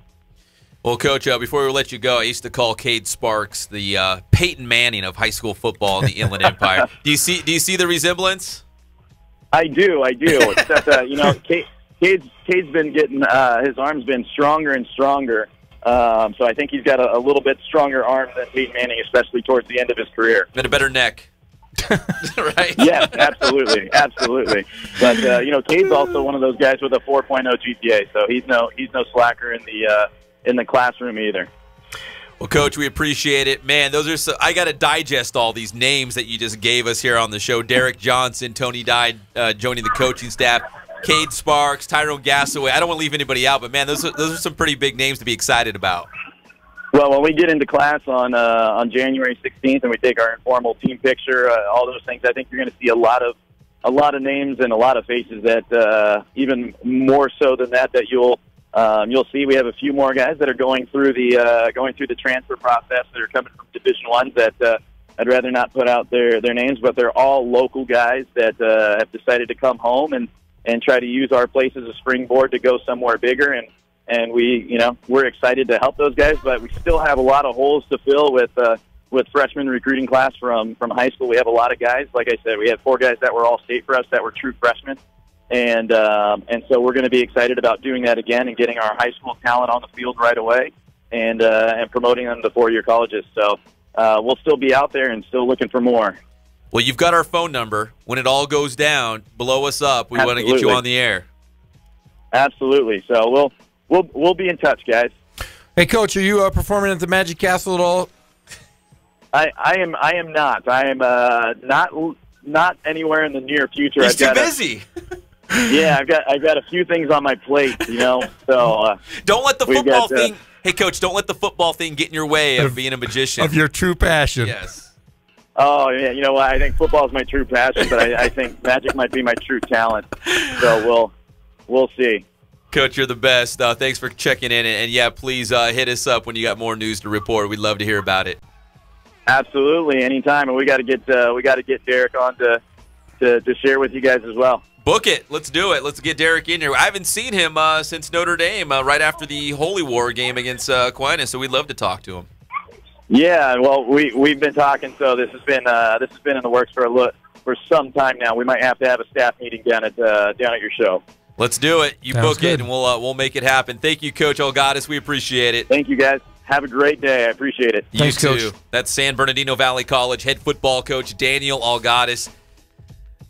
Well, Coach, before we let you go, I used to call Cade Sparks the Peyton Manning of high school football in the Inland Empire. Do you see the resemblance? I do. Except Cade's been getting his arm's been stronger and stronger. So I think he's got a little bit stronger arm than Peyton Manning, especially towards the end of his career. And a better neck. Right? Yes, absolutely. But Cade's also one of those guys with a 4.0 GPA, so he's no slacker in the classroom either. Well, Coach, we appreciate it, man. I got to digest all these names that you just gave us here on the show. Derek Johnson, Tony Dye joining the coaching staff, Cade Sparks, Tyrone Gassaway. I don't want to leave anybody out, but man, those are some pretty big names to be excited about. Well, when we get into class on January 16th and we take our informal team picture, all those things, I think you're going to see a lot of names and a lot of faces that even more so than that you'll see. We have a few more guys that are going through the transfer process that are coming from Division I that I'd rather not put out their names, but they're all local guys that have decided to come home and try to use our place as a springboard to go somewhere bigger. And we're excited to help those guys, but we still have a lot of holes to fill with freshman recruiting class from high school. We have a lot of guys. Like I said, we had 4 guys that were all state for us that were true freshmen. And so we're going to be excited about doing that again and getting our high school talent on the field right away and promoting them to 4-year colleges. So we'll still be out there and still looking for more. Well, you've got our phone number. When it all goes down, blow us up. We want to get you on the air. Absolutely. So we'll be in touch, guys. Hey, Coach, are you performing at the Magic Castle at all? I am not. I am not anywhere in the near future. He's too busy. Yeah, I've got a few things on my plate, So don't let the football thing. Hey, Coach, don't let the football thing get in your way of being a magician. Of your true passion. Yes. Oh yeah, you know what? I think football is my true passion, but I think magic might be my true talent. So we'll see. Coach, you're the best. Thanks for checking in, and yeah, please hit us up when you got more news to report. We'd love to hear about it. Absolutely, anytime, and we got to get Derek on to share with you guys as well. Book it. Let's do it. Let's get Derek in here. I haven't seen him since Notre Dame, right after the Holy War game against Aquinas, so we'd love to talk to him. Yeah, well, we've been talking, so this has been in the works for some time now. We might have to have a staff meeting down at your show. Let's do it. You Sounds book good. it, and we'll make it happen. Thank you, Coach Algattas. We appreciate it. Thank you, guys. Have a great day. I appreciate it. Thanks, you Coach. too. That's San Bernardino Valley College head football coach Daniel Algattas.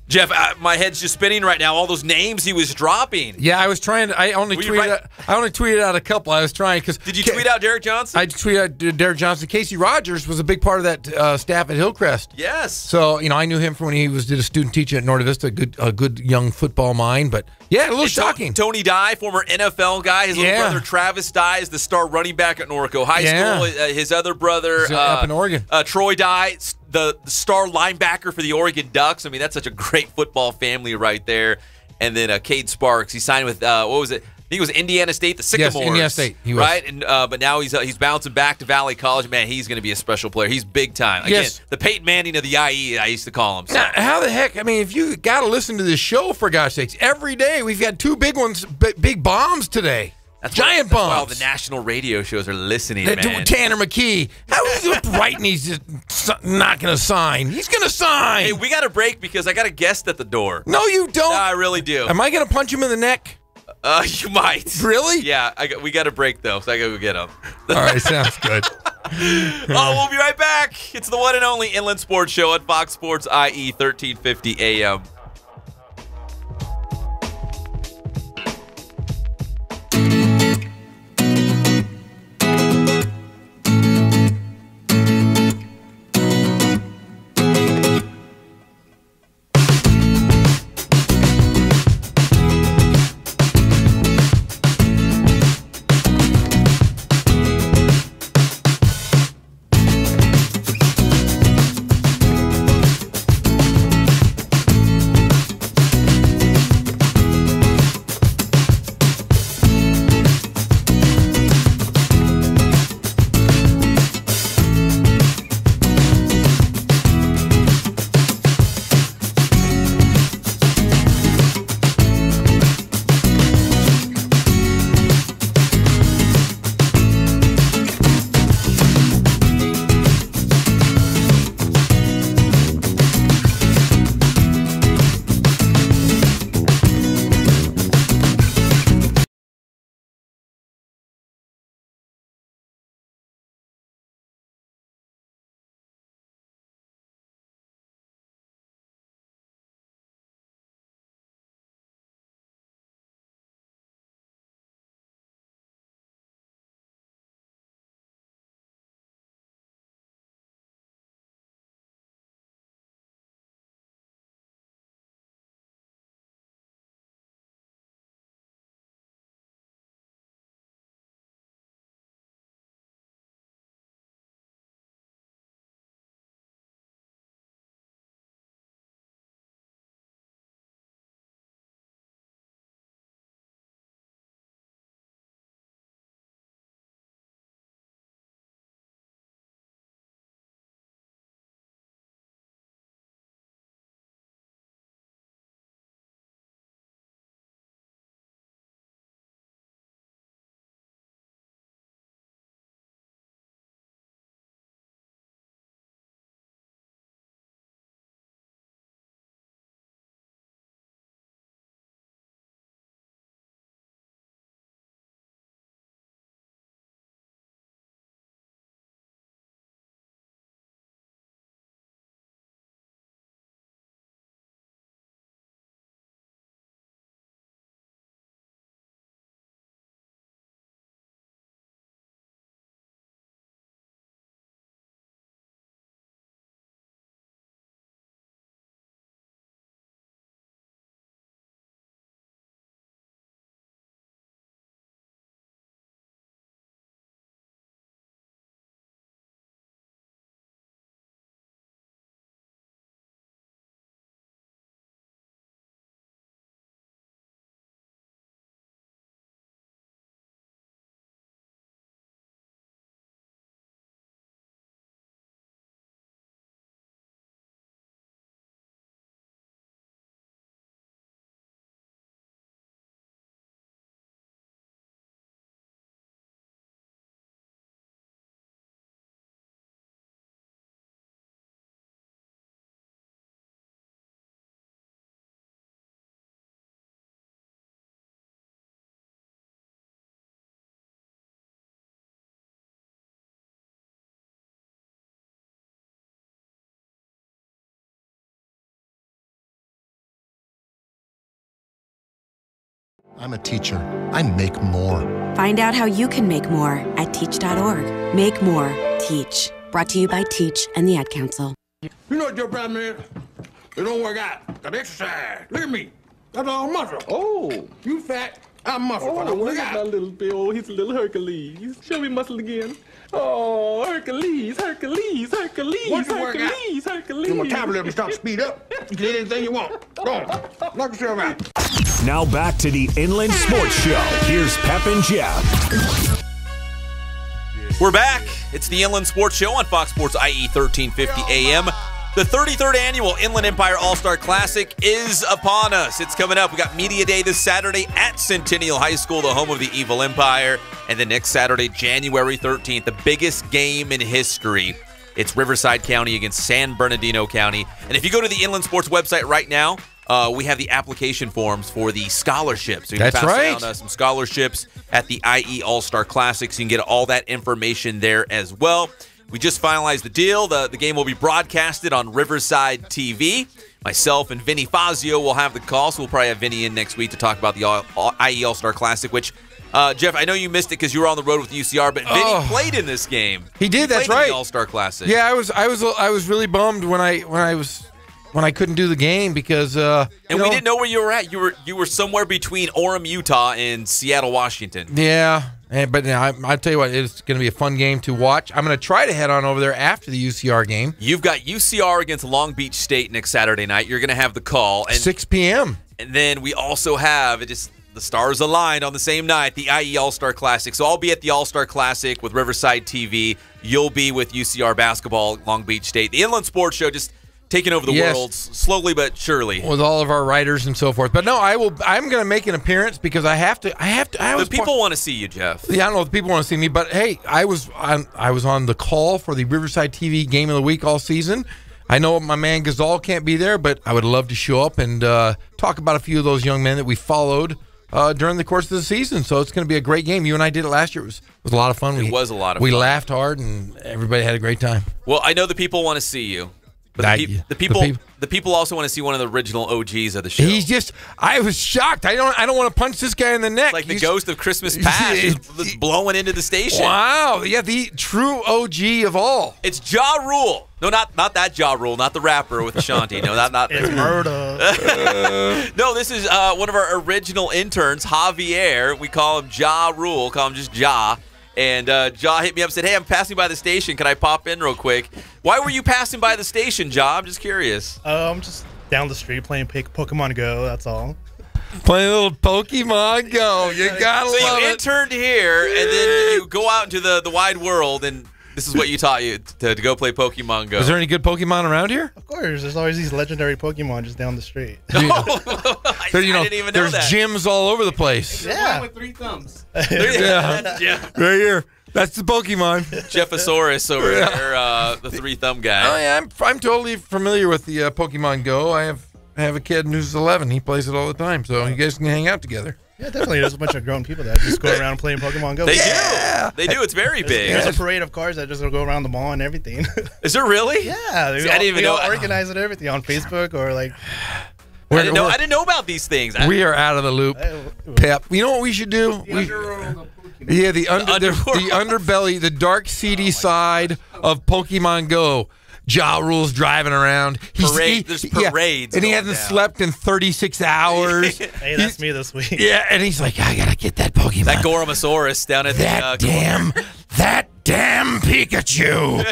Jeff, my head's just spinning right now. All those names he was dropping. Yeah, I was trying to. I only tweeted out a couple. I was trying because. Did you tweet out Derek Johnson? I tweeted out Derek Johnson. Casey Rogers was a big part of that staff at Hillcrest. Yes. So I knew him from when he did a student teaching at Norte Vista. A good young football mind, but yeah, a little shocking. Tony Dye, former NFL guy. His little brother Travis Dye is the star running back at Norco High School. His other brother up in Oregon, Troy Dye, the star linebacker for the Oregon Ducks. I mean, that's such a great football family right there. And then Cade Sparks, he signed with what was it? I think it was Indiana State, the Sycamores. Yes, Indiana State. He was. Right? And but now he's bouncing back to Valley College. Man, he's going to be a special player. He's big time. Again, the Peyton Manning of the IE, I used to call him. So. Now, how the heck? I mean, if you got to listen to this show, for gosh sakes, every day we've got two big ones, big bombs today. Giant bombs. Wow, the national radio shows are listening, man. Tanner McKee. How is he writing? He's just not going to sign. He's going to sign. Hey, we got to break because I got a guest at the door. No, you don't. No, I really do. Am I going to punch him in the neck? You might. Really? Yeah, we got to break, though, so I got to go get him. All right, sounds good. We'll be right back. It's the one and only Inland Sports Show at Fox Sports IE 1350 AM. I'm a teacher. I make more. Find out how you can make more at teach.org. Make more. Teach. Brought to you by Teach and the Ad Council. You know what your problem is? You don't work out. Got exercise. Look at me. That's all muscle. Oh. You fat. I'm muscle. But I work out. My little Bill. He's a little Hercules. Show me muscle again. Oh, Hercules, Hercules, Hercules, Once you work out, Hercules. your metabolism start to speed up. You can eat anything you want. Go on. Knock yourself out. Now back to the Inland Sports Show. Here's Pep and Jeff. We're back. It's the Inland Sports Show on Fox Sports IE 1350 AM. The 33rd annual Inland Empire All-Star Classic is upon us. It's coming up. We got Media Day this Saturday at Centennial High School, the home of the Evil Empire. And then next Saturday, January 13th, the biggest game in history. It's Riverside County against San Bernardino County. And if you go to the Inland Sports website right now, we have the application forms for the scholarships. So you can That's pass right. down some scholarships at the IE All-Star Classic. So you can get all that information there as well. We just finalized the deal. The game will be broadcasted on Riverside TV. Myself and Vinny Fazio will have the call, so we'll probably have Vinny in next week to talk about the IE All-Star Classic, which, Jeff, I know you missed it because you were on the road with UCR, but Vinny played in this game. He did. That's played right. In the All-Star Classic. Yeah, I was really bummed when I couldn't do the game because and we didn't know where you were at. You were somewhere between Orem, Utah, and Seattle, Washington. Yeah, but I'll tell you what, it's going to be a fun game to watch. I'm going to try to head on over there after the UCR game. You've got UCR against Long Beach State next Saturday night. You're going to have the call. And 6 p.m. And then we also have, the stars aligned on the same night, the IE All-Star Classic. So I'll be at the All-Star Classic with Riverside TV. You'll be with UCR basketball, Long Beach State. The Inland Sports Show just taking over the world slowly but surely with all of our writers and so forth. But no, I'm going to make an appearance because I have to. The people want to see you, Jeff. Yeah, I don't know if the people want to see me, but hey, I was on the call for the Riverside TV Game of the Week all season. I know my man Gazal can't be there, but I would love to show up and talk about a few of those young men that we followed during the course of the season. So it's going to be a great game. You and I did it last year. It was a lot of fun. It was a lot of fun. We laughed hard, and everybody had a great time. Well, I know the people want to see you. But the people also want to see one of the original OGs of the show. I was shocked. I don't want to punch this guy in the neck. It's like the ghost of Christmas past is blowing into the station. Wow. Yeah, the true OG of all. It's Ja Rule. No, not that Ja Rule, not the rapper with Ashanti. No, not it's murder. No, this is one of our original interns, Javier. We call him Ja Rule. Call him just Ja. And Ja hit me up and said, hey, I'm passing by the station. Can I pop in real quick? Why were you passing by the station, Ja? I'm just curious. I'm just down the street playing Pokemon Go, that's all. Playing a little Pokemon Go. You gotta love it. So you interned here, and then you go out into the wide world, and this is what you taught you to go play Pokemon Go. Is there any good Pokemon around here? Of course. There's always these legendary Pokemon just down the street. I didn't even know there's that. gyms all over the place. Yeah. With 3 thumbs. Yeah. Right here. That's the Pokemon. Jeffosaurus over there, the 3-thumb guy. Oh yeah, I'm totally familiar with the Pokemon Go. I have a kid who's 11. He plays it all the time, so you guys can hang out together. Yeah, definitely. There's a bunch of grown people that just go around playing Pokemon Go. They do. They do. It's very big. There's a parade of cars that just go around the mall and everything. Is there really? Yeah. I didn't even know. Organize it, everything on Facebook or like. I didn't know about these things. We are out of the loop, Pep. You know what we should do? The underbelly, the dark, seedy side of Pokemon Go. Ja Rule's driving around. There's parades. And he hasn't slept in 36 hours. Hey, that's me this week. Yeah, and he's like, I gotta get that Pokemon. That Goromasaurus down at that damn Pikachu.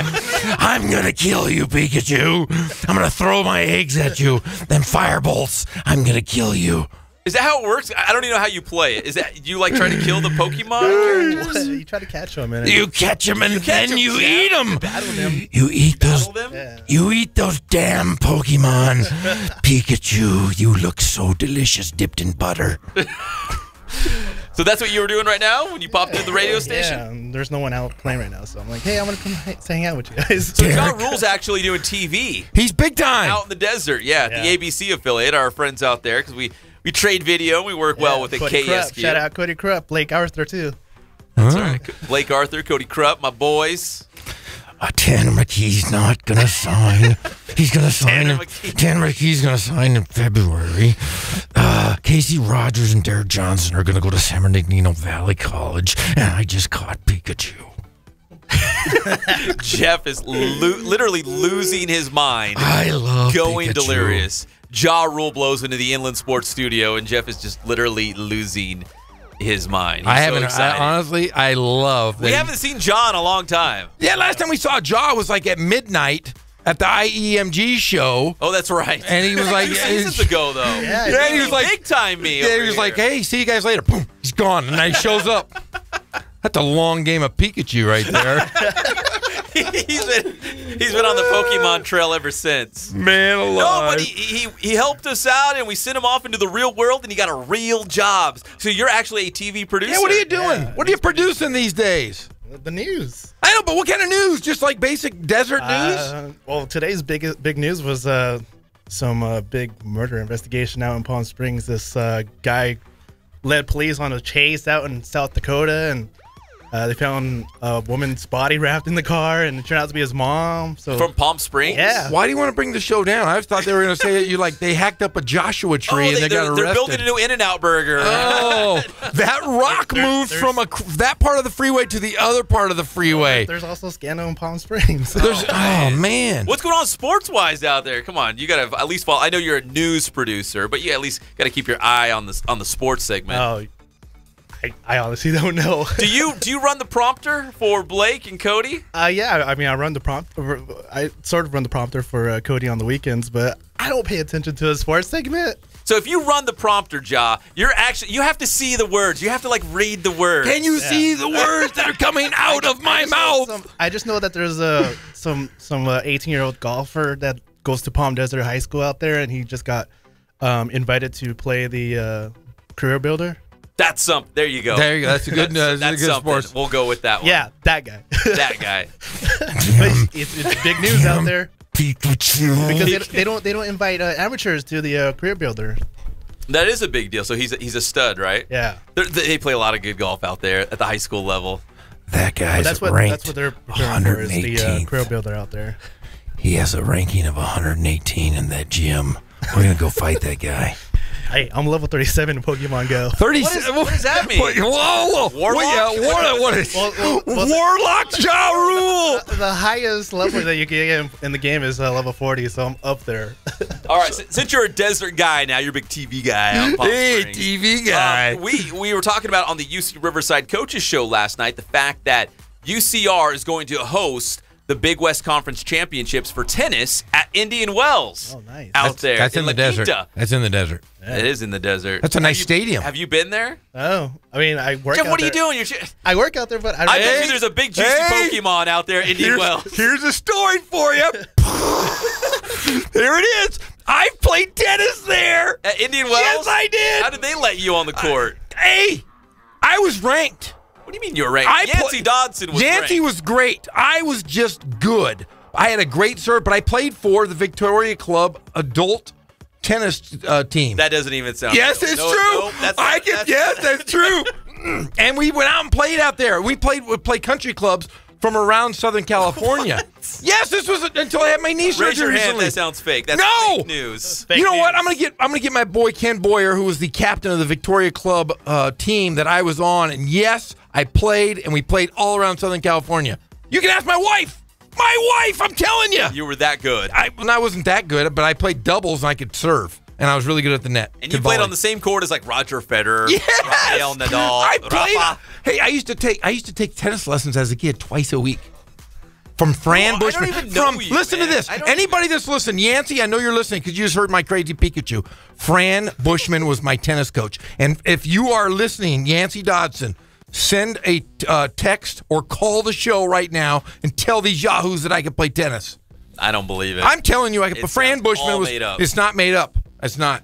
I'm gonna kill you, Pikachu. I'm gonna throw my eggs at you. Them firebolts. I'm gonna kill you. Is that how it works? I don't even know how you play it. Is that you like try to kill the Pokemon? You try to catch them. You catch them and then you eat them. Battle them. You eat those. Yeah. You eat those damn Pokemon. Pikachu, you look so delicious dipped in butter. So that's what you were doing right now when you popped in the radio station? Yeah, there's no one out playing right now, so I'm like, hey, I'm going to come hang out with you guys. So Ja Rule's actually doing TV. He's big time. Out in the desert, the ABC affiliate, our friends out there, because we trade video, we work well with it, Cody KSQ. Krupp. Shout out Cody Krupp, Blake Arthur, too. That's right. Blake Arthur, Cody Krupp, my boys. Tanner McKee's not going to sign. He's going to sign. Tanner McKee's going to sign in February. Casey Rogers and Derek Johnson are going to go to San Bernardino Valley College, and I just caught Pikachu. Jeff is literally losing his mind. I love going Pikachu. delirious. Ja Rule blows into the Inland Sports Studio, and Jeff is just literally losing his mind. He's honestly, I love that. We haven't seen Ja in a long time. Yeah, last time we saw Ja was like at midnight at the IEMG show. Oh, that's right. And he was like 2 seasons ago, though. Yeah, he was like big time me. Yeah, he was like, "Hey, see you guys later." Boom, he's gone, and then he shows up. That's a long game of Pikachu right there. He's been on the Pokemon trail ever since. Man alive. No, but he helped us out, and we sent him off into the real world, and he got a real job. So you're actually a TV producer. Yeah, what are you doing? What are you producing these days? The news. I know, but what kind of news? Just like basic desert news? Well, today's big news was some big murder investigation out in Palm Springs. This guy led police on a chase out in South Dakota, and they found a woman's body wrapped in the car, and it turned out to be his mom. So from Palm Springs? Yeah. Why do you want to bring the show down? I thought they were going to say that they hacked up a Joshua tree and they got arrested. They're building a new In-N-Out burger. Oh, that rock moved from that part of the freeway to the other part of the freeway. There's also scandal in Palm Springs. Oh, man. What's going on sports-wise out there? Come on, you got to at least follow. I know you're a news producer, but you at least got to keep your eye on the sports segment. Oh, I honestly don't know. Do you run the prompter for Blake and Cody? Yeah, I mean, I sort of run the prompter for Cody on the weekends, but I don't pay attention to the sports segment. So if you run the prompter, Ja, you have to see the words. You have to read the words. Can you see the words that are coming out of my mouth? I just know that there's some 18-year-old golfer that goes to Palm Desert High School out there, and he just got invited to play the Career Builder. That's something. There you go. There you go. That's a good. That's a good something. sports. We'll go with that one. Yeah, that guy. That guy. But it's big news out there. Pikachu. Because they don't invite amateurs to the Career Builder. That is a big deal. So he's a stud, right? Yeah. They play a lot of good golf out there at the high school level. That guy's that's what they're preparing for is the Career Builder out there. He has a ranking of 118 in that gym. We're gonna go fight that guy. Hey, I'm level 37 in Pokemon Go. 37. What does that mean? Whoa! Warlock? What is Warlock Ja Rule? The highest level that you can get in the game is level 40, so I'm up there. All right, since you're a desert guy now, you're a big TV guy out in Palm Springs. TV guy. We were talking about on the UC Riverside Coaches Show last night the fact that UCR is going to host the Big West Conference Championships for tennis at Indian Wells. Oh, nice. Out there. That's in the desert. That's in the desert. Yeah. It is in the desert. That's a nice stadium. Have you been there? Oh, I mean, I work Jeff, out what there. are you doing? I work out there, but I bet you there's a big juicy Pokemon out there in Indian Wells. Here's a story for you. There it is. I played tennis there. At Indian Wells? Yes, I did. How did they let you on the court? Hey, I was ranked. What do you mean you were ranked? Yancey Dodson was ranked. Yancey was great. I was just good. I had a great serve, but I played for the Victoria Club adult tennis team. That doesn't even sound Yes, real. it's No, true. Yes, that's true. And we went out and played out there. We played country clubs from around Southern California. Yes, this was until I had my knee surgery Raise your hand. recently. That sounds fake. That's No! fake news. You know what? I'm gonna get my boy Ken Boyer, who was the captain of the Victoria Club team that I was on, and yes, I played, and we played all around Southern California. You can ask my wife. My wife, I'm telling you. You were that good. I wasn't that good, but I played doubles and I could serve, and I was really good at the net. And you played on the same court as Roger Federer, Rafael Nadal. I played. Rafa. Hey, I used to take tennis lessons as a kid twice a week. From Fran Bushman. I don't even know you, listen man. to this. Anybody that's listening, Yancey, I know you're listening because you just heard my crazy Pikachu. Fran Bushman was my tennis coach. And if you are listening, Yancey Dodson, send a text or call the show right now and tell these yahoos that I can play tennis. I don't believe it. I'm telling you, I can. But Fran Bushman was. Made up. It's not made up. It's not.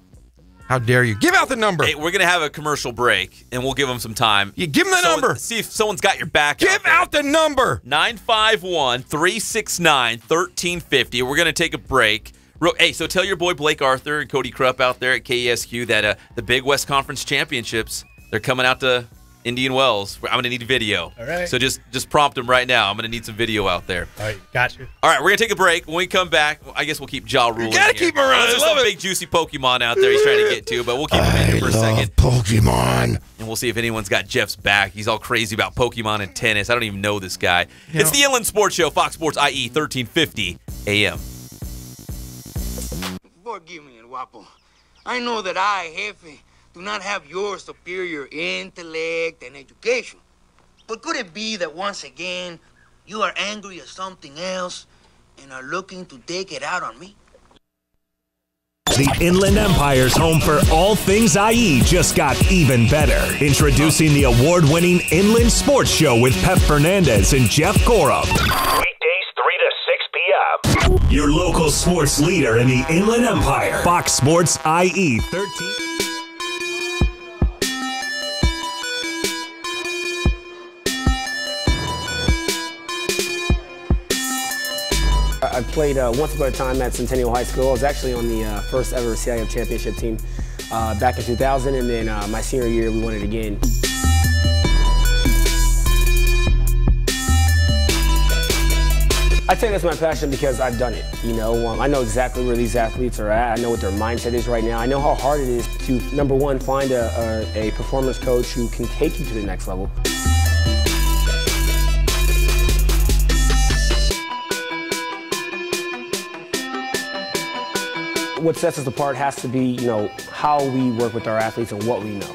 How dare you? Give out the number. Hey, we're going to have a commercial break, and we'll give them some time. You give them the number. See if someone's got your back. Give out the number. 951-369-1350. We're going to take a break. Hey, so tell your boy Blake Arthur and Cody Krupp out there at KESQ that the Big West Conference Championships, they're coming out to Indian Wells. I'm going to need video. All right. So just prompt him right now. I'm going to need some video out there. All right, got you. All right, we're going to take a break. When we come back, I guess we'll keep Ja Rule. You got to keep him around. There's some big juicy Pokemon out there he's trying to get to, but we'll keep him in here for a second. Pokemon. And we'll see if anyone's got Jeff's back. He's all crazy about Pokemon and tennis. I don't even know this guy. It's the Inland Sports Show, Fox Sports IE 1350 AM. Forgive me, El Guapo. I know that I, Jefe, do not have your superior intellect and education. But could it be that once again, you are angry at something else and are looking to take it out on me? The Inland Empire's home for all things IE just got even better. Introducing the award-winning Inland Sports Show with Pep Fernandez and Jeff Corum. Weekdays 3 to 6 p.m. Your local sports leader in the Inland Empire. Fox Sports IE 13. I played once upon a time at Centennial High School. I was actually on the first ever CIF championship team back in 2000, and then my senior year we won it again. I think that's my passion because I've done it. You know, I know exactly where these athletes are at. I know what their mindset is right now. I know how hard it is to, number one, find a performance coach who can take you to the next level. What sets us apart has to be, you know, how we work with our athletes and what we know.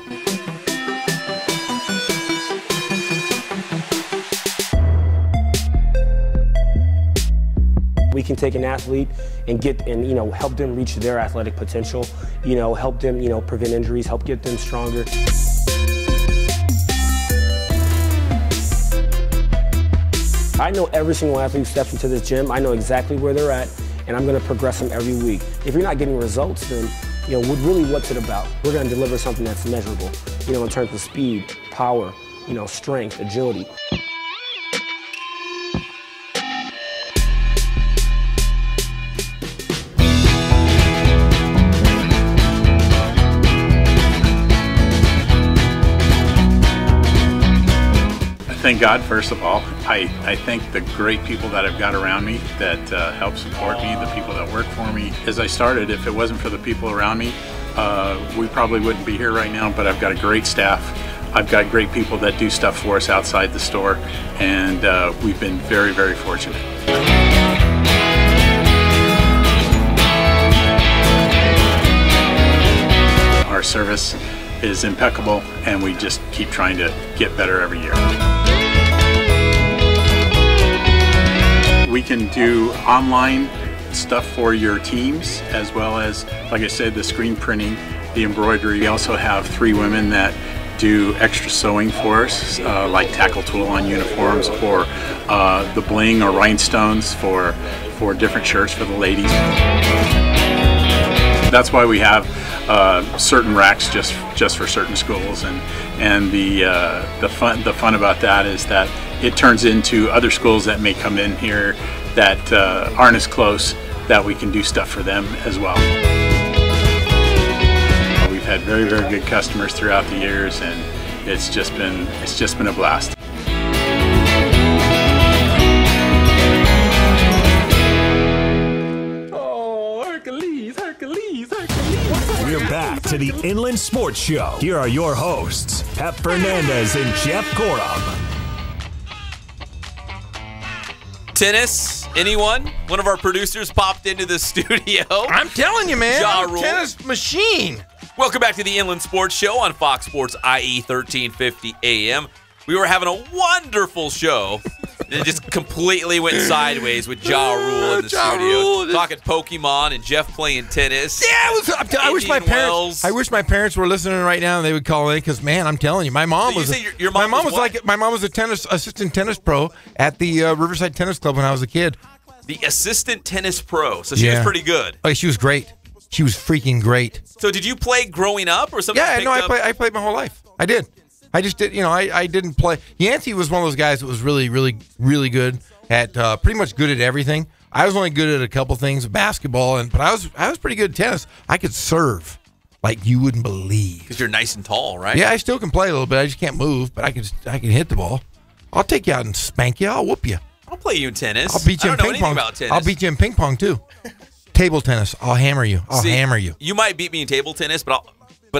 We can take an athlete and you know, help them reach their athletic potential, you know, help them, you know, prevent injuries, help get them stronger. I know every single athlete who steps into this gym. I know exactly where they're at, and I'm going to progress them every week. If you're not getting results, then, you know, really what's it about? We're going to deliver something that's measurable, you know, in terms of speed, power, you know, strength, agility. Thank God, first of all. I thank the great people that I've got around me that help support me, the people that work for me. As I started, if it wasn't for the people around me, we probably wouldn't be here right now, but I've got a great staff. I've got great people that do stuff for us outside the store, and we've been very, very fortunate. Our service is impeccable, and we just keep trying to get better every year. We can do online stuff for your teams, as well as, like I said, the screen printing, the embroidery. We also have 3 women that do extra sewing for us, like tackle tool on uniforms, or the bling or rhinestones for different shirts for the ladies. That's why we have certain racks just for certain schools, and the fun about that is that it turns into other schools that may come in here that aren't as close, that we can do stuff for them as well. We've had very, very good customers throughout the years, and it's just been a blast. We're back to the Inland Sports Show. Here are your hosts, Pep Fernandez and Jeff Corum. Tennis? Anyone? One of our producers popped into the studio. I'm telling you, man. Ja I'm a Rule. tennis machine. Welcome back to the Inland Sports Show on Fox Sports IE 1350 AM. We were having a wonderful show. It just completely went sideways with Ja Rule in the studio. Talking Pokemon and Jeff playing tennis. Yeah, I wish my parents. I wish my parents were listening right now and they would call in, because man, I'm telling you, my mom was. My mom was a assistant tennis pro at the Riverside Tennis Club when I was a kid. The assistant tennis pro, so she was pretty good. Oh, she was great. She was freaking great. So did you play growing up or something? Yeah, no, I played my whole life. I did. I just did, you know, I didn't play. Yancey was one of those guys that was really, really, really good at pretty much good at everything. I was only good at a couple things, basketball, but I was pretty good at tennis. I could serve. like you wouldn't believe. Because you're nice and tall, right? Yeah, I still can play a little bit. I just can't move, but I can hit the ball. I'll take you out and spank you. I'll whoop you. I'll play you in tennis. I'll beat you in ping pong. About tennis. I'll beat you in ping pong too. Table tennis. I'll hammer you. I'll hammer you. You might beat me in table tennis, but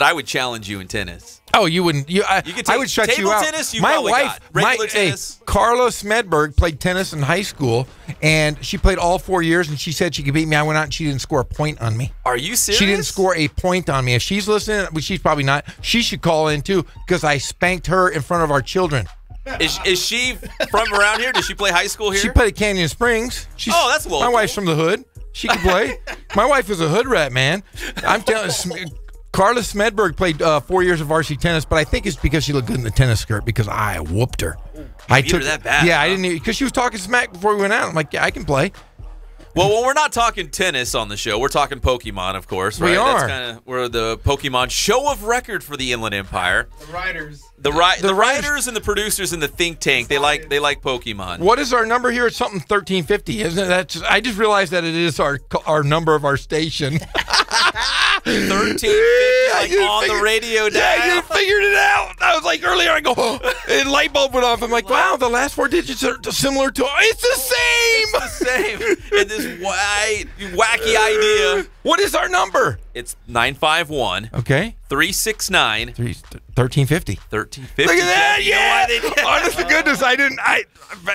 I would challenge you in tennis. Oh, you wouldn't. I would shut you out. Table tennis, you my probably wife, got. Regular tennis. Carla Smedberg played tennis in high school, and she played all 4 years, and she said she could beat me. I went out and she didn't score a point on me. Are you serious? She didn't score a point on me. If she's listening, which she's probably not, she should call in too because I spanked her in front of our children. Is she from around here? Does she play high school here? She played at Canyon Springs. That's local. My wife's from the hood. She can play. My wife is a hood rat, man. I'm telling you, Carla Smedberg played 4 years of varsity tennis, but I think it's because she looked good in the tennis skirt because I whooped her. I took her that bad. Yeah, I didn't because she was talking smack before we went out. I'm like, yeah, I can play. Well, when we're not talking tennis on the show, we're talking Pokemon, of course. Right? We are. We're the Pokemon show of record for the Inland Empire. The writers. The writers and the producers and the think tank, they like Pokemon. What is our number here? It's something 1350, isn't it? I just realized that it is our number of our station. 1350, on the radio now. Yeah, you figured it out. I was like earlier, I go, and light bulb went off. I'm like, wow, the last 4 digits are similar to. It's the same. It's the same. And this wacky idea. What is our number? It's 951. Okay. 369. 1350. 1350. Look at that! You know Yeah. Honest to goodness, I didn't.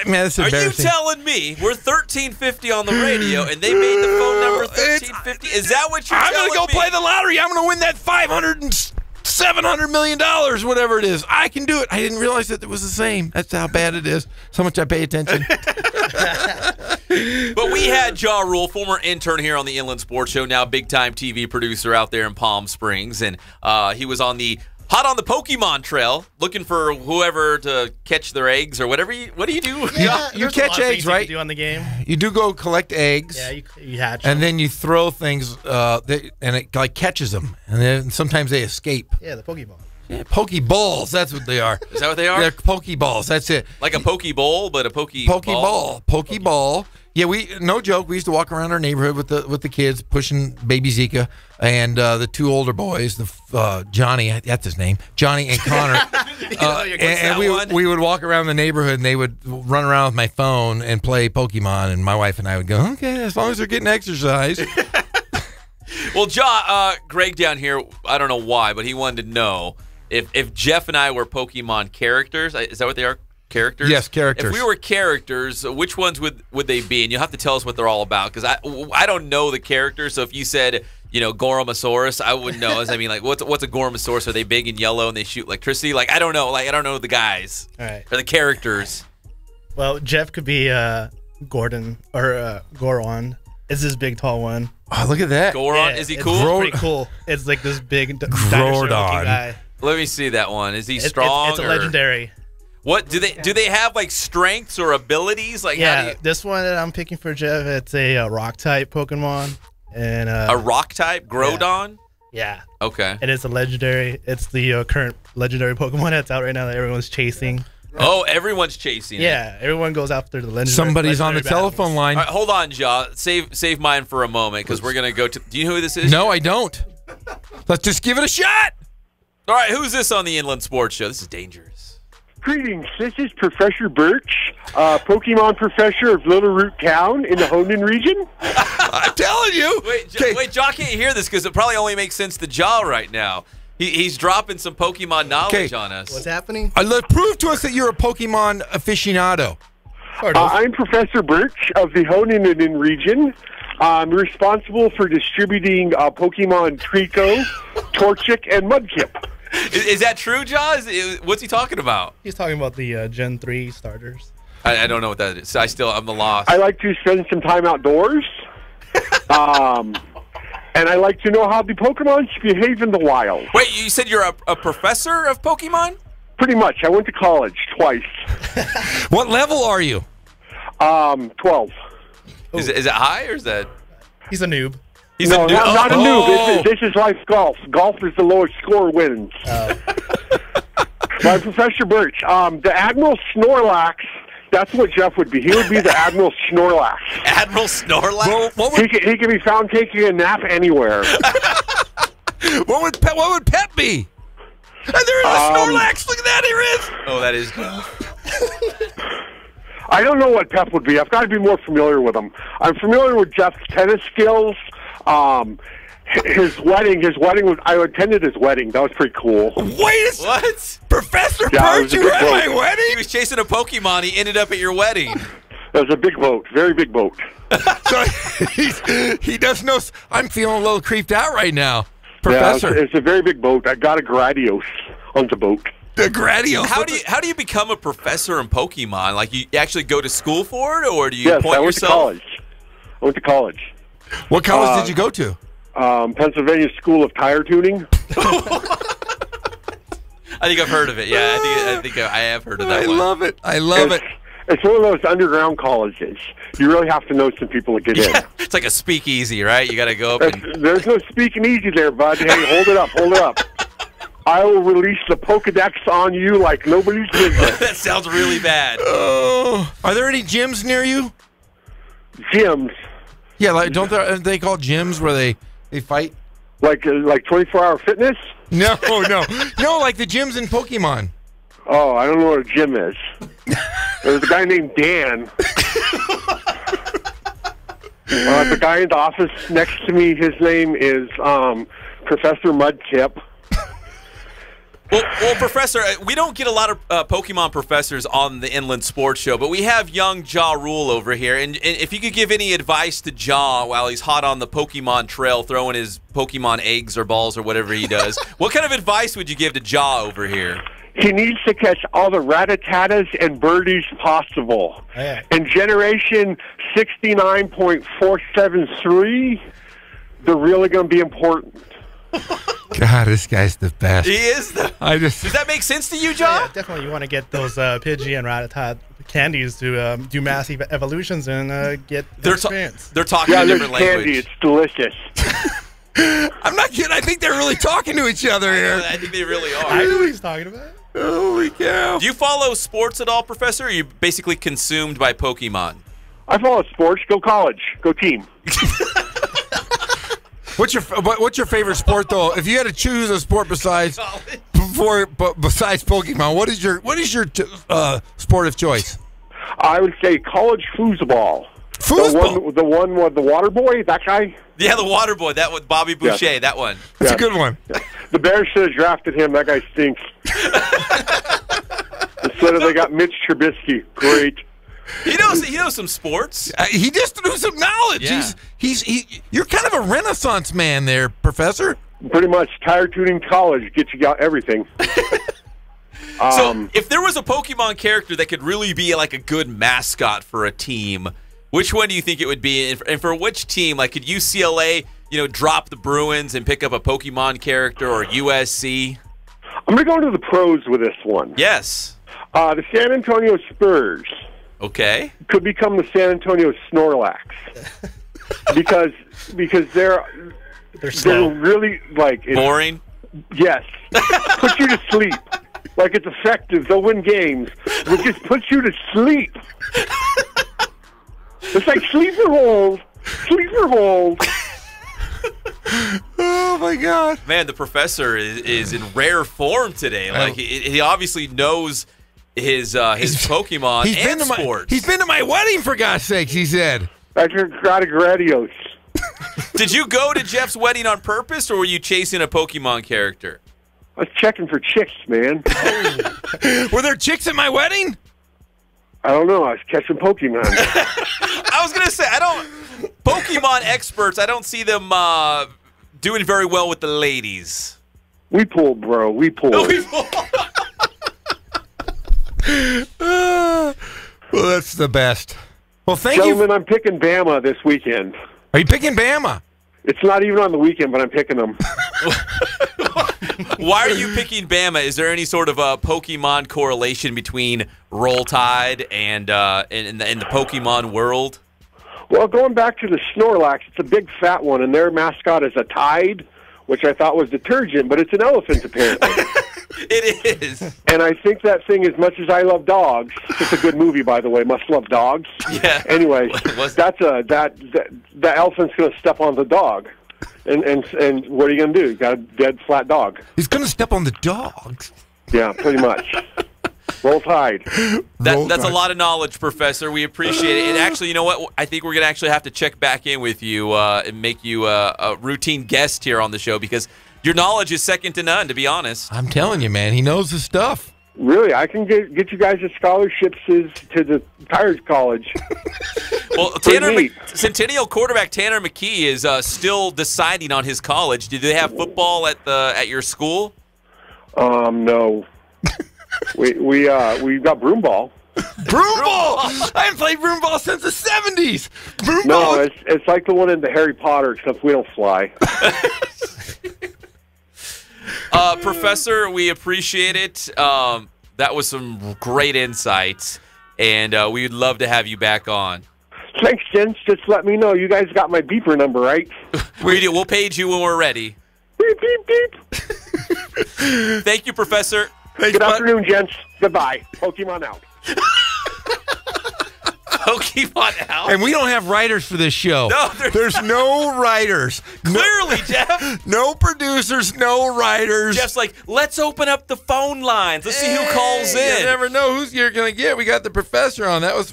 Man, that's embarrassing. Are you telling me we're 1350 on the radio and they made the phone number 1350? Is that what you're telling me? I'm gonna go play the lottery. I'm gonna win that $500 and $700 million, whatever it is. I can do it. I didn't realize that it was the same. That's how bad it is. So much I pay attention. But we had Ja Rule, former intern here on the Inland Sports Show, now big-time TV producer out there in Palm Springs, and he was on the Pokemon trail, looking for whoever to catch their eggs or whatever. What do you do? Yeah, you catch eggs, right? You do on the game. You do go collect eggs. Yeah, you hatch and them. then you throw things, and it like catches them, and then sometimes they escape. Yeah, the Pokeball. Yeah, Pokeballs, that's what they are. Is that what they are? They're Pokeballs, that's it. Like a Pokeball, but a Pokeball. Pokeball. Yeah, no joke. We used to walk around our neighborhood with the kids pushing baby Zika and the 2 older boys, Johnny, that's his name, Johnny and Connor. And we would walk around the neighborhood and they would run around with my phone and play Pokemon, and my wife and I would go, okay, as long as they're getting exercise. Well, Greg down here, I don't know why, but he wanted to know if Jeff and I were Pokemon characters. Is that what they are? Characters? Yes, characters. If we were characters, which ones would they be? And you'll have to tell us what they're all about, because I don't know the characters. So if you said, Goromasaurus, I wouldn't know. I mean, like, what's a Goromasaurus? Are they big and yellow and they shoot electricity? Like, I don't know. Like, I don't know the guys. All right. Or the characters. Well, Jeff could be Gordon or Goron. It's this big, tall one. Oh, look at that. Goron, is he cool? It's pretty cool. It's like this big dinosaur-looking guy. Let me see that one. Is he strong? It's a legendary. What do they have, like, strengths or abilities? Like, yeah, this one that I'm picking for Jeff, it's a rock type Pokemon, and a rock type Groudon. Yeah. Okay. And it's a legendary. It's the current legendary Pokemon that's out right now that everyone's chasing. Oh, everyone's chasing. Yeah, everyone goes after the legendary. Somebody's on the telephone line. All right, hold on, Ja. Save mine for a moment, because we're gonna go to. Do you know who this is? No, I don't. Let's just give it a shot. All right, who's this on the Inland Sports Show? This is dangerous. Greetings. This is Professor Birch, Pokemon professor of Little Root Town in the Honan region. I'm telling you. Wait, Ja can't hear this because it probably only makes sense to Ja right now. He's dropping some Pokemon knowledge on us. What's happening? Prove to us that you're a Pokemon aficionado. I'm Professor Birch of the Honan region. I'm responsible for distributing Pokemon Trico, Torchic, and Mudkip. Is that true, Ja? What's he talking about? He's talking about the Gen 3 starters. I don't know what that is. I'm the lost. I like to spend some time outdoors. And I like to know how the Pokemon behave in the wild. Wait, you said you're a professor of Pokemon? Pretty much. I went to college twice. What level are you? 12. Is it high or is that? He's a noob. He's a noob. Not a noob. This is like golf. Golf is the lowest score wins. By Professor Birch. The Admiral Snorlax. That's what Jeff would be. He would be the Admiral Snorlax. Admiral Snorlax? He can be found taking a nap anywhere. What would Pep be? And there is a Snorlax. Look at that. Here it is. Oh, that is good. I don't know what Pep would be. I've got to be more familiar with him. I'm familiar with Jeff's tennis skills. His wedding was. I attended his wedding. That was pretty cool. What? Professor Perch, you were at my wedding? He was chasing a Pokemon. He ended up at your wedding. It was a big boat. Very big boat. So he does know. I'm feeling a little creeped out right now. Professor. Yeah, it's a very big boat. I got a Gradios on the boat. The Gradios. How do you become a professor in Pokemon? Like, you actually go to school for it, or do you Yes, point I went yourself? to college. I went to college. What college did you go to? Pennsylvania School of Tire Tuning. I think I've heard of it. Yeah, I think I have heard of that one. Love it. I love it. It's one of those underground colleges. You really have to know some people to get in. It's like a speakeasy, right? You got to go up and... There's no speaking easy there, bud. Hey, hold it up. Hold it up. I will release the Pokedex on you like nobody's business. That sounds really bad. Oh, are there any gyms near you? Gyms? Yeah, like aren't they called gyms where they fight? Like 24-hour fitness? No, like the gyms in Pokemon. Oh, I don't know what a gym is. There's a guy named Dan. The guy in the office next to me, his name is Professor Mudtip. Well, Professor, we don't get a lot of Pokemon professors on the Inland Sports Show, but we have young Ja Rule over here. And if you could give any advice to Ja while he's hot on the Pokemon trail, throwing his Pokemon eggs or balls or whatever he does, what kind of advice would you give to Ja over here? He needs to catch all the Ratatas and birdies possible. Yeah. In generation 69.473, they're really going to be important. God, this guy's the best. He is the... Does that make sense to you, John? Yeah, definitely. You want to get those Pidgey and Rattata candies to do massive evolutions and get the experience. They're talking a different language. Candy. It's delicious. I'm not kidding. I think they're really talking to each other here. I think they really are. I know what he's talking about. Holy cow. Do you follow sports at all, Professor, or are you basically consumed by Pokemon? I follow sports. Go college. Go team. What's your favorite sport though? If you had to choose a sport besides Pokemon, what is your sport of choice? I would say college foosball. Foosball? The one with the water boy, that guy? Yeah, the water boy, that with Bobby Boucher, that one. That's a good one. Yeah. The Bears should have drafted him. That guy stinks. Instead of they got Mitch Trubisky. Great. He knows some sports. He just knows some knowledge. Yeah. You're kind of a Renaissance man there, Professor. Pretty much. Tire tuning college gets you out everything. So, if there was a Pokemon character that could really be like a good mascot for a team, which one do you think it would be? And for which team? Like, could UCLA, drop the Bruins and pick up a Pokemon character, or USC? I'm going to go to the pros with this one. Yes. The San Antonio Spurs. Okay. Could become the San Antonio Snorlax. because they're really like boring. Yes. Put you to sleep. Like, it's effective. They'll win games. It just puts you to sleep. It's like sleeper hold. Sleeper hold. Oh my God. Man, the professor is in rare form today. Like, he obviously knows his Pokemon and sports. He's been to my wedding, for God's sakes, he said. I got a Gradios. Did you go to Jeff's wedding on purpose, or were you chasing a Pokemon character? I was checking for chicks, man. Were there chicks at my wedding? I don't know. I was catching Pokemon. I was going to say, Pokemon experts, I don't see them doing very well with the ladies. We pulled, bro. We pulled. Well, that's the best. Well, thank you. Gentlemen, I'm picking Bama this weekend. Are you picking Bama? It's not even on the weekend, but I'm picking them. Why are you picking Bama? Is there any sort of a Pokemon correlation between Roll Tide and the Pokemon world? Well, going back to the Snorlax, it's a big fat one, and their mascot is a Tide, which I thought was detergent, but it's an elephant, apparently. It is. And I think that thing, as much as I love dogs, it's a good movie, by the way, Must Love Dogs. Yeah. Anyway, that elephant's going to step on the dog. And what are you going to do? You got a dead flat dog. He's going to step on the dogs. Yeah, pretty much. Roll Tide. That's a lot of knowledge, Professor. We appreciate it. And actually, you know what? I think we're going to actually have to check back in with you and make you a routine guest here on the show because your knowledge is second to none, to be honest. I'm telling you, man. He knows his stuff. Really, I can get you guys scholarships to the Tires College. Well, Centennial quarterback Tanner McKee is still deciding on his college. Do they have football at your school? No. we got broom ball. Broom ball! I haven't played broom ball since the 70s. Broom ball. No, it's like the one in the Harry Potter, except we don't fly. Professor, we appreciate it. That was some great insights, and we would love to have you back on. Thanks, gents. Just let me know. You guys got my beeper number, right? We do. We'll page you when we're ready. Beep, beep, beep. Thank you, Professor. Good afternoon, gents. Goodbye. Pokemon out. Pokemon out. And we don't have writers for this show. No, there's no writers. Clearly, Jeff. No producers, no writers. Jeff's like, let's open up the phone lines. Let's see who calls in. You never know who's you're going to get. We got the professor on. That was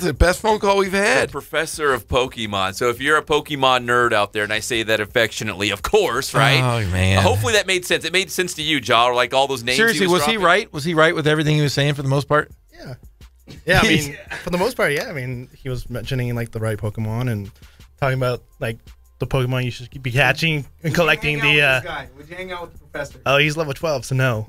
the best phone call we've had. The professor of Pokemon. So if you're a Pokemon nerd out there, and I say that affectionately, of course, right? Oh, man. Hopefully that made sense. It made sense to you, Ja, like all those names. Seriously, was he right? Was he right with everything he was saying for the most part? Yeah. Yeah, I mean, for the most part, yeah. I mean, he was mentioning like the right Pokemon and talking about like the Pokemon you should be catching and collecting Would you hang out with the professor? Oh, he's level 12, so no.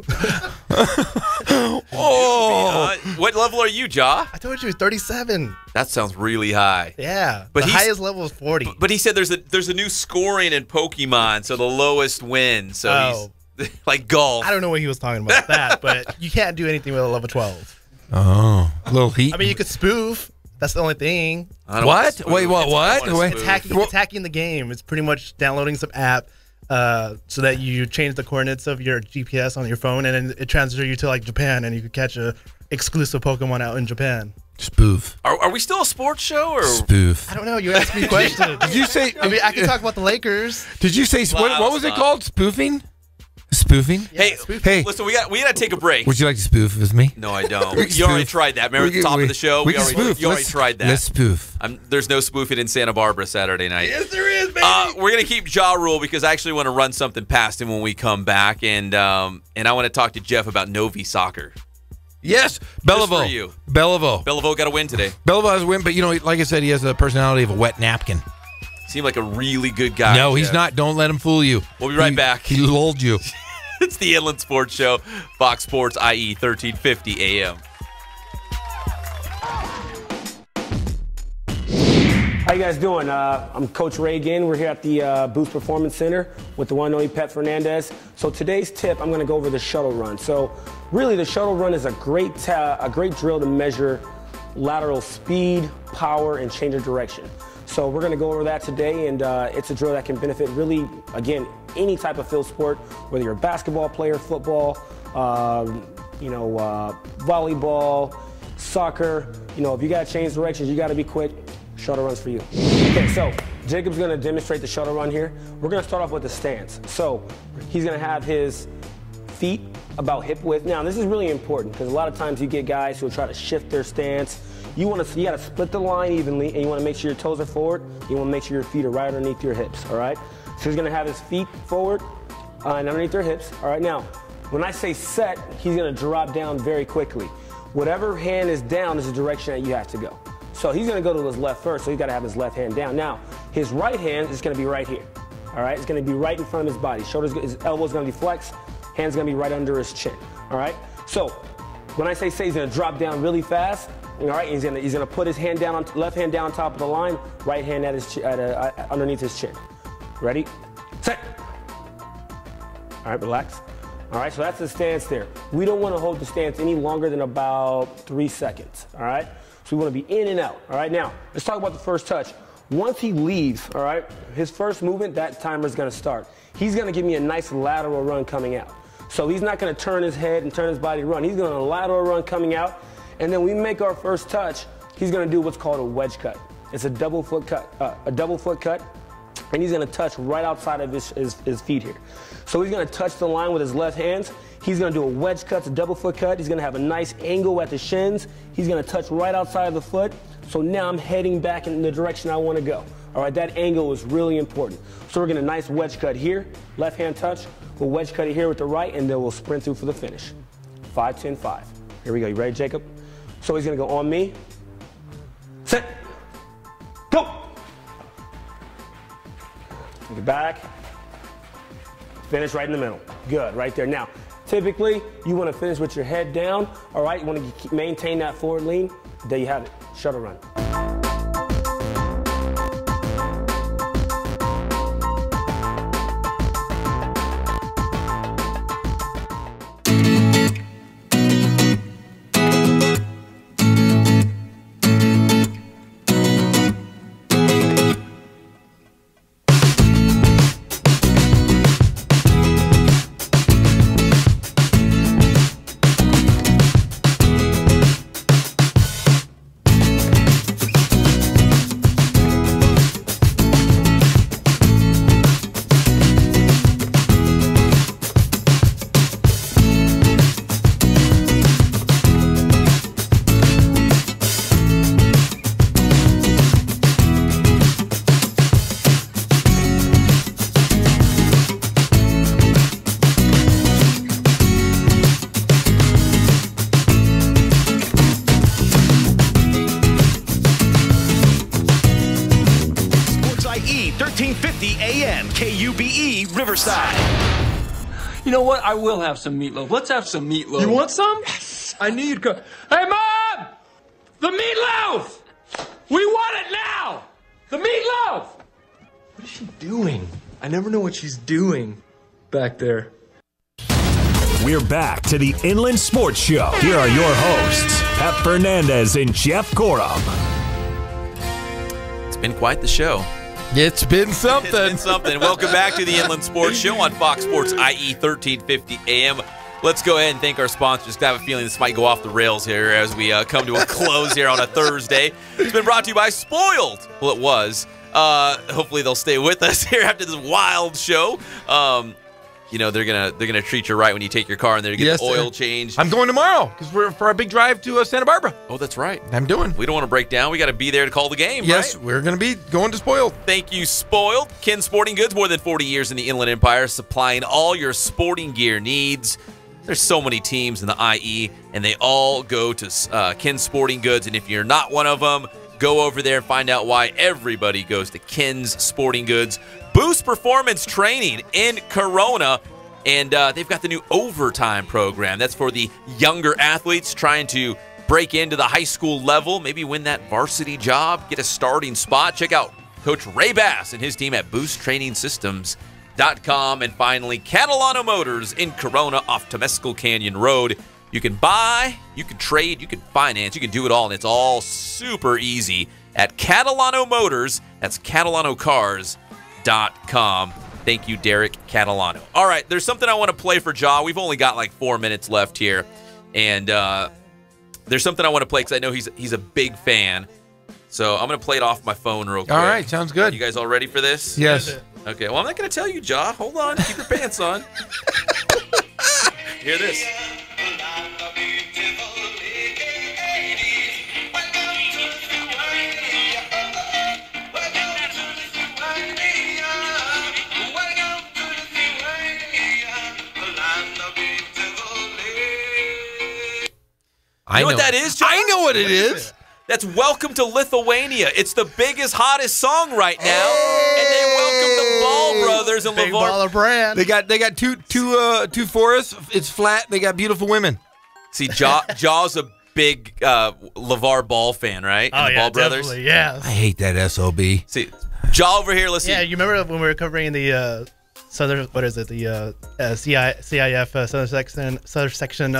What level are you, Ja? I told you, 37. That sounds really high. Yeah, but the highest level is 40. But he said there's a new scoring in Pokemon, so the lowest wins. So he's like golf. I don't know what he was talking about that, but you can't do anything with a level 12. Oh, a little heat. I mean, you could spoof. That's the only thing. What? Wait, what? Attacking the game. It's pretty much downloading some app so that you change the coordinates of your GPS on your phone, and then it transfers you to like Japan, and you could catch a exclusive Pokemon out in Japan. Spoof. Are we still a sports show or spoof? I don't know. You asked me a question. Did you say? I mean, I can talk about the Lakers. Did you say what was it called? Spoofing? Spoofing? Yeah, hey, listen, we got to take a break. Would you like to spoof with me? No, I don't. You already tried that. Remember at the top of the show? You already tried that. Let's spoof. There's no spoofing in Santa Barbara Saturday night. Yes, there is, baby. We're going to keep Ja Rule because I actually want to run something past him when we come back, and I want to talk to Jeff about Novi Soccer. Yes, Belleville. Just for you. Belleville got a win today. Belleville has a win, but like I said, he has the personality of a wet napkin. Seemed like a really good guy. No, he's not. Don't let him fool you. We'll be right back. He lulled you. It's the Inland Sports Show, Fox Sports IE 1350 AM. How you guys doing? I'm Coach Ray again. We're here at the Boost Performance Center with the one and only Pep Fernandez. So today's tip, I'm going to go over the shuttle run. So really, the shuttle run is a great drill to measure lateral speed, power, and change of direction. So we're going to go over that today, and it's a drill that can benefit really, again, any type of field sport, whether you're a basketball player, football, volleyball, soccer. If you got to change directions, you got to be quick. Shuttle runs for you. Okay, so Jacob's going to demonstrate the shuttle run here. We're going to start off with the stance. So he's going to have his feet about hip width. Now, this is really important because a lot of times you get guys who will try to shift their stance. You got to split the line evenly, and you want to make sure your toes are forward. You want to make sure your feet are right underneath your hips, all right? So he's going to have his feet forward and underneath their hips. All right, now, when I say set, he's going to drop down very quickly. Whatever hand is down is the direction that you have to go. So he's going to go to his left first, so he's got to have his left hand down. Now, his right hand is going to be right here, all right? It's going to be right in front of his body. His elbow's going to be flexed. Hand's going to be right under his chin, all right? So when I say he's going to drop down really fast, all right, he's gonna put his hand down, left hand down on top of the line, right hand underneath his chin. Ready? Set. All right, relax. All right, so that's the stance there. We don't want to hold the stance any longer than about 3 seconds. All right, so we want to be in and out. All right, now let's talk about the first touch. Once he leaves, all right, his first movement, that timer is going to start. He's going to give me a nice lateral run coming out. So he's not going to turn his head and turn his body to run. He's going to lateral run coming out. And then we make our first touch, he's going to do what's called a wedge cut. It's a double foot cut. and he's going to touch right outside of his feet here. So he's going to touch the line with his left hands. He's going to do a wedge cut, a double foot cut. He's going to have a nice angle at the shins. He's going to touch right outside of the foot. So now I'm heading back in the direction I want to go. All right, that angle is really important. So we're going to nice wedge cut here, left hand touch. We'll wedge cut it here with the right, and then we'll sprint through for the finish. 5, 10, 5. Here we go. You ready, Jacob? So he's going to go on me. Set. Go. Get back. Finish right in the middle. Good, right there. Now, typically, you want to finish with your head down. All right, you want to maintain that forward lean. There you have it. Shuttle run. You know what? I will have some meatloaf. Let's have some meatloaf. You want some? Yes. I knew you'd come. Hey, Mom! The meatloaf! We want it now! The meatloaf! What is she doing? I never know what she's doing back there. We're back to the Inland Sports Show. Here are your hosts, Pep Fernandez and Jeff Gorham. It's been quite the show. It's been something. It's been something. Welcome back to the Inland Sports Show on Fox Sports IE 1350 AM. Let's go ahead and thank our sponsors. I have a feeling this might go off the rails here as we come to a close here on a Thursday. It's been brought to you by Spoiled. Well, it was. Hopefully they'll stay with us here after this wild show. You know, they're gonna treat you right when you take your car and they're gonna get the oil changed. I'm going tomorrow because we're for our big drive to Santa Barbara. Oh, that's right. I'm doing. We don't want to break down. We got to be there to call the game. Yes, right? We're going to be going to Spoiled. Thank you, Spoiled. Ken Sporting Goods, more than 40 years in the Inland Empire, supplying all your sporting gear needs. There's so many teams in the IE, and they all go to Ken Sporting Goods. And if you're not one of them, go over there and find out why everybody goes to Ken's Sporting Goods. Boost Performance Training in Corona. And they've got the new overtime program. That's for the younger athletes trying to break into the high school level, maybe win that varsity job, get a starting spot. Check out Coach Ray Bass and his team at boosttrainingsystems.com. And finally, Catalano Motors in Corona off Temescal Canyon Road. You can buy, you can trade, you can finance, you can do it all, and it's all super easy at Catalano Motors. That's CatalanoCars.com. Thank you, Derek Catalano. All right, there's something I want to play for Ja. We've only got like 4 minutes left here. And there's something I want to play because I know he's a big fan. So I'm going to play it off my phone real quick. All right, sounds good. You guys all ready for this? Yes. Okay, well, I'm not going to tell you, Ja. Hold on. Keep your pants on. Hear this. You know what that is, John? I know what it is. That's Welcome to Lithuania. It's the biggest, hottest song right now. And they welcome the Ball brothers and Big LeVar. baller brand. They got two forests. It's flat. They got beautiful women. See, Jaw's a big LeVar Ball fan, right? Oh, and the yeah, Ball brothers. definitely, yeah. I hate that SOB. See, Jaw over here, listen. Yeah, you remember when we were covering the Southern, what is it, the CIF Southern Section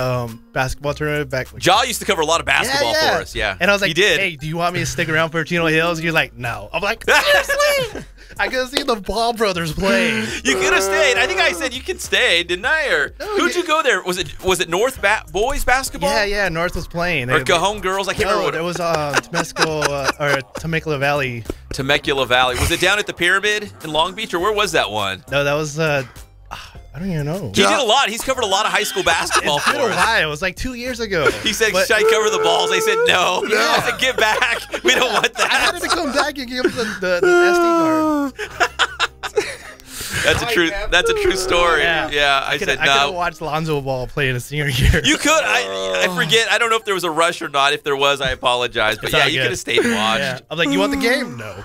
basketball tournament back? Jaw used to cover a lot of basketball for us, yeah. And I was like, he did. Hey, do you want me to stick around for Chino Hills? You're like, no. I'm like, seriously? I could have seen the Ball brothers play. You could have stayed. I think I said you could stay, didn't I? Or who'd you go there? Was it North boys basketball? Yeah, North was playing. Or Cajon girls? I can't remember what it was. Temescal or Temecula Valley Temecula Valley. Was it down at the Pyramid in Long Beach, or where was that one? No, that was I don't even know. He did a lot. He's covered a lot of high school basketball It's been for a us. while. It was like 2 years ago. He said, should I cover the balls? I said, no. I said, get back. We don't want that. I had to come back and give him the SD card. That's a true story. Yeah, I said I could no. have watched Lonzo Ball play in a senior year. You could. I forget. I don't know if there was a rush or not. If there was, I apologize. But It's yeah, all you good. could have stayed and watched. Yeah. I'm like, you want the game? No.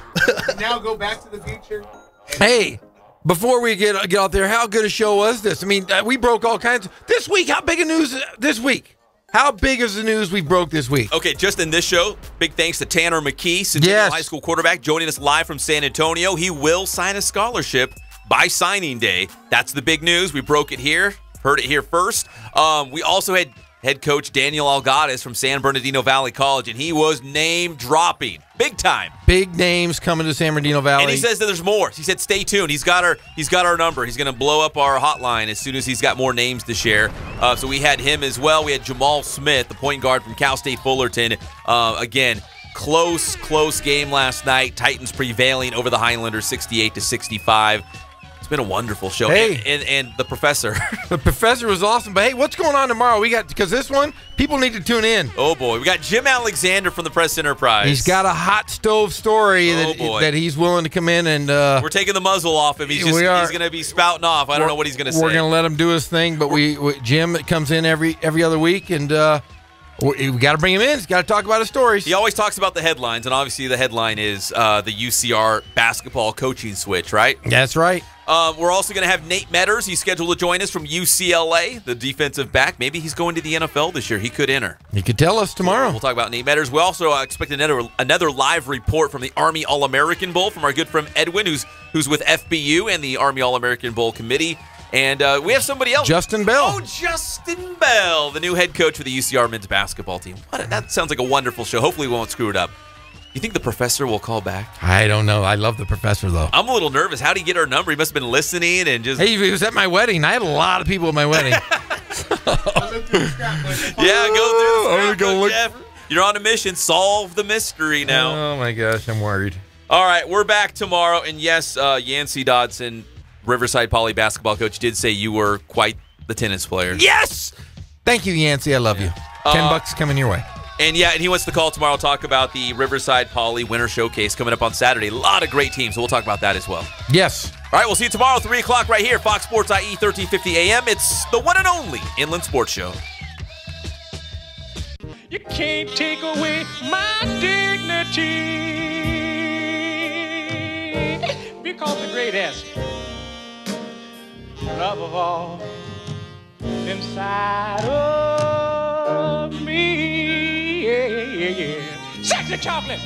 Now go back to the future. Hey, before we get out there, how good a show was this? I mean, we broke all kinds. This week, how big a news this week? How big is the news we broke this week? Okay, just in this show, big thanks to Tanner McKee, Centennial High School quarterback, joining us live from San Antonio. He will sign a scholarship by signing day. That's the big news. We broke it here. Heard it here first. We also had head coach Daniel Algattas from San Bernardino Valley College, and he was name-dropping. Big time. Big names coming to San Bernardino Valley. And he says that there's more. He said, stay tuned. He's got our number. He's going to blow up our hotline as soon as he's got more names to share. So we had him as well. We had Jamal Smith, the point guard from Cal State Fullerton. Again, close game last night. Titans prevailing over the Highlanders 68-65. It's been a wonderful show. Hey. And the professor. The professor was awesome. But hey, what's going on tomorrow? Because this one, people need to tune in. Oh, boy. We got Jim Alexander from the Press Enterprise. He's got a hot stove story that he's willing to come in and... we're taking the muzzle off him. He's going to be spouting off. I don't know what he's going to say. We're going to let him do his thing, but Jim comes in every other week, and we got to bring him in. He's got to talk about his stories. He always talks about the headlines, and obviously the headline is the UCR basketball coaching switch, right? That's right. We're also going to have Nate Metters. He's scheduled to join us from UCLA, the defensive back. Maybe he's going to the NFL this year. He could enter. He could tell us tomorrow. We'll talk about Nate Metters. We also expect another live report from the Army All-American Bowl from our good friend Edwin, who's with FBU and the Army All-American Bowl committee. And we have somebody else. Justin Bell. Oh, Justin Bell, the new head coach for the UCR men's basketball team. That sounds like a wonderful show. Hopefully we won't screw it up. You think the professor will call back? I don't know. I love the professor, though. I'm a little nervous. How did he get our number? He must have been listening and just... Hey, he was at my wedding. I had a lot of people at my wedding. Yeah, go through the scrapbook, Jeff. You're on a mission. Solve the mystery now. Oh, my gosh. I'm worried. All right, we're back tomorrow. And yes, Yancey Dodson, Riverside Poly basketball coach, did say you were quite the tennis player. Yes! Thank you, Yancey. I love you. $10 coming your way. And yeah, and he wants to call tomorrow, talk about the Riverside Poly Winter Showcase coming up on Saturday. A lot of great teams, so we'll talk about that as well. Yes. All right, we'll see you tomorrow, 3 o'clock right here, Fox Sports IE, 1350 AM. It's the one and only Inland Sports Show. You can't take away my dignity because the great essence, love of all, inside of me. Yeah. Sexy chocolate.